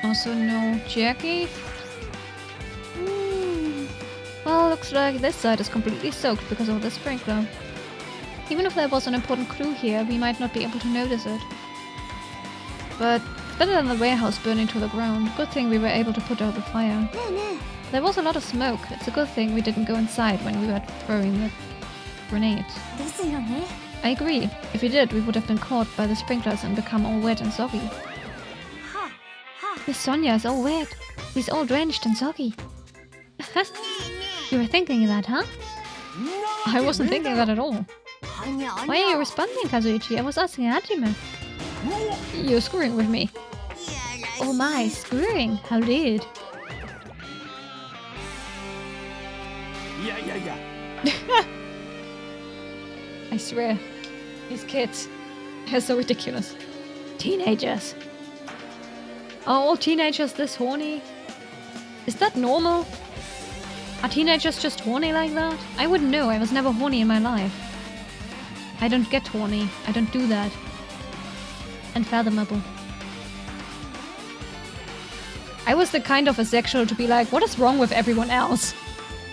[SPEAKER 1] Also no Jackie? Well, looks like this side is completely soaked because of the sprinkler. Even if there was an important clue here, we might not be able to notice it. But it's better than the warehouse burning to the ground. Good thing we were able to put out the fire. There was a lot of smoke. It's a good thing we didn't go inside when we were throwing the grenades. I agree. If we did, we would have been caught by the sprinklers and become all wet and soggy. Miss Sonia is all wet. She's all drenched and soggy. You were thinking that, huh? I wasn't thinking that at all. Why are you responding, Kazuichi? I was asking Hajime. You're screwing with me. Oh my, screwing? How did?
[SPEAKER 2] Yeah.
[SPEAKER 1] I swear. These kids. They're so ridiculous. Teenagers. Are all teenagers this horny? Is that normal? Are teenagers just horny like that? I wouldn't know. I was never horny in my life. I don't get horny. I don't do that. Unfathomable. I was the kind of asexual to be like, what is wrong with everyone else?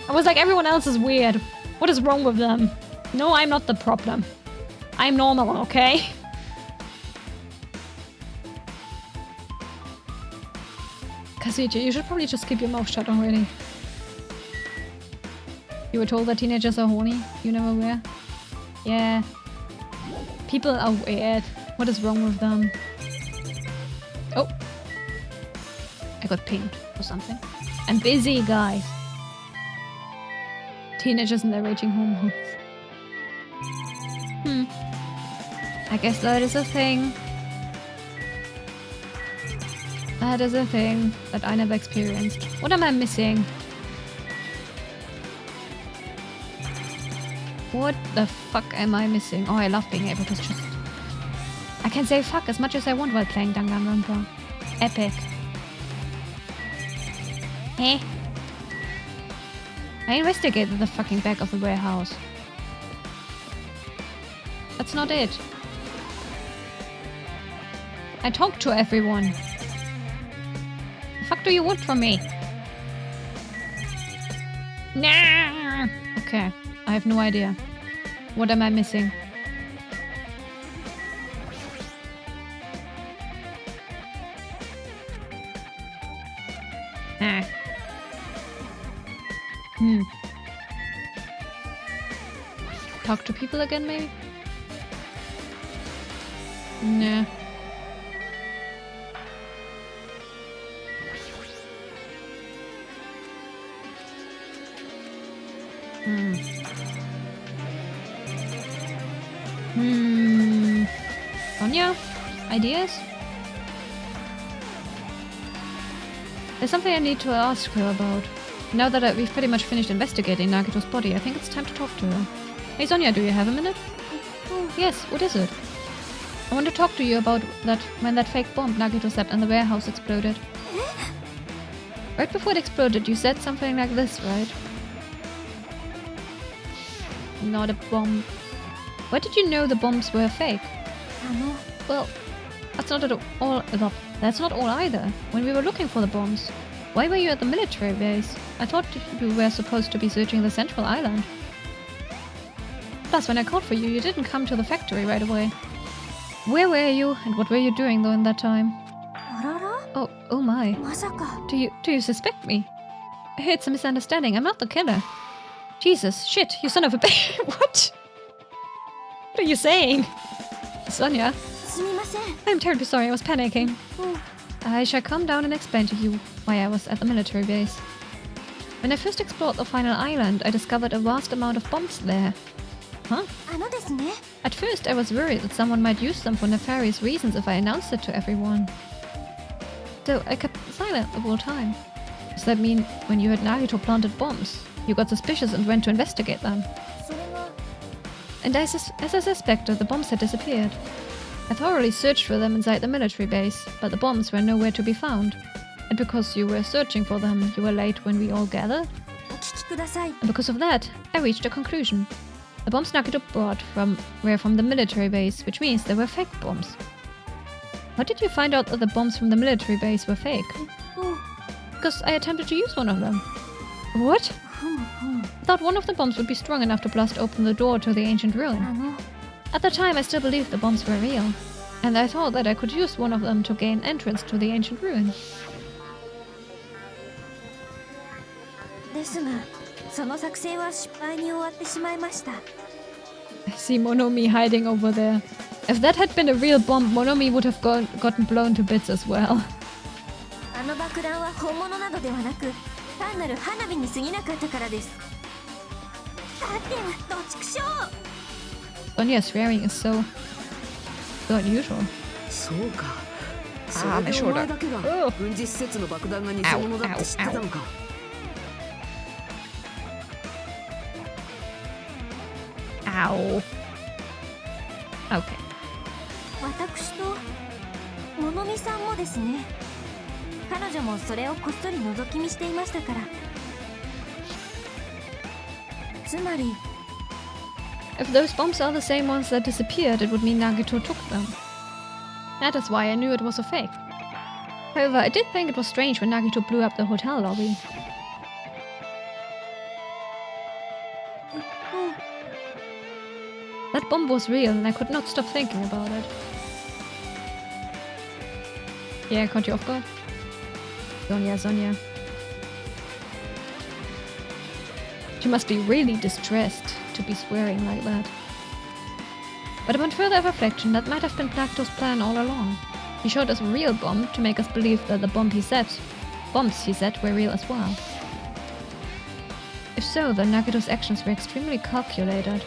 [SPEAKER 1] I was like, everyone else is weird. What is wrong with them? No, I'm not the problem. I'm normal, okay? Kazuichi, you should probably just keep your mouth shut already. You were told that teenagers are horny? You never were? Yeah. People are weird. What is wrong with them? Oh. I got pinged or something. I'm busy, guys. Teenagers and their raging hormones. I guess that is a thing. That is a thing that I never experienced. What am I missing? What the fuck am I missing? Oh, I love being able to just... I can say fuck as much as I want while playing Danganronpa. Epic. Eh? I investigated the fucking back of the warehouse. That's not it. I talked to everyone. The fuck do you want from me? Nah! Okay, I have no idea. What am I missing? talk to people again, maybe? Nah. Sonia? Ideas? There's something I need to ask her about. Now that we've pretty much finished investigating Nagito's body, I think it's time to talk to her. Hey Sonia, do you have a minute? Yes, what is it? I want to talk to you about when that fake bomb Nagito set in the warehouse exploded. Right before it exploded, you said something like this, right? Not a bomb. Why did you know the bombs were fake? Well, that's not all either. When we were looking for the bombs, why were you at the military base? I thought you were supposed to be searching the central island. Plus, when I called for you, you didn't come to the factory right away. Where were you, and what were you doing though in that time? Oh my. Do you suspect me? It's a misunderstanding. I'm not the killer. Jesus, shit, you son of a bitch. What? What are you saying? Sonia? I'm terribly sorry, I was panicking. I shall calm down and explain to you why I was at the military base. When I first explored the final island, I discovered a vast amount of bombs there. Huh? At first, I was worried that someone might use them for nefarious reasons if I announced it to everyone. So I kept silent the whole time. Does that mean when you heard Nagito planted bombs, you got suspicious and went to investigate them? And as I suspected, the bombs had disappeared. I thoroughly searched for them inside the military base, but the bombs were nowhere to be found. And because you were searching for them, you were late when we all gathered. And because of that, I reached a conclusion. The bombs Nagito brought were from the military base, which means they were fake bombs. How did you find out that the bombs from the military base were fake? Because I attempted to use one of them. What? I thought one of the bombs would be strong enough to blast open the door to the ancient ruin. At the time, I still believed the bombs were real, and I thought that I could use one of them to gain entrance to the ancient ruin. I see Monomi hiding over there. If that had been a real bomb, Monomi would have gotten blown to bits as well. Sonia's swearing is so unusual. My shoulder. Oh. Ow. Ow. Okay. If those bombs are the same ones that disappeared, it would mean Nagito took them. That is why I knew it was a fake. However, I did think it was strange when Nagito blew up the hotel lobby. That bomb was real and I could not stop thinking about it. Yeah, I caught you off guard. Sonia. She must be really distressed to be swearing like that. But upon further reflection, that might have been Nagito's plan all along. He showed us a real bomb to make us believe that the bombs he set were real as well. If so, then Nagito's actions were extremely calculated.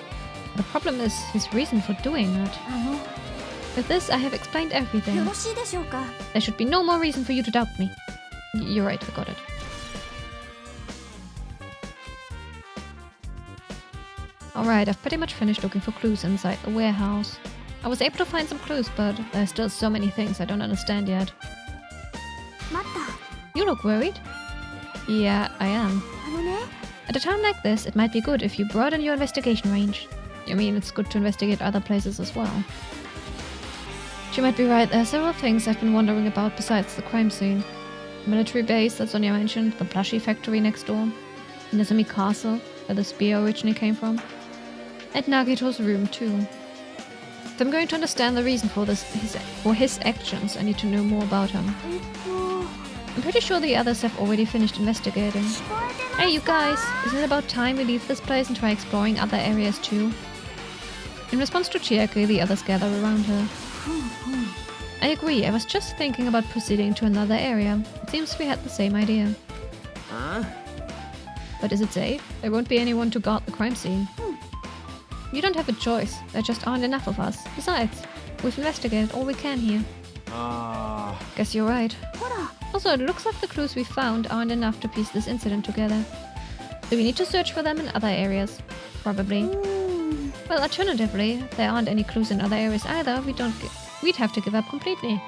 [SPEAKER 1] The problem is his reason for doing that. With this, I have explained everything. There should be no more reason for you to doubt me. You're right, I got it. Alright, I've pretty much finished looking for clues inside the warehouse. I was able to find some clues, but there's still so many things I don't understand yet. You look worried. Yeah, I am. At a time like this, it might be good if you broaden your investigation range. I mean, it's good to investigate other places as well. She might be right, there are several things I've been wondering about besides the crime scene. The military base that Sonia mentioned, the plushie factory next door, Nezumi Castle, where the spear originally came from, and Nagito's room too. If I'm going to understand the reason for his actions, I need to know more about him. I'm pretty sure the others have already finished investigating. Hey you guys, isn't it about time we leave this place and try exploring other areas too? In response to Chiaki, the others gather around her. I agree, I was just thinking about proceeding to another area. It seems we had the same idea.
[SPEAKER 3] Huh?
[SPEAKER 1] But is it safe? There won't be anyone to guard the crime scene. You don't have a choice. There just aren't enough of us. Besides, we've investigated all we can here. Guess you're right. Also, it looks like the clues we found aren't enough to piece this incident together. Do we need to search for them in other areas? Probably. Well, alternatively, if there aren't any clues in other areas either, we'd have to give up completely.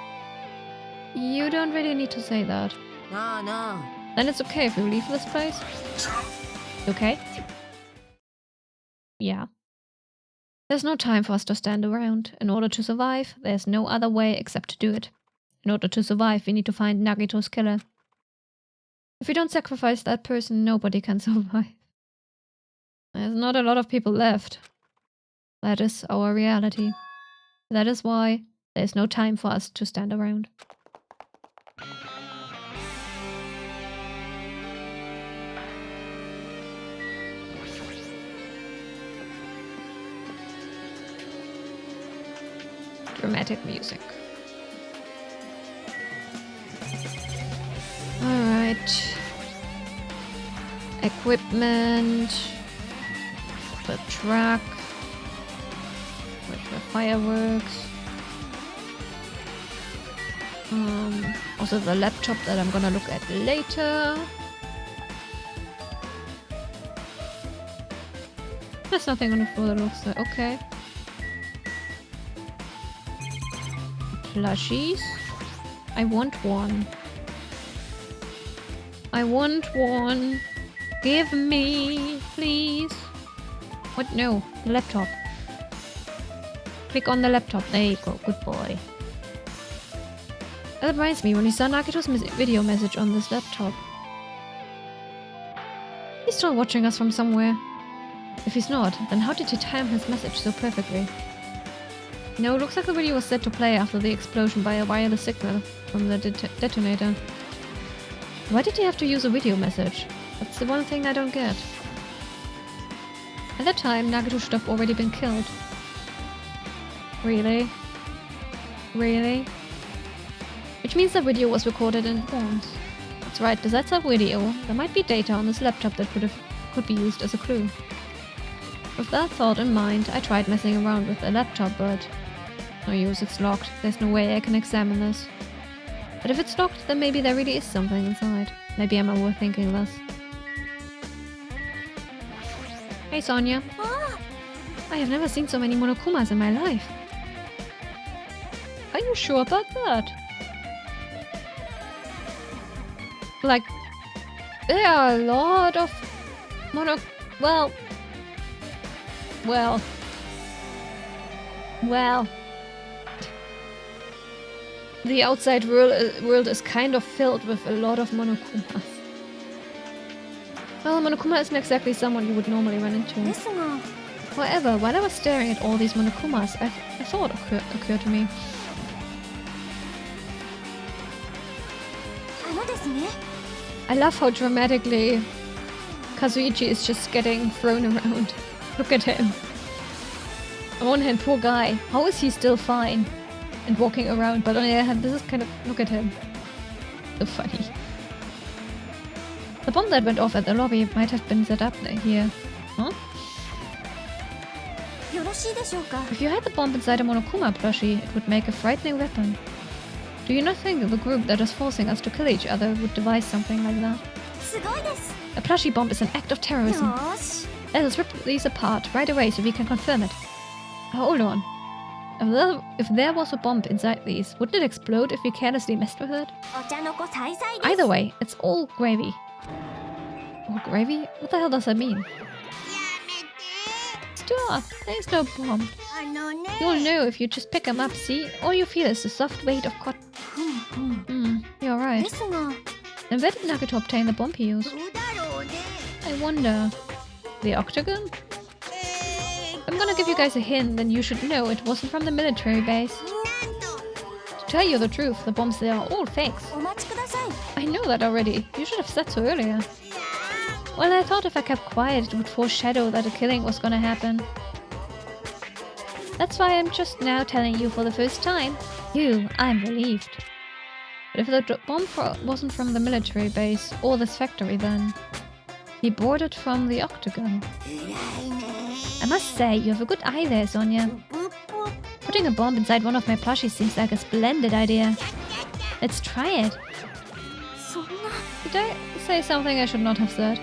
[SPEAKER 1] You don't really need to say that.
[SPEAKER 4] No.
[SPEAKER 1] Then it's okay if we leave this place? Okay? Yeah. There's no time for us to stand around. In order to survive, there's no other way except to do it. In order to survive, we need to find Nagito's killer. If we don't sacrifice that person, nobody can survive. There's not a lot of people left. That is our reality. That is why there's no time for us to stand around. Dramatic music. Alright. Equipment. The truck. With the fireworks. Also the laptop that I'm gonna look at later. There's nothing on the floor that looks like. Okay. Plushies. I want one. I want one. Give me, please. What? No, the laptop. Click on the laptop. There you go. Good boy. That reminds me, when you saw Nagito's video message on this laptop. He's still watching us from somewhere. If he's not, then how did he time his message so perfectly? No, looks like the video was set to play after the explosion by a wireless signal from the detonator. Why did he have to use a video message? That's the one thing I don't get. At that time, Nagito should have already been killed. Really? Really? Which means the video was recorded in advance. That's right, besides that video, there might be data on this laptop that could be used as a clue. With that thought in mind, I tried messing around with the laptop, but no use, it's locked. There's no way I can examine this. But if it's locked, then maybe there really is something inside. Maybe I'm overthinking this. Hey Sonia. I have never seen so many monokumas in my life. Are you sure about that? Like, there are a lot of Well. The outside world is kind of filled with a lot of monokumas. Well, a monokuma isn't exactly someone you would normally run into. However, while I was staring at all these monokumas, a thought occurred to me. I love how dramatically Kazuichi is just getting thrown around. Look at him. On one hand, poor guy. How is he still fine and walking around? But on the other hand, this is kind of... Look at him. So funny. The bomb that went off at the lobby might have been set up here. Huh? If you had the bomb inside a Monokuma plushie, it would make a frightening weapon. Do you not think the group that is forcing us to kill each other would devise something like that? A plushie bomb is an act of terrorism. Let us rip these apart right away so we can confirm it. Hold on. If there was a bomb inside these, wouldn't it explode if we carelessly messed with it? Either way, it's all gravy. All gravy? What the hell does that mean? Stop! There's no bomb. You'll know if you just pick them up, see? All you feel is the soft weight of cotton. You're right. Then where did Nagito obtain the bomb he used? I wonder... The octagon? I'm gonna give you guys a hint, then you should know it wasn't from the military base. To tell you the truth, the bombs there are all fakes. I know that already. You should have said so earlier. Well, I thought if I kept quiet, it would foreshadow that a killing was gonna happen. That's why I'm just now telling you for the first time. I'm relieved. But if the bomb wasn't from the military base or this factory, then he bought it from the Octagon. I must say, you have a good eye there, Sonia. Putting a bomb inside one of my plushies seems like a splendid idea. Let's try it. Did I say something I should not have said?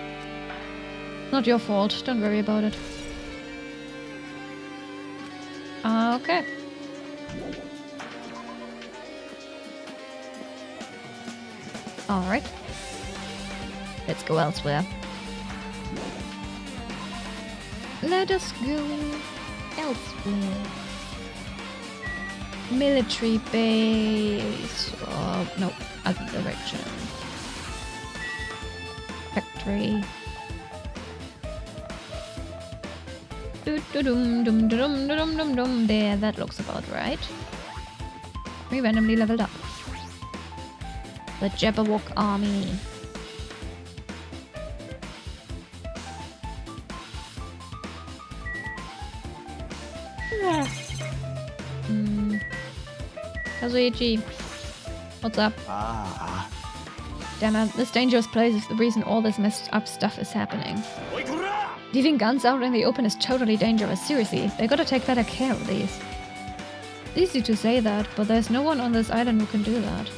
[SPEAKER 1] Not your fault, don't worry about it. Okay. Alright. Let's go elsewhere. Let us go elsewhere. Military base. Oh, no, other direction. Factory. There, that looks about right. We randomly leveled up. The Jabberwock army. Kazuichi, what's up? Damn it, this dangerous place is the reason all this messed up stuff is happening. Leaving guns out in the open is totally dangerous, seriously. They gotta take better care of these. Easy to say that, but there's no one on this island who can do that.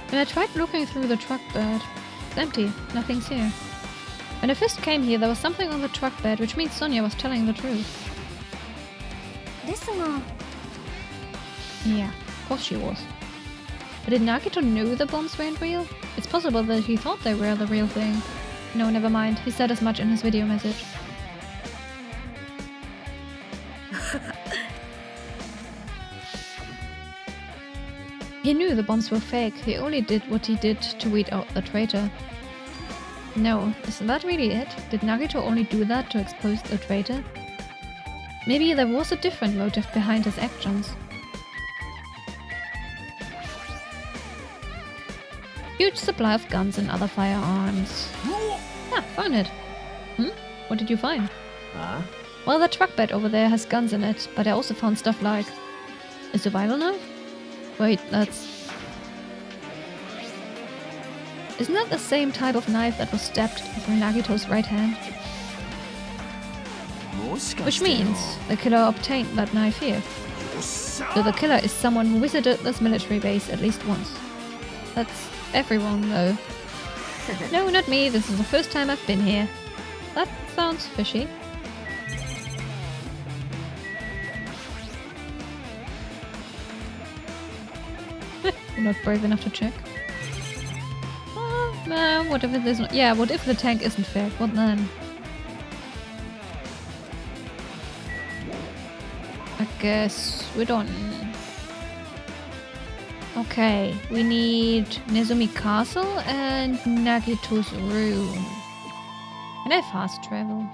[SPEAKER 1] When I tried looking through the truck bed, it's empty, nothing's here. When I first came here, there was something on the truck bed, which means Sonia was telling the truth. Yeah, of course she was. But did Nagito know the bombs weren't real? It's possible that he thought they were the real thing. No, never mind. He said as much in his video message. He knew the bombs were fake. He only did what he did to weed out the traitor. No, isn't that really it? Did Nagito only do that to expose the traitor? Maybe there was a different motive behind his actions. Huge supply of guns and other firearms. Ah, found it. What did you find? Well, the truck bed over there has guns in it, but I also found stuff like a survival knife? Wait, that's... Isn't that the same type of knife that was stabbed through Nagito's right hand? Which means the killer obtained that knife here. So the killer is someone who visited this military base at least once. That's everyone, though. No, not me. This is the first time I've been here. That sounds fishy. I'm not brave enough to check. What if it isn't? Yeah, what if the tank isn't fake? What then? I guess we don't. Okay, we need Nezumi Castle and Nagito's room. Can I fast travel?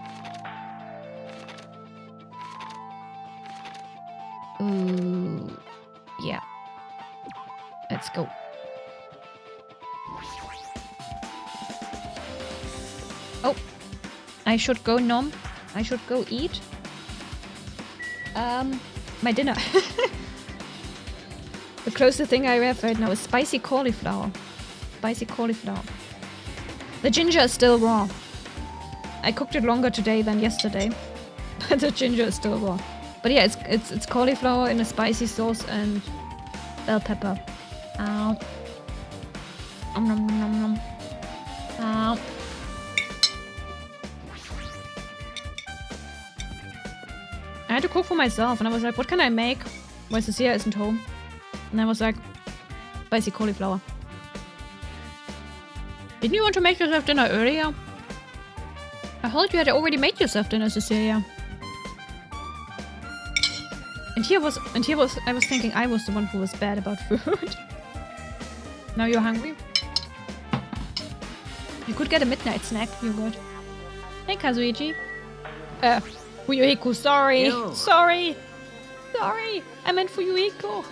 [SPEAKER 1] Ooh, yeah. Let's go. Oh, I should go nom. I should go eat. My dinner. The closest thing I have right now is spicy cauliflower. Spicy cauliflower. The ginger is still raw. I cooked it longer today than yesterday, but the ginger is still raw. But yeah, it's cauliflower in a spicy sauce and bell pepper. Ow. Nom nom nom nom. Ow. I had to cook for myself, and I was like, what can I make? While Cecilia isn't home. And I was like, spicy cauliflower. Didn't you want to make yourself dinner earlier? I thought you had already made yourself dinner, Cecilia. And I was thinking I was the one who was bad about food. Now you're hungry? You could get a midnight snack, you're good. Hey, Kazuichi. Fuyuhiko, sorry.
[SPEAKER 3] Ew.
[SPEAKER 1] Sorry. I meant Fuyuhiko.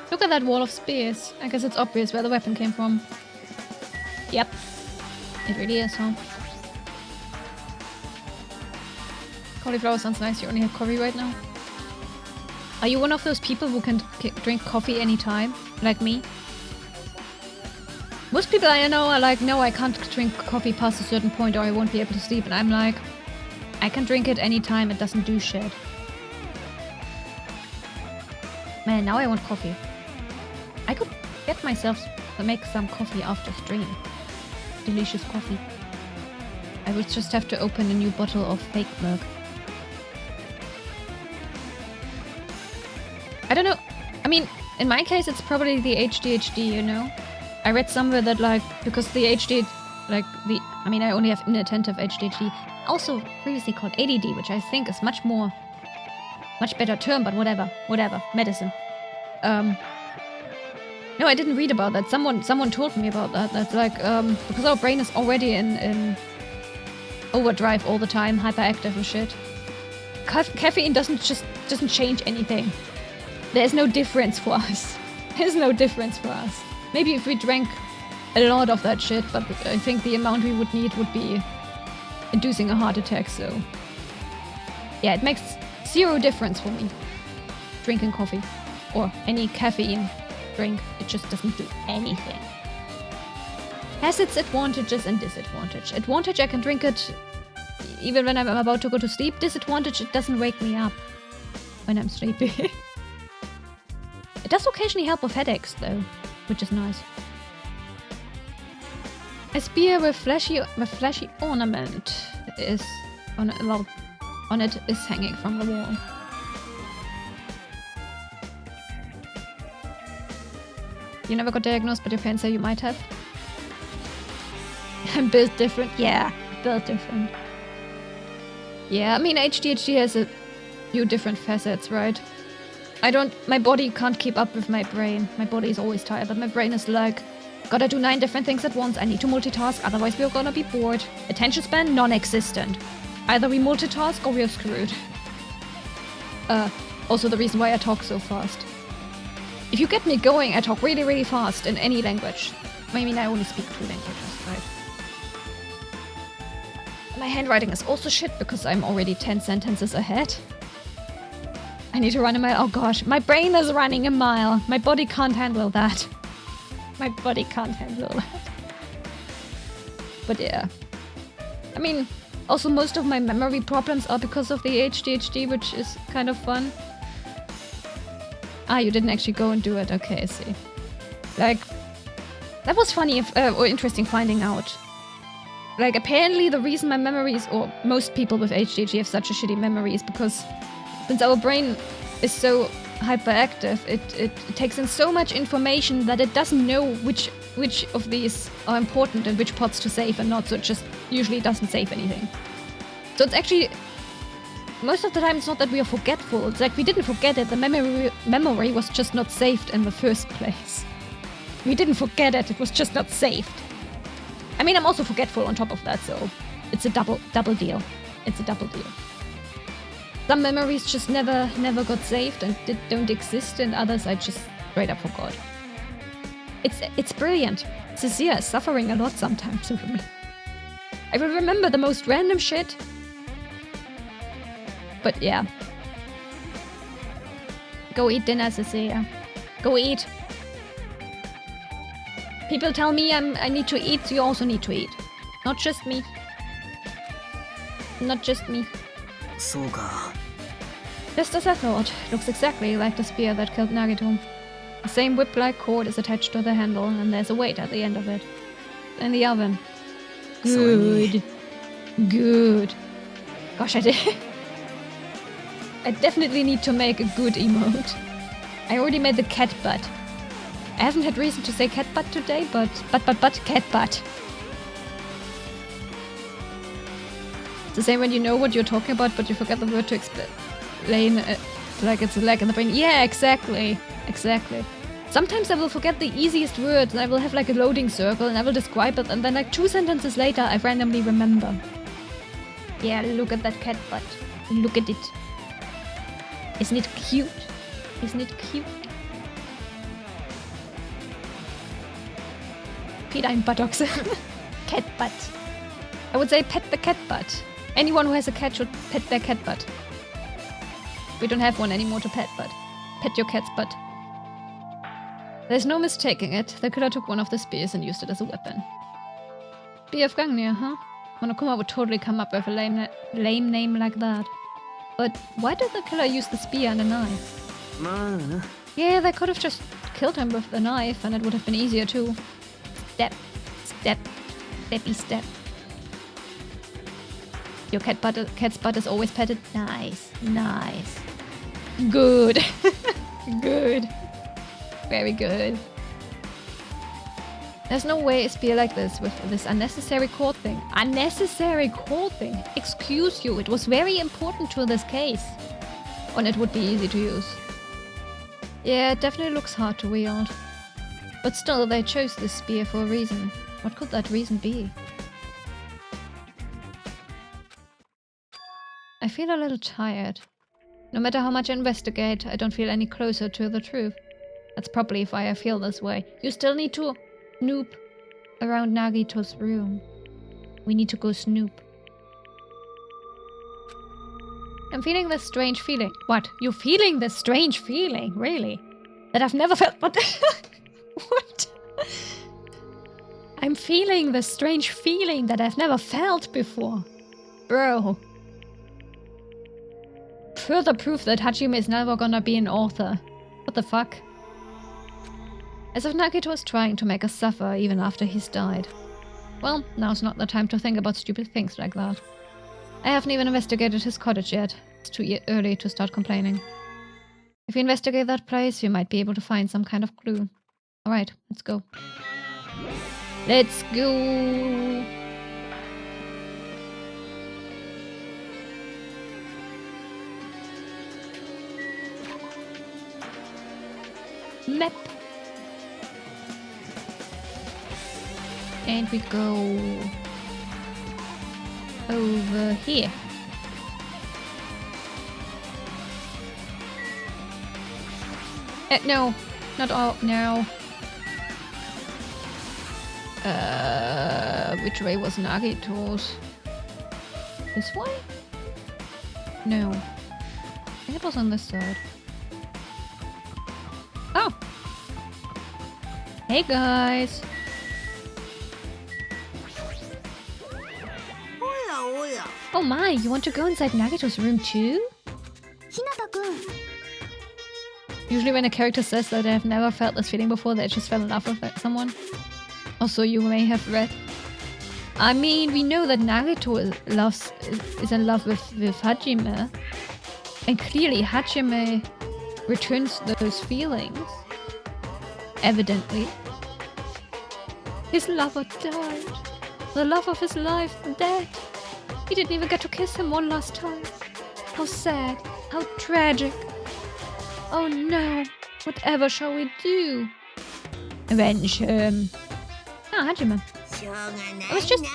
[SPEAKER 1] Look at that wall of spears. I guess it's obvious where the weapon came from. Yep. It really is, huh? Cauliflower sounds nice. You only have coffee right now. Are you one of those people who can drink coffee anytime, like me? Most people I know are like, no, I can't drink coffee past a certain point or I won't be able to sleep. And I'm like, I can drink it anytime, it doesn't do shit. Man, now I want coffee. I could get myself to make some coffee after stream. Delicious coffee. I would just have to open a new bottle of fake milk. I don't know. I mean, in my case, it's probably the HDHD, you know? I read somewhere that, like, because the HD, like, I mean, I only have inattentive HDHD, also previously called ADD, which I think is much better term, but whatever, medicine. No, I didn't read about that. Someone told me about that. That's like, because our brain is already in overdrive all the time, hyperactive and shit. Caffeine doesn't change anything. There's no difference for us. There's no difference for us. Maybe if we drank a lot of that shit, but I think the amount we would need would be inducing a heart attack, so... Yeah, it makes zero difference for me. Drinking coffee. Or any caffeine drink. It just doesn't do anything. Has its advantages and disadvantages. Advantage, I can drink it even when I'm about to go to sleep. Disadvantage, it doesn't wake me up when I'm sleepy. It does occasionally help with headaches, though, which is nice. A spear with flashy ornament is on it is hanging from the wall. You never got diagnosed, but your parents say you might have. I'm built different. Yeah, built different. Yeah, I mean HDHD has a few different facets, right? My body can't keep up with my brain. My body is always tired, but my brain is like, gotta do 9 different things at once. I need to multitask, otherwise we're gonna be bored. Attention span, non-existent. Either we multitask or we're screwed. Also the reason why I talk so fast. If you get me going, I talk really, really fast in any language. I mean, I only speak 2 languages, right? My handwriting is also shit because I'm already 10 sentences ahead. I need to run a mile. Oh gosh, my brain is running a mile. My body can't handle that. My body can't handle that. But yeah. I mean, also most of my memory problems are because of the HDHD, which is kind of fun. Ah, you didn't actually go and do it. Okay, I see. Like, that was funny or interesting finding out. Like, apparently the reason my memories, or most people with HDHD have such a shitty memory is because since our brain is so hyperactive, it takes in so much information that it doesn't know which of these are important and which parts to save and not, so it just usually doesn't save anything. So it's actually, most of the time it's not that we are forgetful, it's like we didn't forget it, the memory was just not saved in the first place. We didn't forget it, it was just not saved. I mean, I'm also forgetful on top of that, so it's a double deal. It's a double deal. Some memories just never got saved and don't exist, and others I just straight up forgot. It's brilliant. Cecilia is suffering a lot sometimes for me. I will remember the most random shit. But yeah. Go eat dinner, Cecilia. Go eat. People tell me I need to eat, so you also need to eat. Not just me. Not just me. Just as I thought. Looks exactly like the spear that killed Nagito. The same whip-like cord is attached to the handle, and there's a weight at the end of it. In the oven. Good. Good. Gosh, I definitely need to make a good emote. I already made the cat butt. I haven't had reason to say cat butt today, but cat butt. It's the same when you know what you're talking about, but you forget the word to explain like it's a lag in the brain. Yeah, exactly. Exactly. Sometimes I will forget the easiest words and I will have like a loading circle and I will describe it and then like 2 sentences later I randomly remember. Yeah, look at that cat butt. Look at it. Isn't it cute? Isn't it cute? Pedine buttocks. cat butt. I would say pet the cat butt. Anyone who has a cat should pet their cat butt. We don't have one anymore to pet, but pet your cat's butt. There's no mistaking it. The killer took one of the spears and used it as a weapon. Spear of Gangnir, huh? Monokuma would totally come up with a lame name like that. But why did the killer use the spear and a knife? Yeah, they could have just killed him with the knife and it would have been easier too. Step, step, steppy step. Your cat's butt is always petted. Nice, nice. Good. Good. Very good. There's no way a spear like this with this unnecessary cord thing. Unnecessary cord thing? Excuse you, it was very important to this case. And it would be easy to use. Yeah, it definitely looks hard to wield. But still, they chose this spear for a reason. What could that reason be? I feel a little tired. No matter how much I investigate, I don't feel any closer to the truth. That's probably why I feel this way. You still need to snoop around Nagito's room. We need to go snoop. I'm feeling this strange feeling. What? You're feeling this strange feeling? Really? That I've never felt. What? What? I'm feeling this strange feeling that I've never felt before. Bro. Further proof that Hajime is never gonna be an author. What the fuck? As if Nagito is trying to make us suffer even after he's died. Well, now's not the time to think about stupid things like that. I haven't even investigated his cottage yet. It's too early to start complaining. If we investigate that place, we might be able to find some kind of clue. Alright, let's go. Let's go! Map! And we go over here. No, not all. No. Which way was Nagito's? This way? No. I think it was on this side. Oh! Hey guys! Oh my, you want to go inside Nagito's room too? Usually when a character says that they have never felt this feeling before, they just fell in love with someone. Also, you may have read. I mean, we know that Nagito is in love with Hajime. And clearly Hajime returns those feelings. Evidently. His lover died. The love of his life dead. He didn't even get to kiss him one last time. How sad. How tragic. Oh no. Whatever shall we do? Avenge him. Ah, Hajime. I was just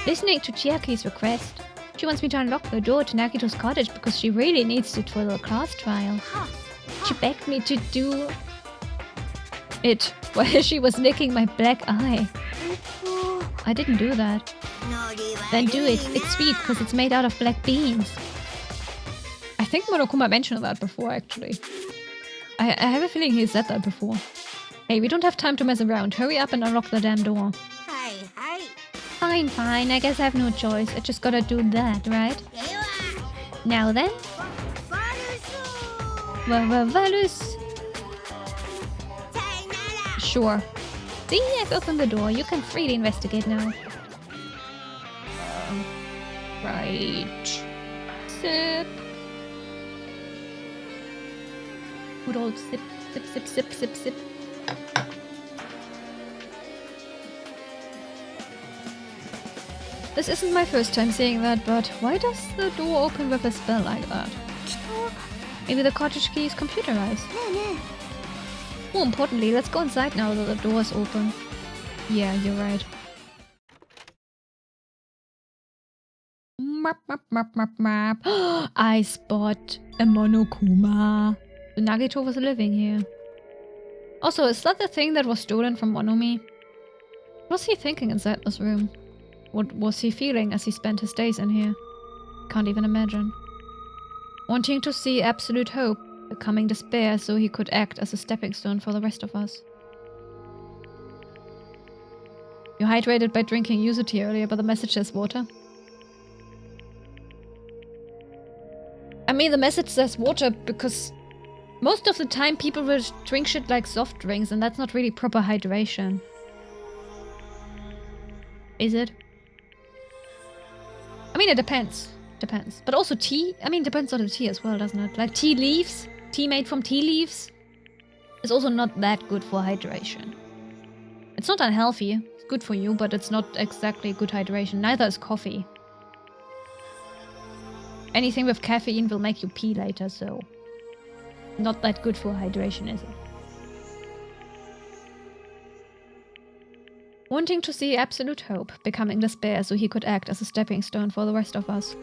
[SPEAKER 1] listening to Chiaki's request. She wants me to unlock the door to Nagito's cottage because she really needs it for the class trial. She begged me to do it while she was licking my black eye. I didn't do that. Then do it. It's sweet because it's made out of black beans. I think Monokuma mentioned that before, actually. I have a feeling he said that before. Hey, we don't have time to mess around. Hurry up and unlock the damn door. Fine, fine. I guess I have no choice. I just gotta do that, right? Now then. Valus. Sure. See, I've opened the door. You can freely investigate now. Right. Sip. Good old sip, sip, sip, sip, sip, sip. This isn't my first time seeing that, but why does the door open with a spell like that? Maybe the cottage key is computerized. More importantly, let's go inside now that the door is open. Yeah, you're right. Map, map, map, map, map. I spot a Monokuma. The Nagito was living here. Also, is that the thing that was stolen from Monomi? What was he thinking inside this room? What was he feeling as he spent his days in here? Can't even imagine. Wanting to see absolute hope, becoming despair so he could act as a stepping stone for the rest of us. You hydrated by drinking yuzu tea earlier, but the message says water. I mean, the message says water because most of the time people will drink shit like soft drinks, and that's not really proper hydration. Is it? I mean, it depends. Depends. But also tea? I mean, depends on the tea as well, doesn't it? Like tea leaves? Tea made from tea leaves? Is also not that good for hydration. It's not unhealthy. It's good for you, but it's not exactly good hydration. Neither is coffee. Anything with caffeine will make you pee later, so... not that good for hydration, is it? Wanting to see absolute hope, becoming despair so he could act as a stepping stone for the rest of us.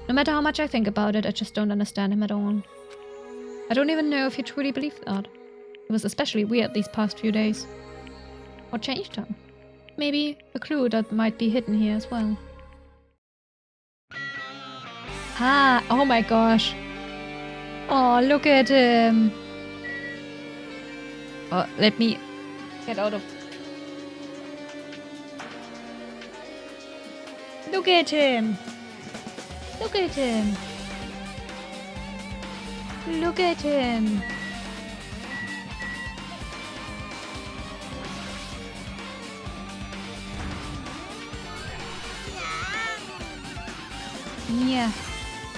[SPEAKER 1] No matter how much I think about it, I just don't understand him at all. I don't even know if he truly believed that. It was especially weird these past few days. What changed him? Maybe a clue that might be hidden here as well. Ah, oh my gosh. Oh, look at him. Oh, let me get out of... Look at him. Look at him. Look at him. Yeah.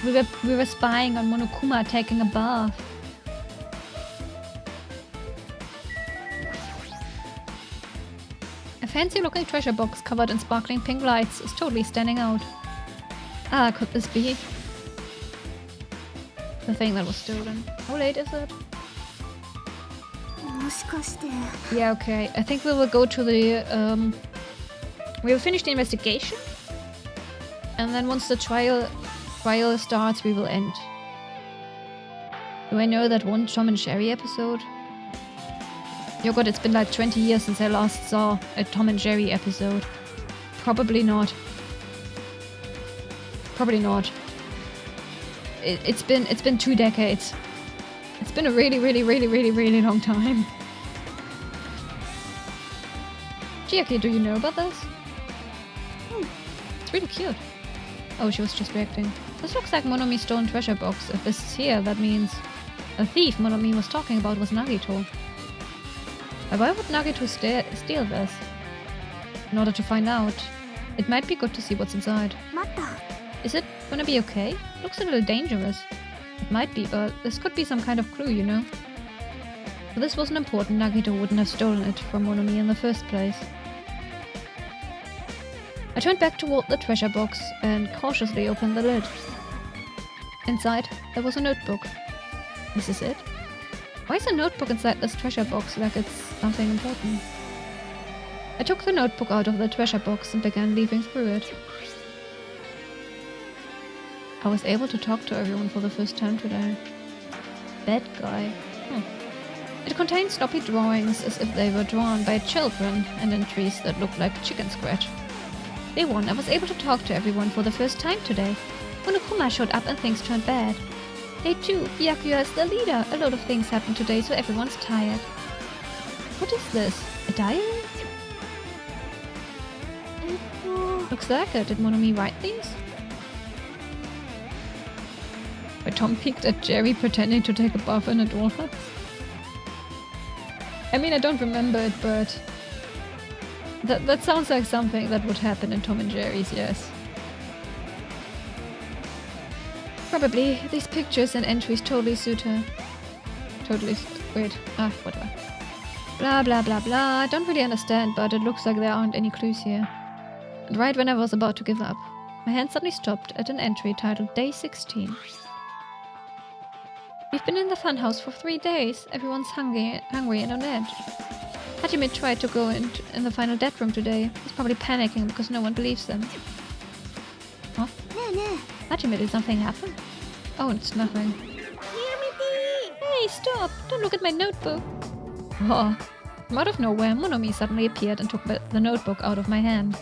[SPEAKER 1] We were spying on Monokuma taking a bath. A fancy-looking treasure box covered in sparkling pink lights is totally standing out. Ah, could this be the thing that was stolen? How late is it? Yeah, okay. I think we will go to the... we will finish the investigation. And then once the trial starts, we will end. Do I know that one Tom and Jerry episode? Oh god, it's been like 20 years since I last saw a Tom and Jerry episode. Probably not. Probably not. It's been 2 decades. It's been a really long time. Chiaki, do you know about this? It's really cute. Oh, she was just reacting. This looks like Monomi's stolen treasure box. If this is here, that means a thief Monomi was talking about was Nagito. But why would Nagito steal this? In order to find out. It might be good to see what's inside. Is it gonna be okay? Looks a little dangerous. It might be, but this could be some kind of clue, you know? If this wasn't important, Nagito wouldn't have stolen it from Monomi in the first place. I turned back toward the treasure box and cautiously opened the lid. Inside, there was a notebook. This is it? Why is a notebook inside this treasure box like it's something important? I took the notebook out of the treasure box and began leafing through it. I was able to talk to everyone for the first time today. Bad guy. It contained sloppy drawings as if they were drawn by children and entries that looked like chicken scratch. Day 1, I was able to talk to everyone for the first time today. Monokuma showed up and things turned bad. Day 2, Byakuya is the leader. A lot of things happened today, so everyone's tired. What is this? A diary? Looks like it. Did Monomi write these? But Tom peeked at Jerry pretending to take a bath in a dollhouse. I mean, I don't remember it, but... That sounds like something that would happen in Tom and Jerry's, yes. Probably. These pictures and entries totally suit her. Wait. Whatever. Blah blah blah blah. Don't really understand, but it looks like there aren't any clues here. And right when I was about to give up, my hand suddenly stopped at an entry titled Day 16. We've been in the funhouse for 3 days. Everyone's hungry and on edge. Hajime tried to go in the final death room today. He's probably panicking because no one believes them. Huh? Hajime, did something happen? Oh, it's nothing. Hey, stop! Don't look at my notebook! Oh. From out of nowhere, Monomi suddenly appeared and took the notebook out of my hand.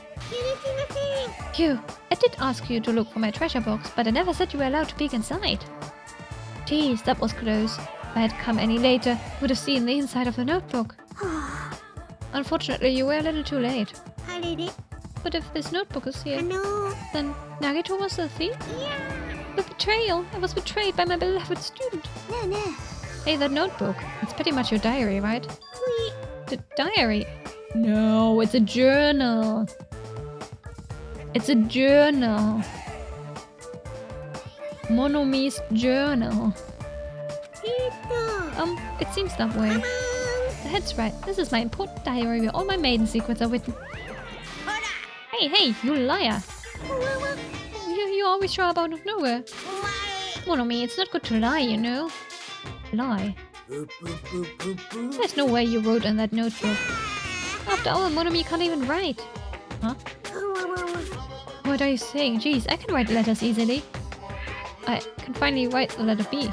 [SPEAKER 1] Phew, I did ask you to look for my treasure box, but I never said you were allowed to peek inside. Geez, that was close. If I had come any later, you would have seen the inside of the notebook. Unfortunately, you were a little too late. But if this notebook is here, then Nagito was the thief? The betrayal! I was betrayed by my beloved student. Hey, that notebook. It's pretty much your diary, right? The diary? No, it's a journal. It's a journal. Monomi's journal. It seems that way. That's right. This is my important diary where all my maiden secrets are written. Hey, you liar. You always show up out of nowhere. Monomi, it's not good to lie, you know. Lie. There's no way you wrote in that notebook. After all, Monomi can't even write. Huh? What are you saying? Jeez, I can write letters easily. I can finally write the letter B.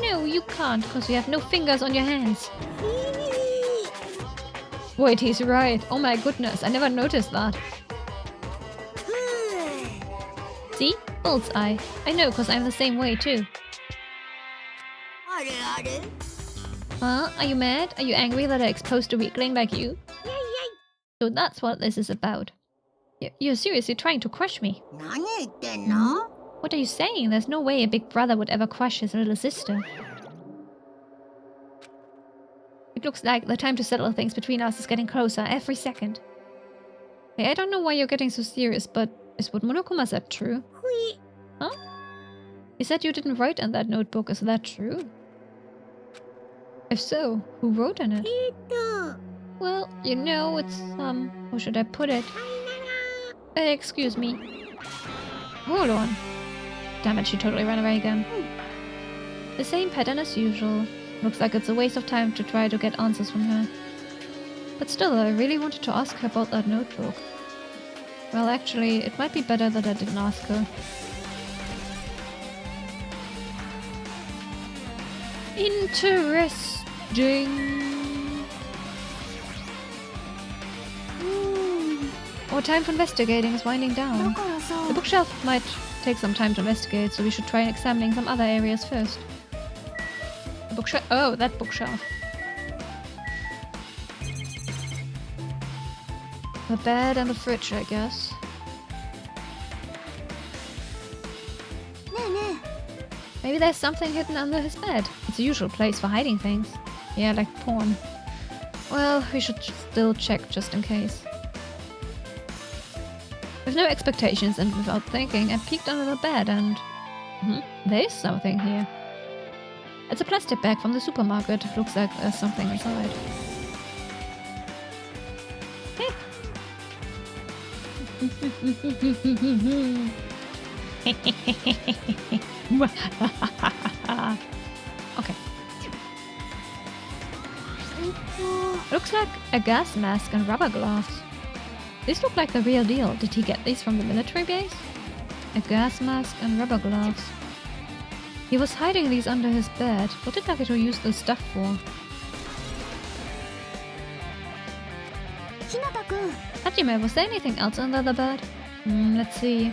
[SPEAKER 1] No, you can't, because you have no fingers on your hands. Wait, he's right. Oh my goodness, I never noticed that. See? Bullseye. I know, because I'm the same way too. Huh? Are you mad? Are you angry that I exposed a weakling like you? So that's what this is about. You're seriously trying to crush me? What are you saying? There's no way a big brother would ever crush his little sister. It looks like the time to settle things between us is getting closer every second. Hey, I don't know why you're getting so serious, but is what Monokuma said true? Huh? You said you didn't write in that notebook, is that true? If so, who wrote in it? Well, you know, it's, how should I put it? Excuse me. Hold on. Damn it, she totally ran away again. The same pattern as usual. Looks like it's a waste of time to try to get answers from her. But still, I really wanted to ask her about that notebook. Well, actually, it might be better that I didn't ask her. Interesting. Our time for investigating is winding down. The bookshelf might take some time to investigate, so we should try examining some other areas first. The bookshelf. Oh, that bookshelf. The bed and the fridge, I guess. Maybe there's something hidden under his bed. It's a usual place for hiding things. Yeah, like porn. Well, we should still check just in case. With no expectations and without thinking, I peeked under the bed and... there's something here. It's a plastic bag from the supermarket. Looks like there's something inside. Hey! Okay. Looks like a gas mask and rubber gloves. These look like the real deal. Did he get these from the military base? A gas mask and rubber gloves. He was hiding these under his bed. What did Nagito use this stuff for? Hajime, was there anything else under the bed? Let's see.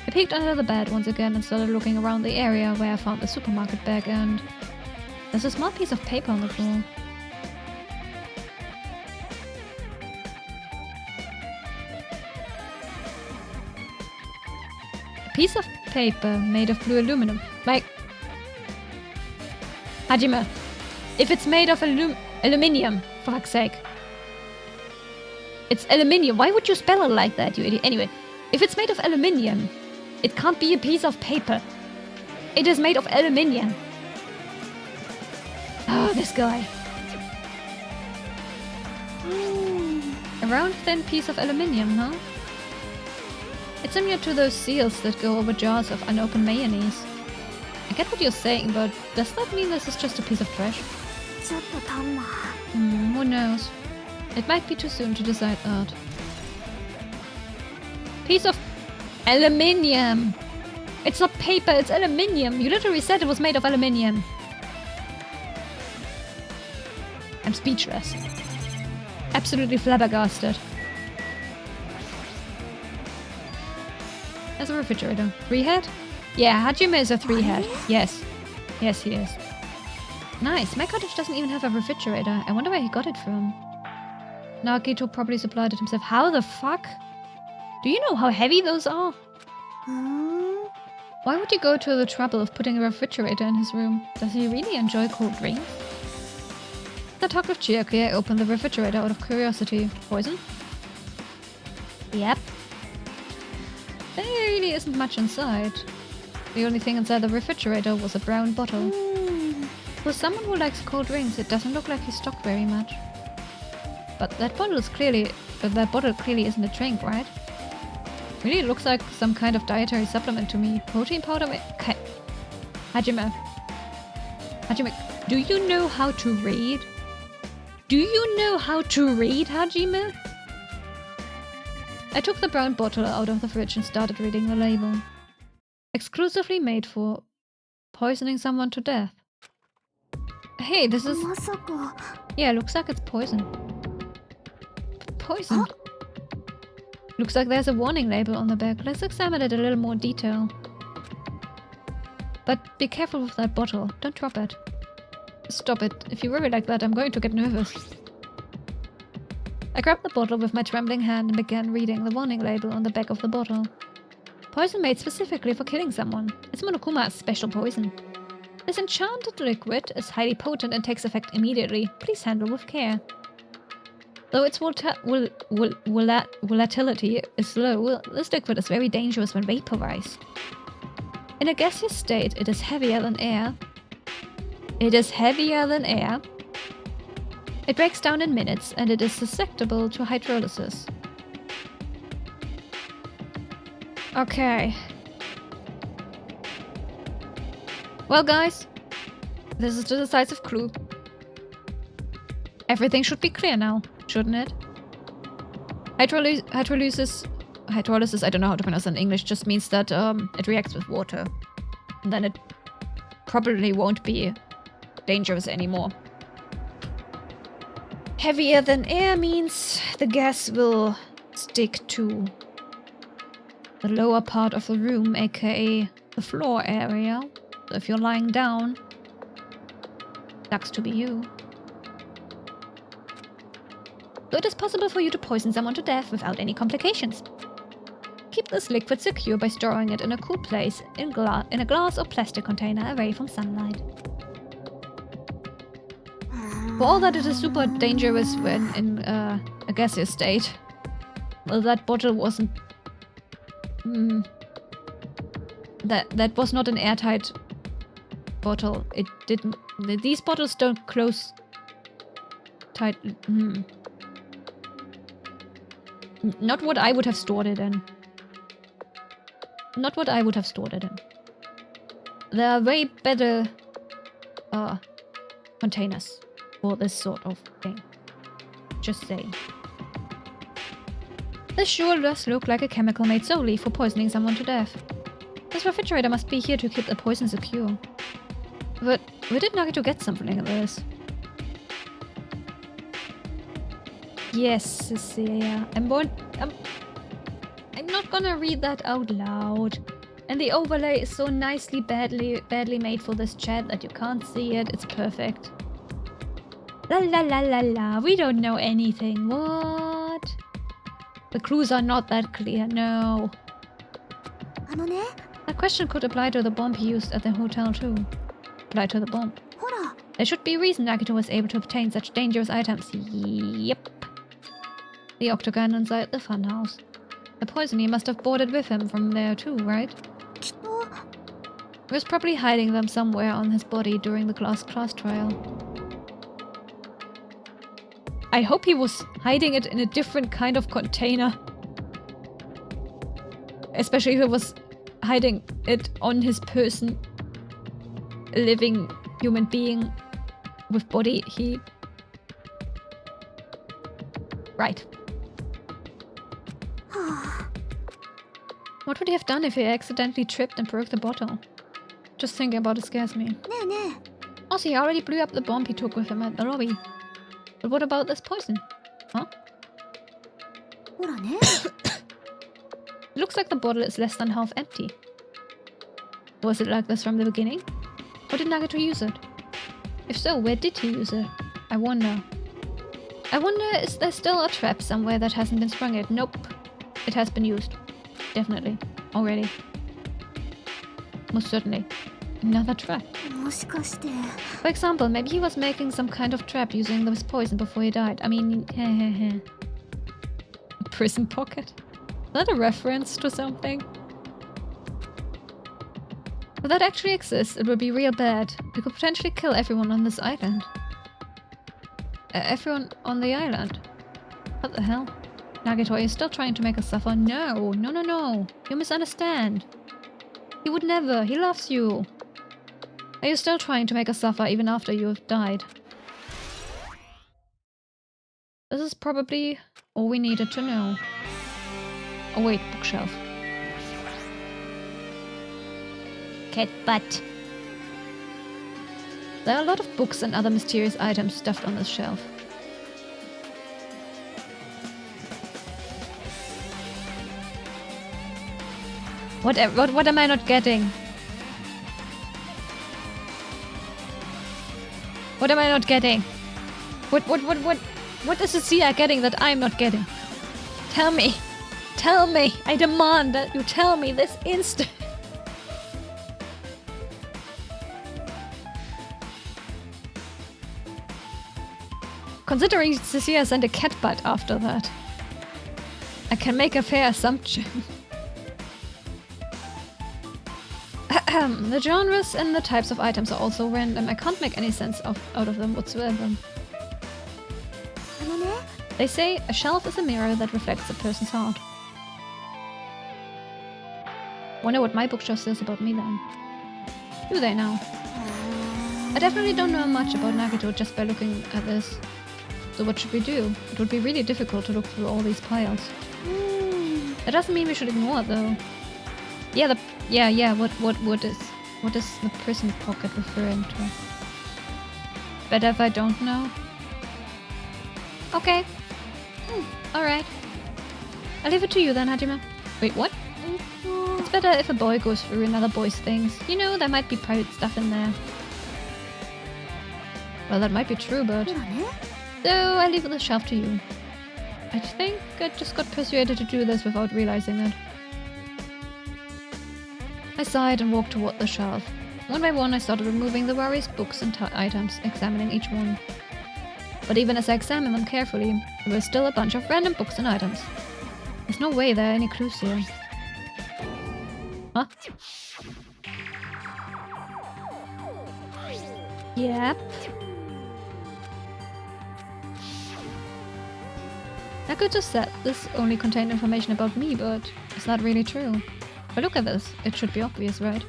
[SPEAKER 1] I peeked under the bed once again and started looking around the area where I found the supermarket bag, and there's a small piece of paper on the floor. A piece of paper made of blue aluminum. Like... Hajime, if it's made of aluminium, for fuck's sake. It's aluminium. Why would you spell it like that, you idiot? Anyway, if it's made of aluminium, it can't be a piece of paper. It is made of aluminium. Oh, this guy. A round, thin piece of aluminium, huh? It's similar to those seals that go over jars of unopened mayonnaise. I get what you're saying, but does that mean this is just a piece of trash? Who knows? It might be too soon to decide that. Piece of aluminium! It's not paper, it's aluminium! You literally said it was made of aluminium. I'm speechless. Absolutely flabbergasted. There's a refrigerator. 3-head? Yeah, Hajime is a 3-head. Yes. Yes, he is. Nice. My cottage doesn't even have a refrigerator. I wonder where he got it from. Nagito probably supplied it himself. How the fuck? Do you know how heavy those are? Why would he go to the trouble of putting a refrigerator in his room? Does he really enjoy cold drinks? With a talk with Chiaki, I opened the refrigerator out of curiosity. Poison? Yep. There really isn't much inside. The only thing inside the refrigerator was a brown bottle. For someone who likes cold drinks, it doesn't look like he stocked very much. But that bottle clearly isn't a drink, right? Really looks like some kind of dietary supplement to me. Protein powder. Hajime, do you know how to read? Do you know how to read, Hajime? I took the brown bottle out of the fridge and started reading the label. Exclusively made for poisoning someone to death. Hey, this is... Yeah, looks like it's poison. Poison? Huh? Looks like there's a warning label on the back. Let's examine it a little more detail. But be careful with that bottle. Don't drop it. Stop it. If you worry like that, I'm going to get nervous. I grabbed the bottle with my trembling hand and began reading the warning label on the back of the bottle. Poison made specifically for killing someone. It's Monokuma's special poison. This enchanted liquid is highly potent and takes effect immediately. Please handle with care. Though its volatility is low, this liquid is very dangerous when vaporized. In a gaseous state, it is heavier than air. It breaks down in minutes, and it is susceptible to hydrolysis. Okay. Well, guys, this is the decisive clue. Everything should be clear now, shouldn't it? Hydrolysis, I don't know how to pronounce it in English, just means that it reacts with water. And then it probably won't be dangerous anymore. Heavier than air means the gas will stick to the lower part of the room, aka the floor area. So if you're lying down, sucks to be you. So it is possible for you to poison someone to death without any complications. Keep this liquid secure by storing it in a cool place in a glass or plastic container away from sunlight. For all that it is super dangerous when in a gaseous state, well, that bottle wasn't... That was not an airtight bottle. It didn't... These bottles don't close tight... Not what I would have stored it in. Not what I would have stored it in. There are way better containers for this sort of thing. Just saying. This sure does look like a chemical made solely for poisoning someone to death. This refrigerator must be here to keep the poison secure. But where did Nagito get something like this? Yes, Cecilia. I'm not gonna read that out loud. And the overlay is so nicely badly made for this chat that you can't see it. It's perfect. La la la la la. We don't know anything. What? The clues are not that clear. No. That question could apply to the bomb he used at the hotel too. Apply to the bomb. There should be a reason Nagito was able to obtain such dangerous items. Yep. The octagon inside the funhouse. The poison he must have brought it with him from there too, right? He was probably hiding them somewhere on his body during the class trial. I hope he was hiding it in a different kind of container. Especially if he was hiding it on his person. A living human being with body heat. Right. What would he have done if he accidentally tripped and broke the bottle? Just thinking about it scares me. Also, he already blew up the bomb he took with him at the lobby. But what about this poison? Huh? It looks like the bottle is less than half empty. Was it like this from the beginning? Or did Nagato use it? If so, where did he use it? I wonder, is there still a trap somewhere that hasn't been sprung yet? Nope. It has been used. Definitely. Already. Most certainly. Another trap.
[SPEAKER 4] もしかして
[SPEAKER 1] For example, maybe he was making some kind of trap using this poison before he died. I mean, heh. Prison pocket? Is that a reference to something? If that actually exists, it would be real bad. We could potentially kill everyone on this island. Everyone on the island? What the hell? Nagato, are you still trying to make us suffer? No. You misunderstand. He would never. He loves you. Are you still trying to make us suffer even after you have died? This is probably all we needed to know. Oh wait, bookshelf. Cat butt. There are a lot of books and other mysterious items stuffed on this shelf. What am I not getting? What am I not getting? What is Cecilia getting that I'm not getting? Tell me. Tell me. I demand that you tell me this instant. Considering Cecilia sent a cat butt after that, I can make a fair assumption. The genres and the types of items are also random. I can't make any sense out of them whatsoever.
[SPEAKER 4] あのね
[SPEAKER 1] They say a shelf is a mirror that reflects a person's heart. Wonder what my bookshelf says about me then. Do they now? I definitely don't know much about Nagato just by looking at this. So what should we do? It would be really difficult to look through all these piles. That doesn't mean we should ignore it though. Yeah, what is the prison pocket referring to? Better if I don't know? Okay. Alright. I'll leave it to you then, Hajime. Wait, what?
[SPEAKER 4] えっと
[SPEAKER 1] It's better if a boy goes through another boy's things. You know, there might be private stuff in there. Well, that might be true, but...
[SPEAKER 4] ほらね
[SPEAKER 1] So, I leave the shelf to you. I think I just got persuaded to do this without realizing it. I sighed and walked toward the shelf. One by one, I started removing the various books and items, examining each one. But even as I examined them carefully, there were still a bunch of random books and items. There's no way there are any clues here. Huh? Yep. Nagato said this only contained information about me, but it's not really true. But look at this, it should be obvious, right?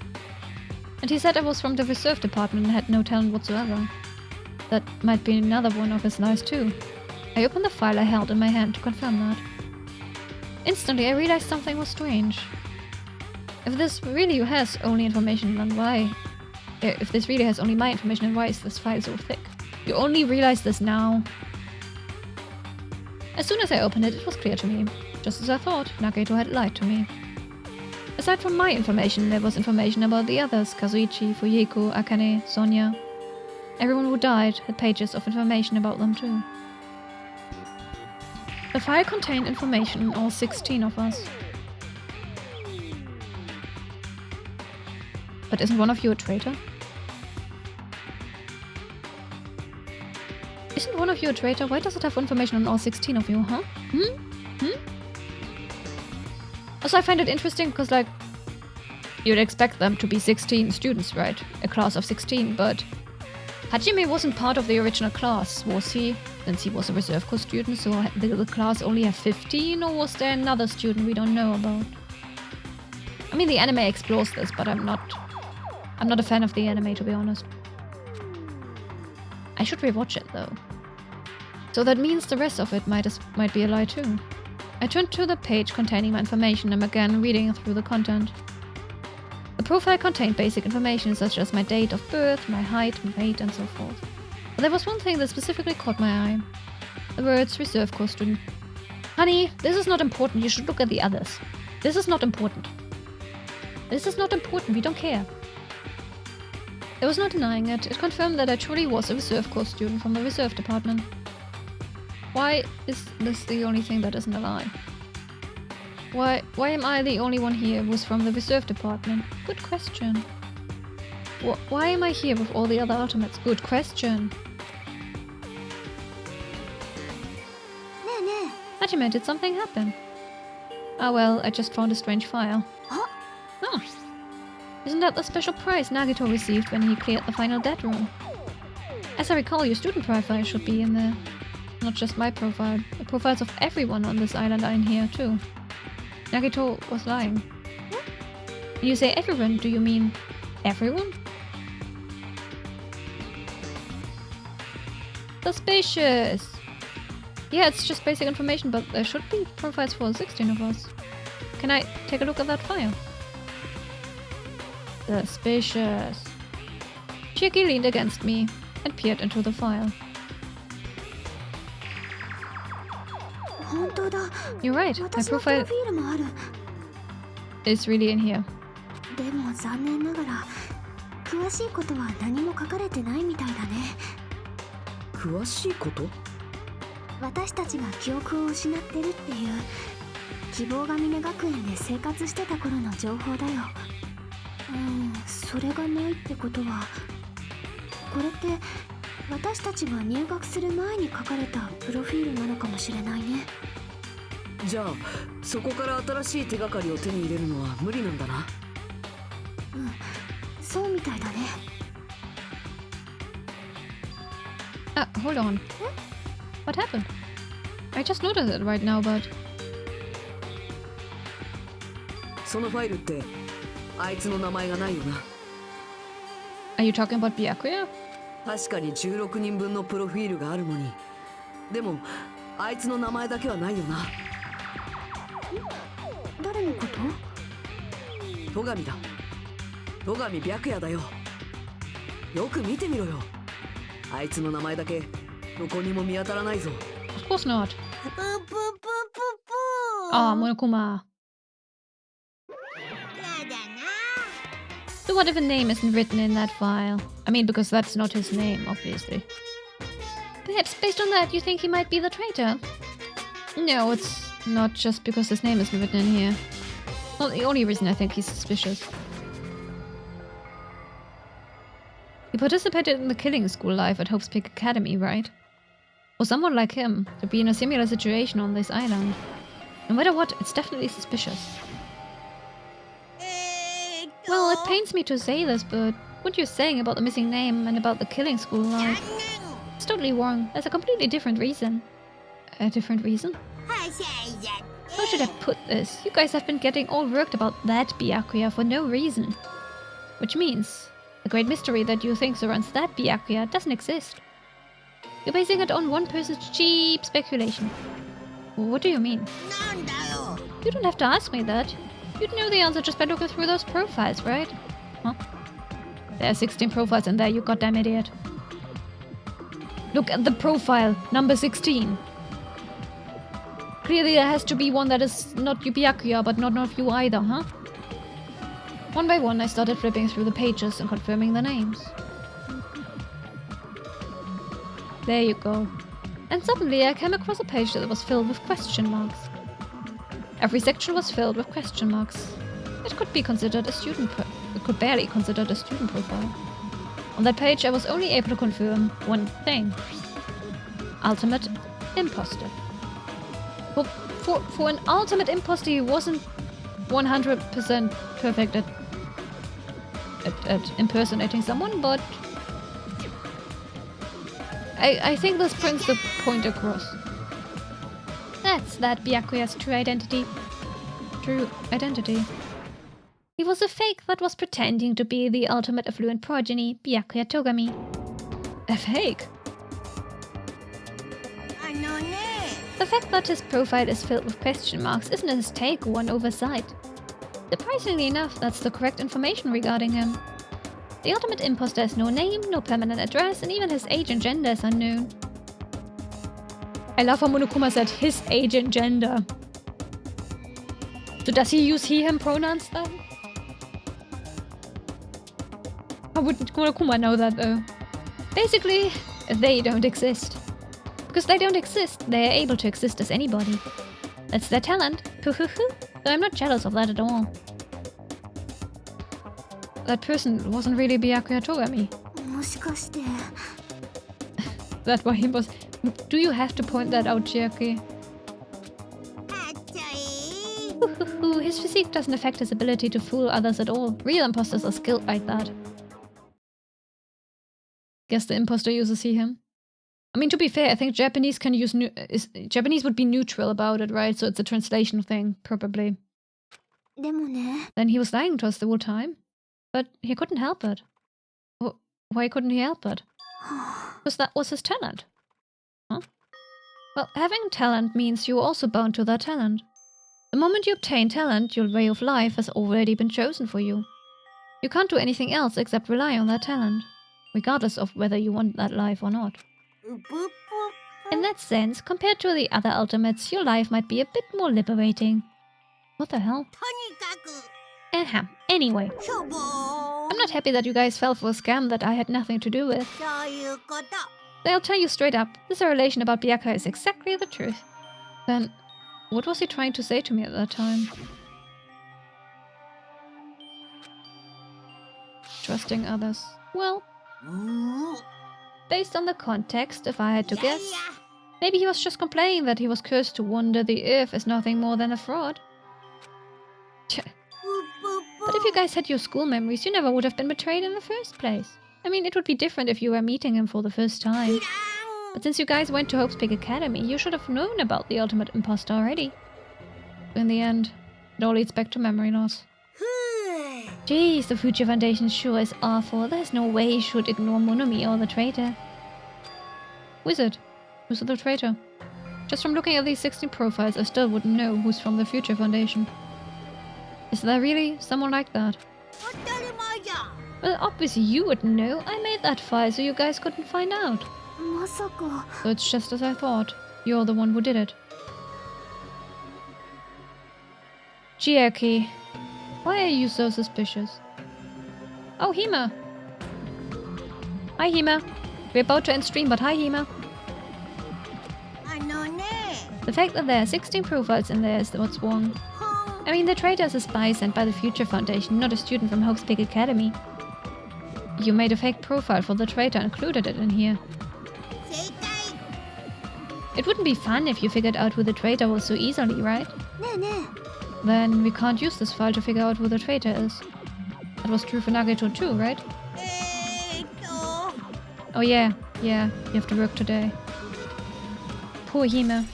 [SPEAKER 1] And he said I was from the reserve department and had no talent whatsoever. That might be another one of his lies too. I opened the file I held in my hand to confirm that. Instantly I realized something was strange. If this really has only information, then why? If this really has only my information, then why is this file so thick? You only realize this now. As soon as I opened it, it was clear to me. Just as I thought, Nagato had lied to me. Aside from my information, there was information about the others, Kazuichi, Fuyeko, Akane, Sonia. Everyone who died had pages of information about them too. The file contained information on all 16 of us. But isn't one of you a traitor? Isn't one of you a traitor? Why does it have information on all 16 of you, huh? Also, I find it interesting because, like, you'd expect them to be 16 students, right? A class of 16, but Hajime wasn't part of the original class, was he? Since he was a reserve corps student, so did the class only have 15, or was there another student we don't know about? I mean, the anime explores this, but I'm not a fan of the anime, to be honest. I should rewatch it, though. So that means the rest of it might be a lie, too. I turned to the page containing my information and began reading through the content. The profile contained basic information such as my date of birth, my height, my weight, and so forth. But there was one thing that specifically caught my eye. The words reserve corps student. Honey, this is not important, you should look at the others. This is not important. This is not important, we don't care. There was no denying it. It confirmed that I truly was a reserve course student from the reserve department. Why is this the only thing that isn't a lie? Why am I the only one here who's from the reserve department? Good question. Why am I here with all the other ultimates? Good question.
[SPEAKER 4] ねえね
[SPEAKER 1] Hajime, did something happen? Ah well, I just found a strange file.
[SPEAKER 4] え。あ、
[SPEAKER 1] Oh. Isn't that the special prize Nagito received when he cleared the final dead room? As I recall, your student profile should be in there. Not just my profile. The profiles of everyone on this island are in here too. Nagito was lying. When you say everyone, do you mean everyone? Suspicious! Yeah, it's just basic information, but there should be profiles for 16 of us. Can I take a look at that file? Suspicious. Chiaki leaned against me and peered into the file.
[SPEAKER 4] 本当だ。
[SPEAKER 1] You're right, my
[SPEAKER 4] 私のプロ
[SPEAKER 1] profile
[SPEAKER 4] フィールもある。
[SPEAKER 1] is really in here.
[SPEAKER 4] でも残念ながら詳しいことは何も書かれてないみたいだね。
[SPEAKER 5] 詳しいこと？
[SPEAKER 4] 私たちが記憶を失ってるっていう希望が峰学園で生活してた頃の情報だよ。それがないってことはこれって私たちが入学する前に書かれたプロフィールなのかもしれないね。
[SPEAKER 5] じゃあそこから新しい手がかりを手に入れるのは無理なんだな。
[SPEAKER 4] そうみたいだね。
[SPEAKER 1] Hold on. What happened? I just noticed it right now, but...
[SPEAKER 5] そのファイルってあいつの名前がないよな。
[SPEAKER 1] Are you talking about Byakuya?
[SPEAKER 5] 確かに16人分のプロフィールがあるのに、でもあいつの名前だけはないよな。
[SPEAKER 4] 誰のこと？
[SPEAKER 5] 戸上だ。戸上白夜だよ。よく見てみろよ。あいつの名前だけどこにも見当たらないぞ。
[SPEAKER 1] Of course not.
[SPEAKER 4] プープープープープー。
[SPEAKER 1] Ah, Monokuma.
[SPEAKER 4] やだな。
[SPEAKER 1] So what if a name isn't written in that file? I mean, because that's not his name, obviously. Perhaps based on that, you think he might be the traitor? No, it's not just because his name isn't written in here. Not the only reason I think he's suspicious. He participated in the killing school life at Hope's Peak Academy, right? For someone like him to be in a similar situation on this island, no matter what, it's definitely suspicious. Well, it pains me to say this, but what you're saying about the missing name and about the killing school life, it's totally wrong. There's a completely different reason. A different reason? How should I put this? You guys have been getting all worked about that Byakuya for no reason. Which means the great mystery that you think surrounds that Byakuya doesn't exist. You're basing it on one person's cheap speculation. What do you mean? You don't have to ask me that. You'd know the answer just by looking through those profiles, right? Huh? There are 16 profiles in there, you goddamn idiot. Look at the profile, number 16. Clearly there has to be one that is not Byakuya, but not of you either, huh? One by one I started flipping through the pages and confirming the names. There you go. And suddenly I came across a page that was filled with question marks. Every section was filled with question marks. It could be considered a student it could barely considered a student profile. On that page I was only able to confirm one thing. Ultimate imposter. For an ultimate imposter he wasn't 100% perfect at impersonating someone, but I think this brings the point across. That's that Byakuya's true identity. True identity. He was a fake that was pretending to be the ultimate affluent progeny, Byakuya Togami. A fake? The fact that his profile is filled with question marks isn't a mistake or an oversight. Surprisingly enough, that's the correct information regarding him. The ultimate imposter has no name, no permanent address, and even his age and gender is unknown. I love how Monokuma said his age and gender. So does he use he, him pronouns then? How would Monokuma know that though? Basically, they don't exist. Because they don't exist, they are able to exist as anybody. That's their talent. So I'm not jealous of that at all. That person wasn't really Byakuya Togami.
[SPEAKER 4] もしかして
[SPEAKER 1] That's why he was... Do you have to point that out, Chiaki? His physique doesn't affect his ability to fool others at all. Real imposters are skilled like that. Guess the imposter uses he, him. I mean, to be fair, I think Japanese can use... Japanese would be neutral about it, right? So it's a translation thing, probably.
[SPEAKER 4] でもね
[SPEAKER 1] Then he was lying to us the whole time. But he couldn't help it. Why couldn't he help it? Because that was his talent. Huh? Well, having talent means you're also bound to that talent. The moment you obtain talent, your way of life has already been chosen for you. You can't do anything else except rely on that talent, regardless of whether you want that life or not. In that sense, compared to the other ultimates, your life might be a bit more liberating. What the hell? Anyway. I'm not happy that you guys fell for a scam that I had nothing to do with. I'll tell you straight up, this relation about Byakuya is exactly the truth. Then, what was he trying to say to me at that time? Trusting others. Well, based on the context, if I had to guess, maybe he was just complaining that he was cursed to wander the earth as nothing more than a fraud. But if you guys had your school memories, you never would have been betrayed in the first place. I mean, it would be different if you were meeting him for the first time. But since you guys went to Hope's Peak Academy, you should have known about the ultimate imposter already. In the end, it all leads back to memory loss. Jeez, the Future Foundation sure is awful. There's no way he should ignore Monomi or the traitor. Who is it? Who's the traitor? Just from looking at these 16 profiles, I still wouldn't know who's from the Future Foundation. Is there really someone like that? Well, obviously you wouldn't know. I made that file so you guys couldn't find out.
[SPEAKER 4] まさか
[SPEAKER 1] So it's just as I thought. You're the one who did it. Chiaki, why are you so suspicious? Oh, Hima. Hi, Hima. We're about to end stream, but hi, Hima. The fact that there are 16 profiles in there is what's wrong. I mean, the traitor is a spy sent by the Future Foundation, not a student from Hope's Peak Academy. You made a fake profile for the traitor and included it in here. It wouldn't be fun if you figured out who the traitor was so easily, right?
[SPEAKER 4] ねえね
[SPEAKER 1] Then we can't use this file to figure out who the traitor is. That was true for Nagato too, right? Oh yeah, you have to work today. Poor Hime.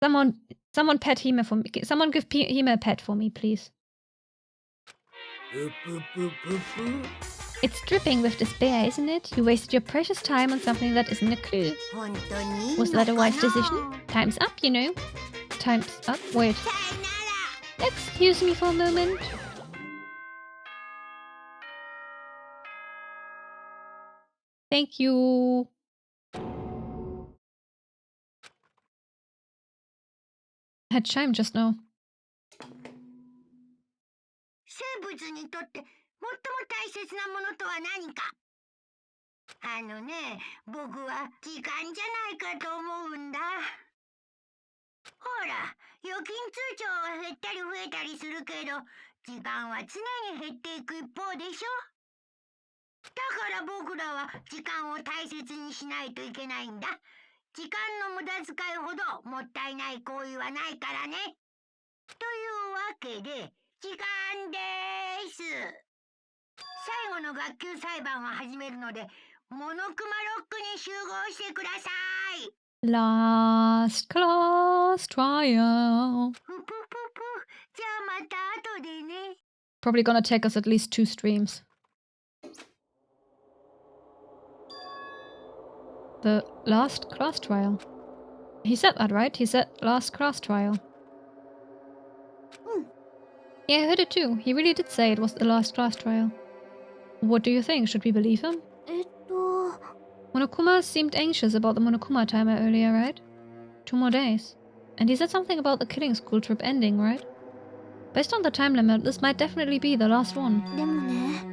[SPEAKER 1] Someone pet Hime for me. Someone give Hime a pet for me, please. It's dripping with despair, isn't it? You wasted your precious time on something that isn't a clue. Was that a wise decision? Time's up, you know. Time's up? Wait. Excuse me for a moment. Thank you. Had chime just now.
[SPEAKER 6] 生物にとって最も大切なものとは何か。僕は時間じゃないかと思うんだ。ほら、預金通帳は減ったり増えたりするけど、時間は常に減っていく一方でしょ。だから僕らは時間を大切にしないといけないんだ。時間の無駄遣いほどもったいない行為はないからね。というわけで、時間でーす。最後の学級裁判を始めるので、モノクマロックに集合してください。
[SPEAKER 1] Last class trial.
[SPEAKER 6] ふぷぷぷ。じゃあまた後でね。
[SPEAKER 1] Probably gonna take us at least 2 streams. The last class trial. He said that, right? He said last class trial. Yeah, I heard it too. He really did say it was the last class trial. What do you think? Should we believe him?
[SPEAKER 4] え
[SPEAKER 1] Monokuma seemed anxious about the Monokuma timer earlier, right? 2 more days. And he said something about the killing school trip ending, right? Based on the time limit, this might definitely be the last one.
[SPEAKER 4] でもね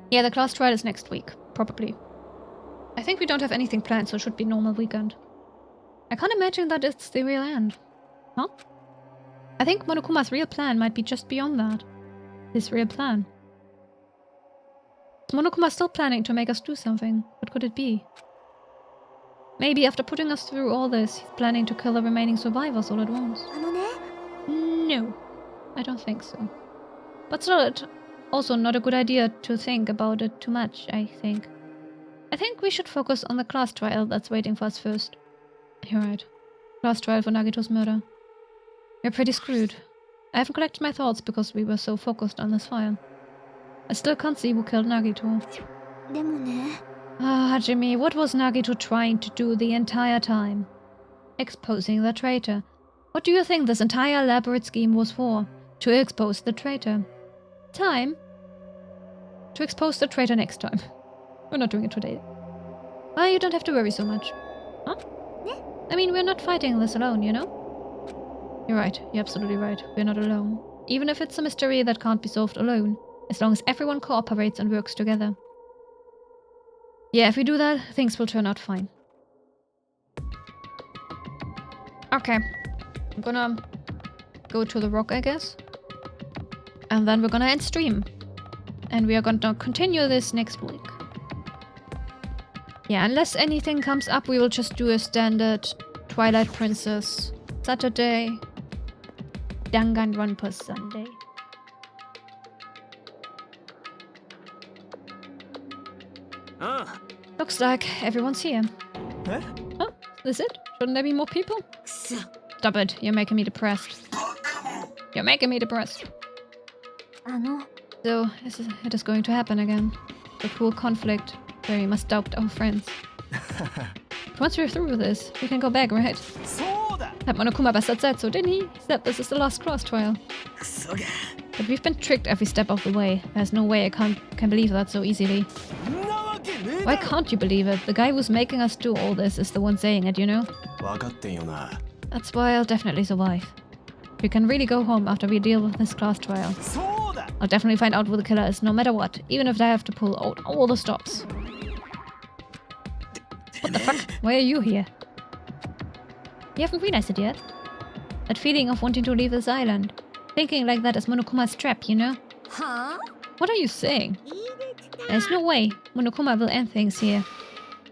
[SPEAKER 1] Yeah, the class trial is next week, probably. I think we don't have anything planned, so it should be normal weekend. I can't imagine that it's the real end. Huh? I think Monokuma's real plan might be just beyond that. His real plan. Is Monokuma still planning to make us do something? What could it be? Maybe after putting us through all this, he's planning to kill the remaining survivors all at once.
[SPEAKER 4] あのね
[SPEAKER 1] No, I don't think so. But still, it's also not a good idea to think about it too much, I think. I think we should focus on the class trial that's waiting for us first. You're right. Class trial for Nagito's murder. We're pretty screwed. I haven't collected my thoughts because we were so focused on this file. I still can't see who killed Nagito.
[SPEAKER 4] でもね
[SPEAKER 1] Ah, Jimmy, what was Nagito trying to do the entire time? Exposing the traitor. What do you think this entire elaborate scheme was for? To expose the traitor. Time? To expose the traitor next time. We're not doing it today. Well, you don't have to worry so much. Huh? I mean, we're not fighting this alone, you know? You're right. You're absolutely right. We're not alone. Even if it's a mystery that can't be solved alone. As long as everyone cooperates and works together. Yeah, if we do that, things will turn out fine. Okay. I'm gonna go to the rock, I guess. And then we're gonna end stream. And we are gonna continue this next week. Yeah, unless anything comes up, we will just do a standard Twilight Princess Saturday, Danganronpa Sunday. Looks like everyone's here.
[SPEAKER 2] Huh?
[SPEAKER 1] Huh? Is this it? Shouldn't there be more people?
[SPEAKER 5] くそ
[SPEAKER 1] Stop it. You're making me depressed. You're making me depressed.
[SPEAKER 4] あの
[SPEAKER 1] So, it is going to happen again. The cruel conflict where we must doubt our friends. Once we're through with this, we can go back, right?
[SPEAKER 2] そうだ
[SPEAKER 1] That Monokuma bastard said so, didn't he? He said this is the last cross trial.
[SPEAKER 5] クソが
[SPEAKER 1] But we've been tricked every step of the way. There's no way I can believe that so easily.
[SPEAKER 2] んなわけねえ
[SPEAKER 1] Why
[SPEAKER 2] だろ
[SPEAKER 1] can't you believe it? The guy who's making us do all this is the one saying it, you know?
[SPEAKER 3] 分かってんよな
[SPEAKER 1] That's why I'll definitely survive. We can really go home after we deal with this class trial.
[SPEAKER 2] そうだ
[SPEAKER 1] I'll definitely find out who the killer is, no matter what, even if I have to pull out all the stops. What the fuck? Why are you here? You haven't realized it yet? That feeling of wanting to leave this island. Thinking like that is Monokuma's trap, you know?
[SPEAKER 4] は
[SPEAKER 1] What are you saying? There's no way Monokuma will end things here.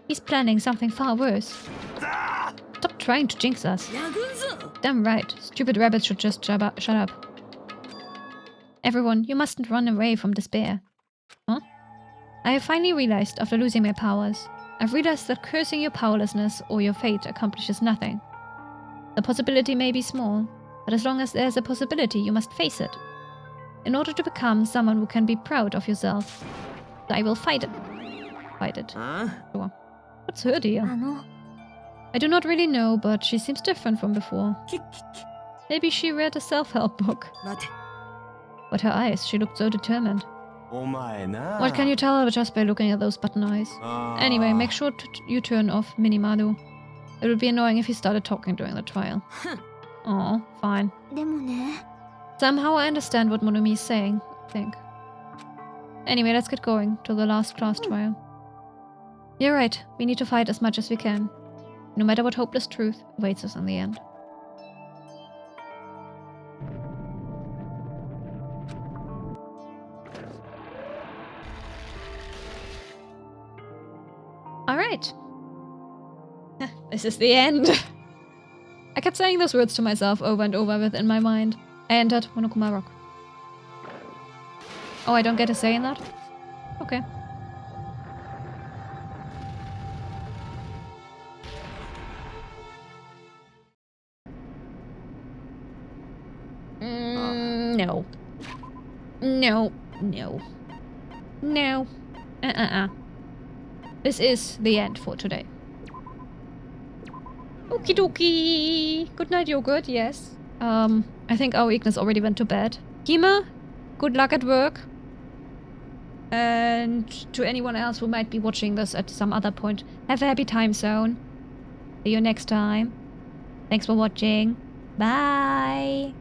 [SPEAKER 1] He's planning something far worse. Stop trying to jinx us.
[SPEAKER 5] 殴んぞ
[SPEAKER 1] Damn right. Stupid rabbits should just shut up. Everyone, you mustn't run away from despair. Huh? I have finally realized, after losing my powers, I've realized that cursing your powerlessness or your fate accomplishes nothing. The possibility may be small, but as long as there's a possibility, you must face it. In order to become someone who can be proud of yourself, I will fight it. Fight it.
[SPEAKER 5] あ
[SPEAKER 1] Sure. What's her deal?
[SPEAKER 4] あの
[SPEAKER 1] I do not really know, but she seems different from before.
[SPEAKER 5] キッキッキ
[SPEAKER 1] Maybe she read a self-help book.
[SPEAKER 5] 待て
[SPEAKER 1] But her eyes, she looked so determined.
[SPEAKER 3] お前な
[SPEAKER 1] What can you tell just by looking at those button eyes?
[SPEAKER 3] あー
[SPEAKER 1] Anyway, make sure you turn off Minimaru. It would be annoying if he started talking during the trial. Aw, fine.
[SPEAKER 4] でもね
[SPEAKER 1] Somehow I understand what Monumi is saying, I think. Anyway, let's get going to the last class trial. You're right, we need to fight as much as we can. No matter what hopeless truth awaits us in the end. Alright. This is the end. I kept saying those words to myself over and over within my mind. I entered Monokuma Rock. Oh, I don't get a say in that? Okay. No. No. No. No. This is the end for today. Okie dokie. Good night, yogurt, yes. I think our Ignis already went to bed. Kima, good luck at work. And to anyone else who might be watching this at some other point, have a happy time zone. See you next time. Thanks for watching. Bye.